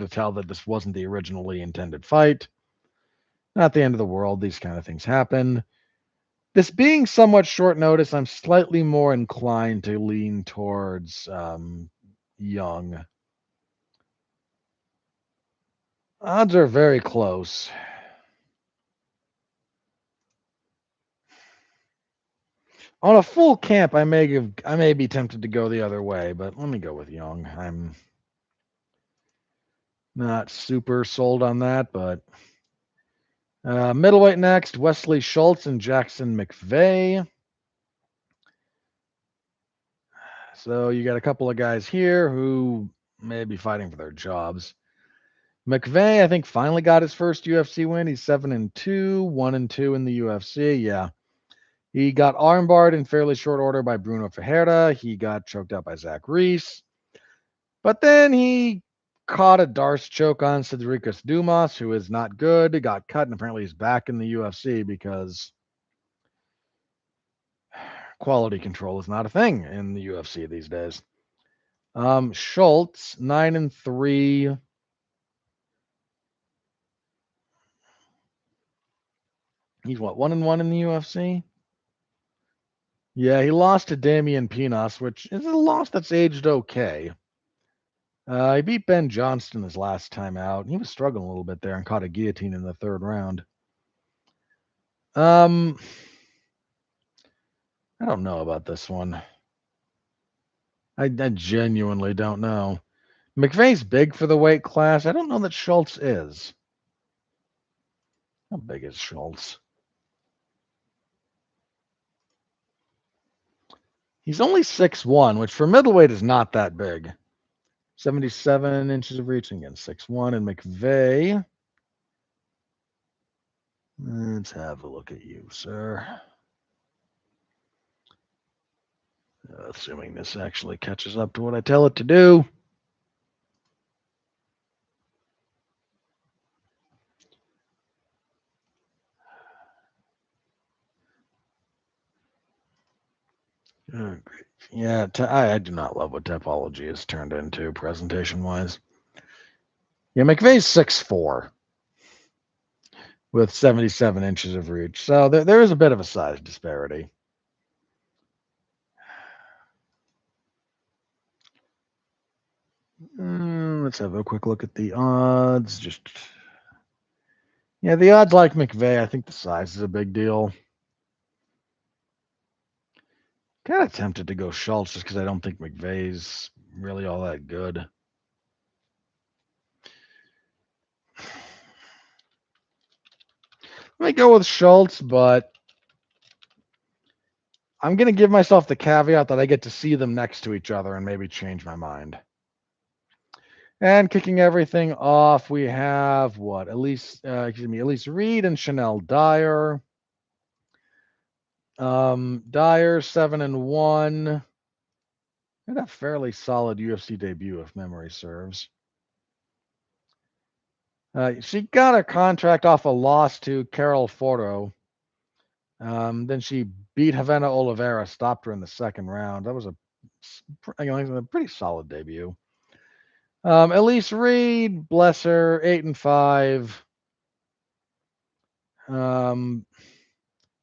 to tell that this wasn't the originally intended fight. Not the end of the world. These kind of things happen. This being somewhat short notice, I'm slightly more inclined to lean towards Young. Odds are very close. On a full camp, I may be tempted to go the other way, but let me go with Young. I'm not super sold on that, but middleweight next, Wesley Schultz and Jackson McVeigh. So you got a couple of guys here who may be fighting for their jobs. McVeigh, I think, finally got his first UFC win. He's 7-2, 1-2 in the UFC. Yeah. He got armbarred in fairly short order by Bruno Ferreira. He got choked out by Zach Reese. But then he caught a Darce choke on Cedricus Dumas, who is not good. He got cut, and apparently he's back in the UFC because quality control is not a thing in the UFC these days. Schultz, 9-3. He's what, 1-1 in the UFC? Yeah, he lost to Damian Pinos, which is a loss that's aged okay. He beat Ben Johnston his last time out. He was struggling a little bit there and caught a guillotine in the third round. I don't know about this one. I genuinely don't know. McVeigh's big for the weight class. I don't know that Schultz is. How big is Schultz? He's only 6'1", which for middleweight is not that big. 77 inches of reach again, 6'1", and McVeigh. Let's have a look at you, sir. Assuming this actually catches up to what I tell it to do. Oh, great. Yeah, I do not love what topology has turned into presentation-wise. Yeah, McVeigh's 6'4", with 77 inches of reach. So there is a bit of a size disparity. Let's have a quick look at the odds. The odds like McVeigh. I think the size is a big deal. Kind of tempted to go Schultz just because I don't think McVeigh's really all that good. Let me go with Schultz, but I'm going to give myself the caveat that I get to see them next to each other and maybe change my mind. And kicking everything off, we have Elise Reed and Chanel Dyer. Dyer 7-1. Had a fairly solid UFC debut, if memory serves. She got a contract off a loss to Carol Forto. Then she beat Havana Oliveira, stopped her in the second round. That was a pretty solid debut. Elise Reed, bless her, 8-5.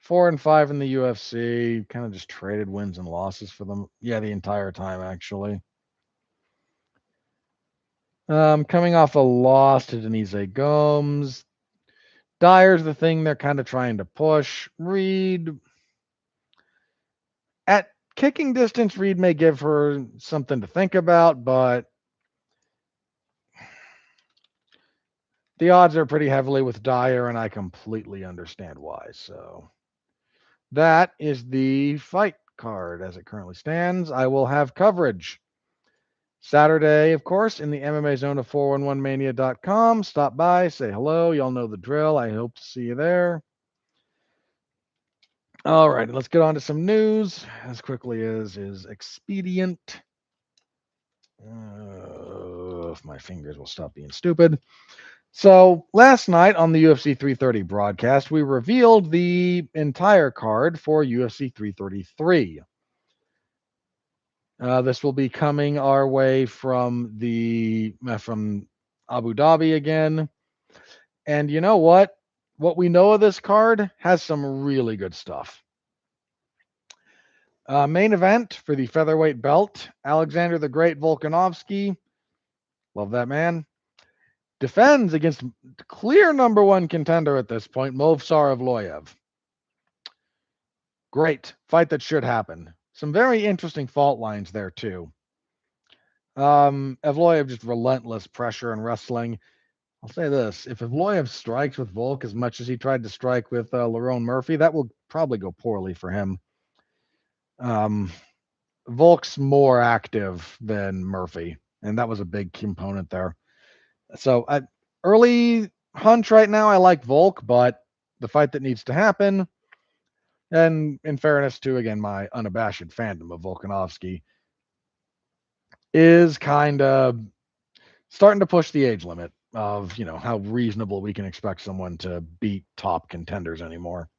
4-5 in the UFC. Kind of just traded wins and losses for them. Yeah, the entire time actually. Coming off a loss to Denise Gomes. Dyer's the thing they're kind of trying to push. Reed, at kicking distance, Reed may give her something to think about, but the odds are pretty heavily with Dyer, and I completely understand why. So that is the fight card as it currently stands. I will have coverage Saturday, of course, in the MMA zone of 411mania.com. Stop by, say hello. Y'all know the drill. I hope to see you there. All right, let's get on to some news as quickly as is expedient. If my fingers will stop being stupid. So last night on the UFC 330 broadcast, we revealed the entire card for UFC 333. This will be coming our way from Abu Dhabi again. And you know what? What we know of this card has some really good stuff. Main event for the featherweight belt, Alexander the Great Volkanovski. Love that man. Defends against clear number one contender at this point, Movsar Evloev. Great fight that should happen. Some very interesting fault lines there too. Evloev just relentless pressure and wrestling. I'll say this: if Evloev strikes with Volk as much as he tried to strike with Lerone Murphy, that will probably go poorly for him. Volk's more active than Murphy, and that was a big component there. So early hunch right now, I like Volk, but the fight that needs to happen, and in fairness to, again, my unabashed fandom of Volkanovski, is kind of starting to push the age limit of, how reasonable we can expect someone to beat top contenders anymore.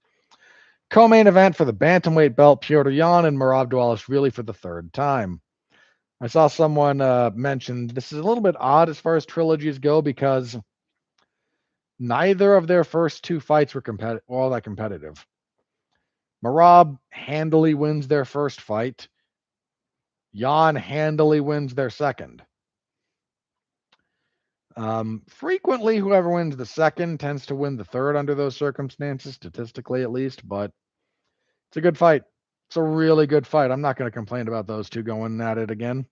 Co-main event for the bantamweight belt, Petr Yan and Merab Dvalishvili for the third time. I saw someone mention this is a little bit odd as far as trilogies go because neither of their first two fights were all that competitive. Merab handily wins their first fight. Yan handily wins their second. Frequently, whoever wins the second tends to win the third under those circumstances, statistically at least, but it's a good fight. It's a really good fight. I'm not going to complain about those two going at it again.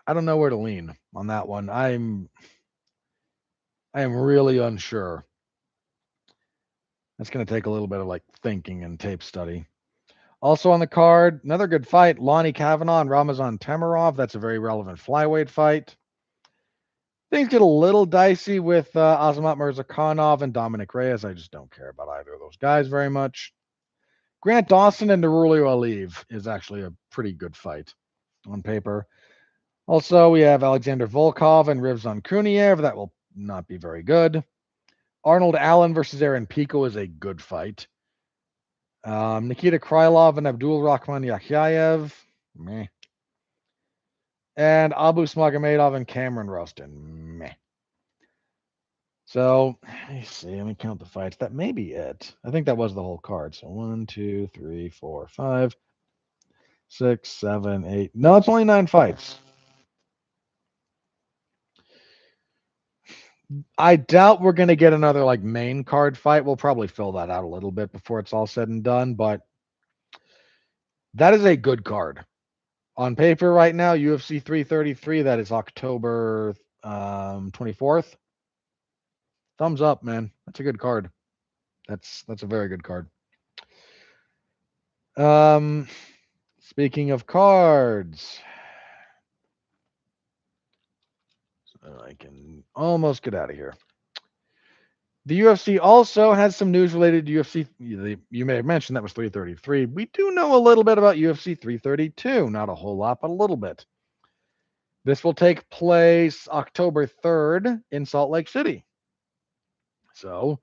I don't know where to lean on that one. I am really unsure. That's going to take a little bit of thinking and tape study. Also on the card, another good fight, Lonnie Kavanaugh and Ramazan Temirov. That's a very relevant flyweight fight. Things get a little dicey with Azamat Mirzakhanov and Dominic Reyes. I just don't care about either of those guys very much. Grant Dawson and Nurulio Aliyev is actually a pretty good fight on paper. Also, we have Alexander Volkov and Rivzan Kuniev. That will not be very good. Arnold Allen versus Aaron Pico is a good fight. Nikita Krylov and Abdul Rahman Yakhyayev. Meh. And Abu Smagomedov and Cameron Roston. Meh. So, let me see. Let me count the fights. That may be it. I think that was the whole card. So 1, 2, 3, 4, 5, 6, 7, 8. No, it's only 9 fights. I doubt we're going to get another main card fight. We'll probably fill that out a little bit before it's all said and done, but that is a good card. On paper right now, UFC 333, that is October 24th. Thumbs up, man. That's a good card. That's a very good card. Speaking of cards, I can almost get out of here. The UFC also has some news related to UFC. You may have mentioned that was 333. We do know a little bit about UFC 332. Not a whole lot, but a little bit. This will take place October 3rd in Salt Lake City. So,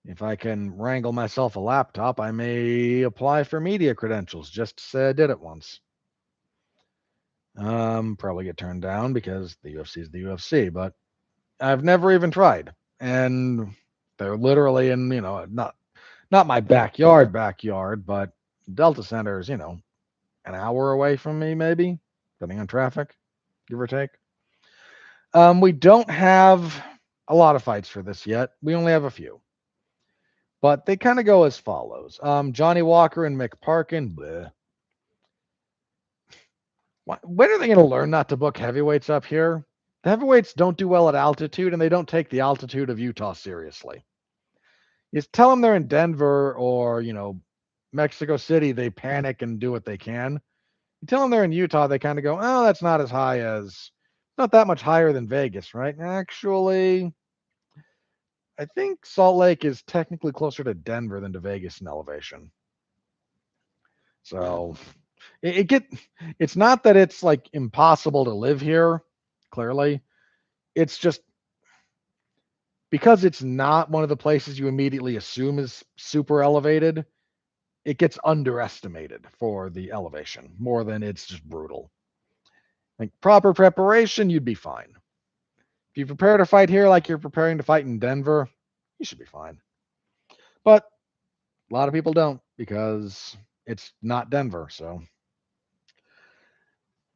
if I can wrangle myself a laptop, I may apply for media credentials just to say I did it once. Probably get turned down because the UFC is the UFC, but I've never even tried. And they're literally in, not my backyard, but Delta Center is, an hour away from me, maybe, depending on traffic, give or take. We don't have a lot of fights for this yet. We only have a few. But they kind of go as follows. Johnny Walker and Mick Parkin. Bleh. When are they going to learn not to book heavyweights up here? The heavyweights don't do well at altitude, and they don't take the altitude of Utah seriously. You tell them they're in Denver or, Mexico City, they panic and do what they can. You tell them they're in Utah, they kind of go, oh, that's not as high as, not that much higher than Vegas, right? Actually, I think Salt Lake is technically closer to Denver than to Vegas in elevation. So it's not that it's like impossible to live here, clearly. It's just because it's not one of the places you immediately assume is super elevated, it gets underestimated for the elevation more than it's just brutal. Like proper preparation, you'd be fine. If you prepare to fight here like you're preparing to fight in Denver, you should be fine. But a lot of people don't because it's not Denver. So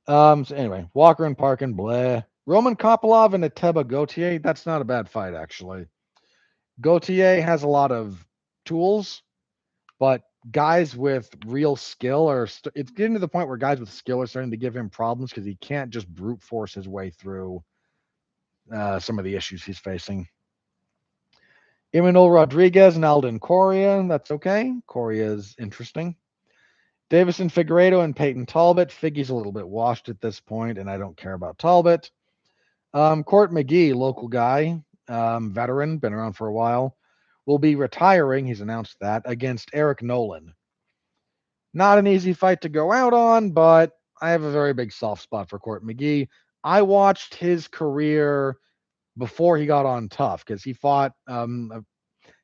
anyway, Walker and Parkin, bleh. Roman Kopylov and Ateba Gautier, that's not a bad fight, actually. Gautier has a lot of tools, but guys with real skill it's getting to the point where guys with skill are starting to give him problems because he can't just brute force his way through some of the issues he's facing. Gillian Rodrigues and Alden Correa, that's okay. Correa is interesting. Davison Figueiredo and Peyton Talbot. Figgy's a little bit washed at this point, and I don't care about Talbot. Court McGee, local guy, veteran, been around for a while, will be retiring, he's announced that, against Eric Nolan. Not an easy fight to go out on, but I have a very big soft spot for Court McGee. I watched his career before he got on Tough because he fought on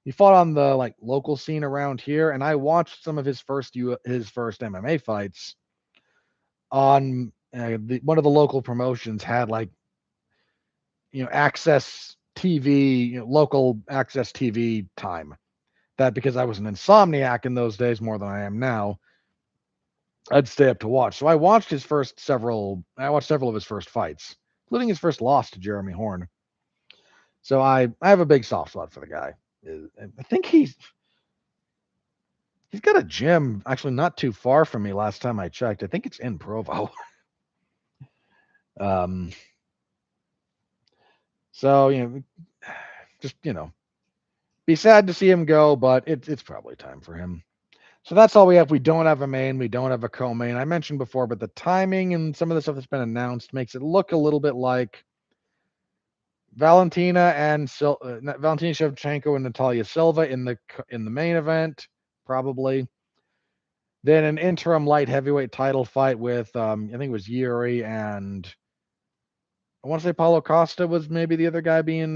the like local scene around here, and I watched some of his first MMA fights on one of the local promotions had like access TV, local access TV time. That because I was an insomniac in those days more than I am now, I'd stay up to watch. So I watched several of his first fights, including his first loss to Jeremy Horn. So I have a big soft spot for the guy. I think he's got a gym actually not too far from me last time I checked. I think it's in Provo. So just be sad to see him go, but it's probably time for him. So that's all we have. We don't have a main. We don't have a co-main. I mentioned before, but the timing and some of the stuff that's been announced makes it look a little bit like Valentina Shevchenko and Natalia Silva in the main event, probably. Then an interim light heavyweight title fight with I think it was Yuri and I want to say Paulo Costa was maybe the other guy being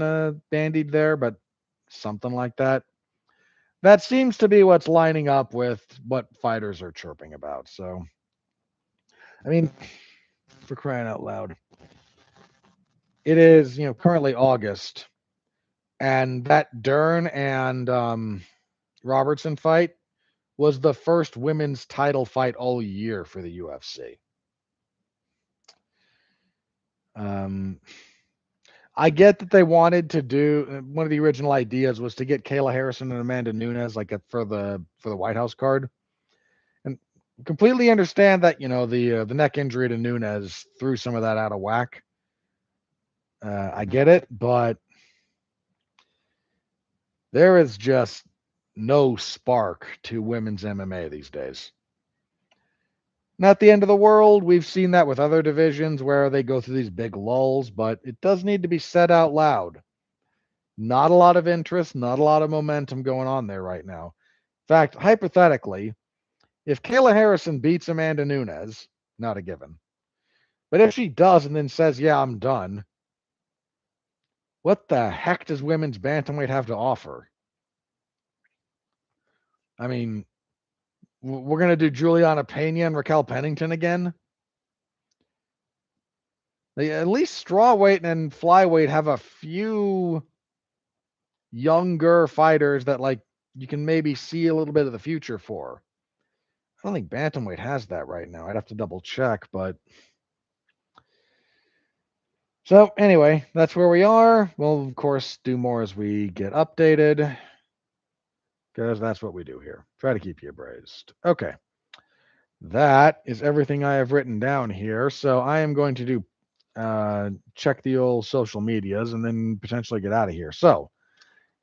bandied there, but something like that. That seems to be what's lining up with what fighters are chirping about. So, I mean, for crying out loud, it is currently August, and that Dern and Robertson fight was the first women's title fight all year for the UFC. I get that they wanted to do one of the original ideas was to get Kayla Harrison and Amanda Nunes for the White House card, and completely understand that the neck injury to Nunes threw some of that out of whack. I get it, but there is just no spark to women's MMA these days. Not the end of the world. We've seen that with other divisions where they go through these big lulls, but it does need to be said out loud. Not a lot of interest, not a lot of momentum going on there right now. In fact, hypothetically, if Kayla Harrison beats Amanda Nunes, not a given, but if she does and then says, yeah, I'm done, what the heck does women's bantamweight have to offer? I mean, we're going to do Juliana Pena and Raquel Pennington again? At least strawweight and flyweight have a few younger fighters that like you can maybe see a little bit of the future for. I don't think bantamweight has that right now. I'd have to double check, but so anyway, that's where we are. We'll of course do more as we get updated because that's what we do here. Try to keep you abreast. Okay. That is everything I have written down here. So I am going to do check the old social medias, and then potentially get out of here. So,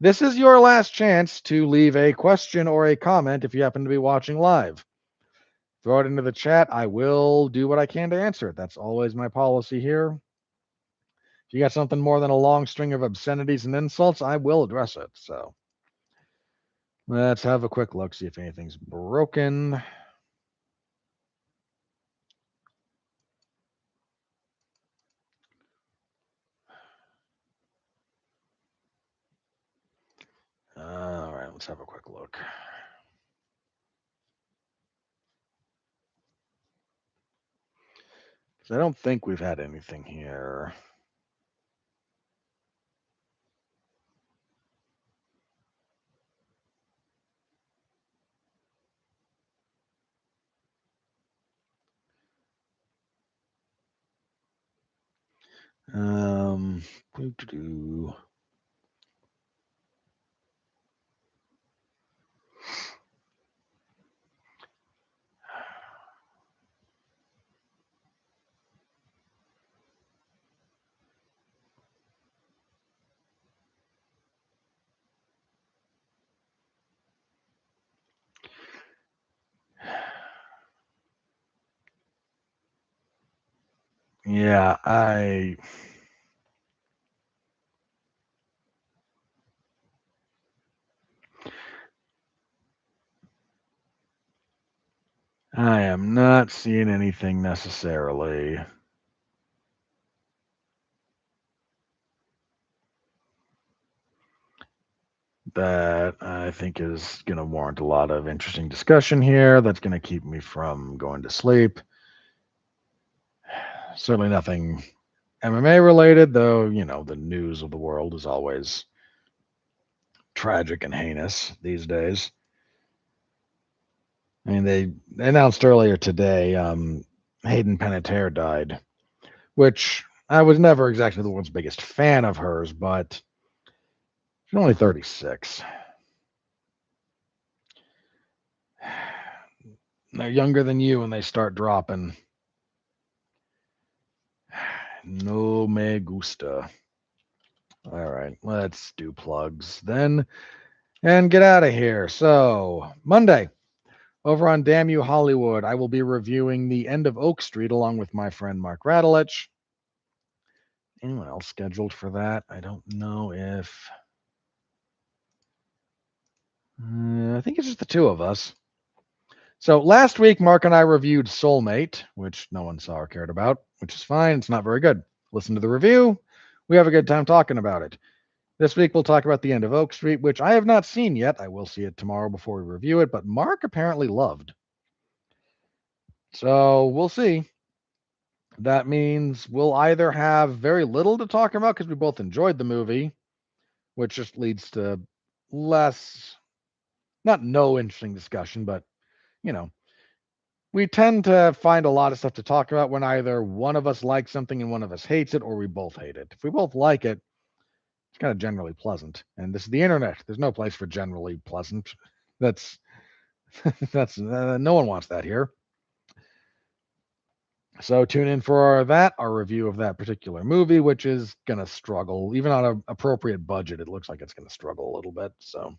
this is your last chance to leave a question or a comment if you happen to be watching live. Throw it into the chat. I will do what I can to answer it. That's always my policy here. If you got something more than a long string of obscenities and insults, I will address it. So let's have a quick look, see if anything's broken. All right, let's have a quick look. I don't think we've had anything here. Doo-doo-doo. Yeah, I am not seeing anything necessarily. That I think is going to warrant a lot of interesting discussion here. That's going to keep me from going to sleep. Certainly nothing MMA related, though, the news of the world is always tragic and heinous these days. I mean, they announced earlier today Hayden Panettiere died, which I was never exactly the world's biggest fan of hers, but she's only 36. They're younger than you and they start dropping. No me gusta. All right, let's do plugs then and get out of here. So, Monday, over on Damn You Hollywood, I will be reviewing The End of Oak Street along with my friend Mark Radulich. Anyone else scheduled for that? I don't know if. I think it's just the two of us. So last week, Mark and I reviewed Soulmate, which no one saw or cared about, which is fine. It's not very good. Listen to the review. We have a good time talking about it. This week, we'll talk about The End of Oak Street, which I have not seen yet. I will see it tomorrow before we review it, but Mark apparently loved. So we'll see. That means we'll either have very little to talk about because we both enjoyed the movie, which just leads to less, not no interesting discussion, but, we tend to find a lot of stuff to talk about when either one of us likes something and one of us hates it, or we both hate it. If we both like it, it's kind of generally pleasant. And this is the internet. There's no place for generally pleasant. That's no one wants that here. So tune in for that, our review of that particular movie, which is going to struggle. Even on an appropriate budget, it looks like it's going to struggle a little bit. So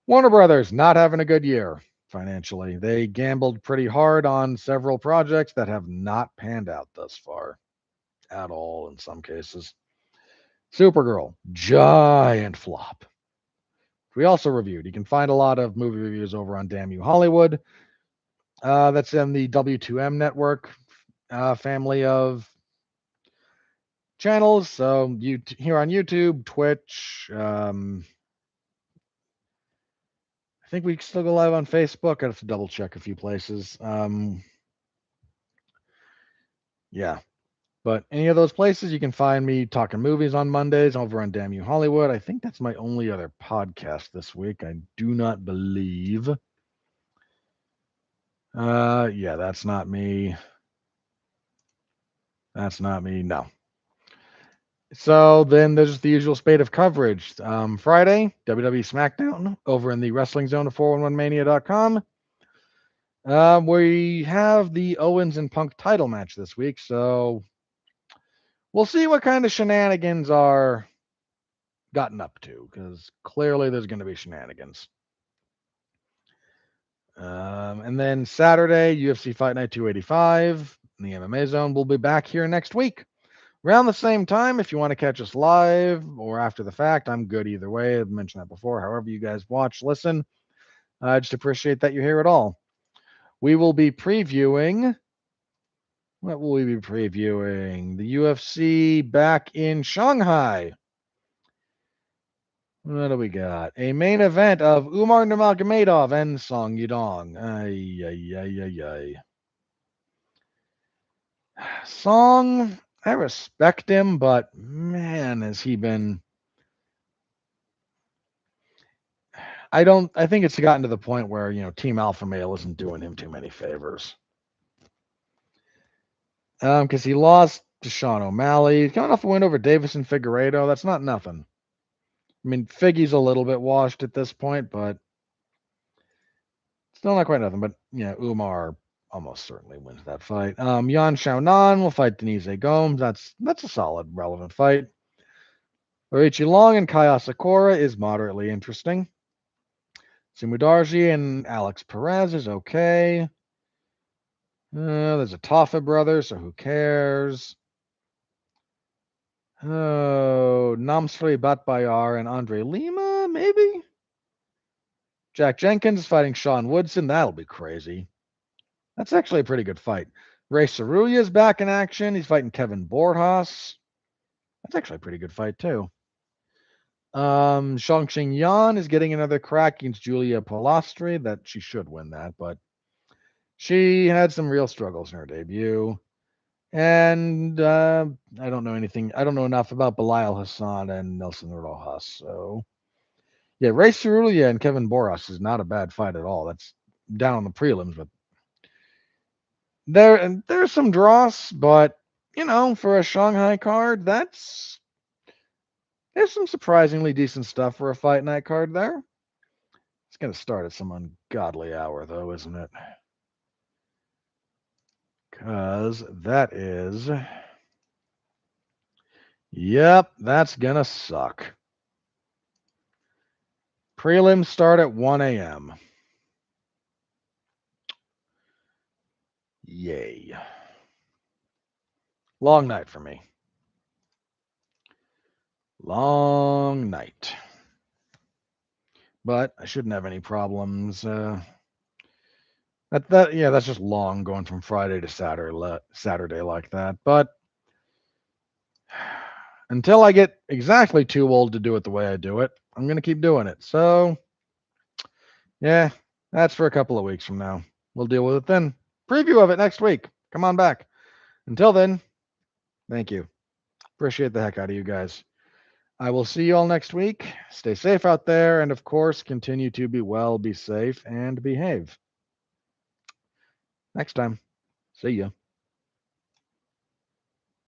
Warner Brothers not having a good year financially. They gambled pretty hard on several projects that have not panned out thus far at all in some cases. Supergirl, giant flop. We also reviewed. You can find a lot of movie reviews over on Damn You Hollywood. That's in the W2M network family of channels. So you here on YouTube, Twitch. I think we still go live on Facebook. I have to double check a few places. Yeah. But any of those places, you can find me talking movies on Mondays over on Damn You Hollywood. I think that's my only other podcast this week. I do not believe. Yeah, that's not me. That's not me. No. So then there's the usual spate of coverage. Friday, WWE SmackDown over in the Wrestling Zone of 411mania.com. We have the Owens and Punk title match this week. So we'll see what kind of shenanigans are gotten up to, because clearly there's going to be shenanigans. And then Saturday, UFC Fight Night 285 in the MMA zone. We'll be back here next week around the same time. If you want to catch us live or after the fact, I'm good either way. I've mentioned that before. However you guys watch, listen, I just appreciate that you hear it all. We will be previewing. What will we be previewing? The UFC back in Shanghai. What do we got? A main event of Umar Nurmagomedov and Song Yudong. Ay, ay, ay, ay, ay. Song, I respect him, but man, has he been. I think it's gotten to the point where, Team Alpha Male isn't doing him too many favors. Because he lost to Sean O'Malley. He's coming off a win over Davison Figueiredo. That's not nothing. I mean, Figgy's a little bit washed at this point, but still not quite nothing. But Umar almost certainly wins that fight. Yan Xiaonan will fight Denise Gomes. That's a solid, relevant fight. Oichi Long and Kaya Sakura is moderately interesting. Simudarji and Alex Perez is okay. There's a Tafa brother, so who cares? Oh, Namsfree Batbayar and Andre Lima, maybe? Jack Jenkins is fighting Sean Woodson. That'll be crazy. That's actually a pretty good fight. Ray Saruya is back in action. He's fighting Kevin Borjas. That's actually a pretty good fight, too. Shangxing Yan is getting another crack against Julia Polastri. That she should win that, but she had some real struggles in her debut. And I don't know anything. I don't know enough about Belial Hassan and Nelson Rojas. So, yeah, Ray Saruya and Kevin Borjas is not a bad fight at all. That's down on the prelims, but there's some dross. But for a Shanghai card, there's some surprisingly decent stuff for a fight night card there. It's going to start at some ungodly hour, though, isn't it? Because that is. Yep, that's going to suck. Prelims start at 1 a.m. Yay. Long night for me. Long night. But I shouldn't have any problems. That's just long going from Friday to Saturday like that. But until I get exactly too old to do it the way I do it, I'm going to keep doing it. So, yeah, that's for a couple of weeks from now. We'll deal with it then. Preview of it next week. Come on back. Until then, thank you. Appreciate the heck out of you guys. I will see you all next week. Stay safe out there. And of course, continue to be well, be safe, and behave. Next time. See ya.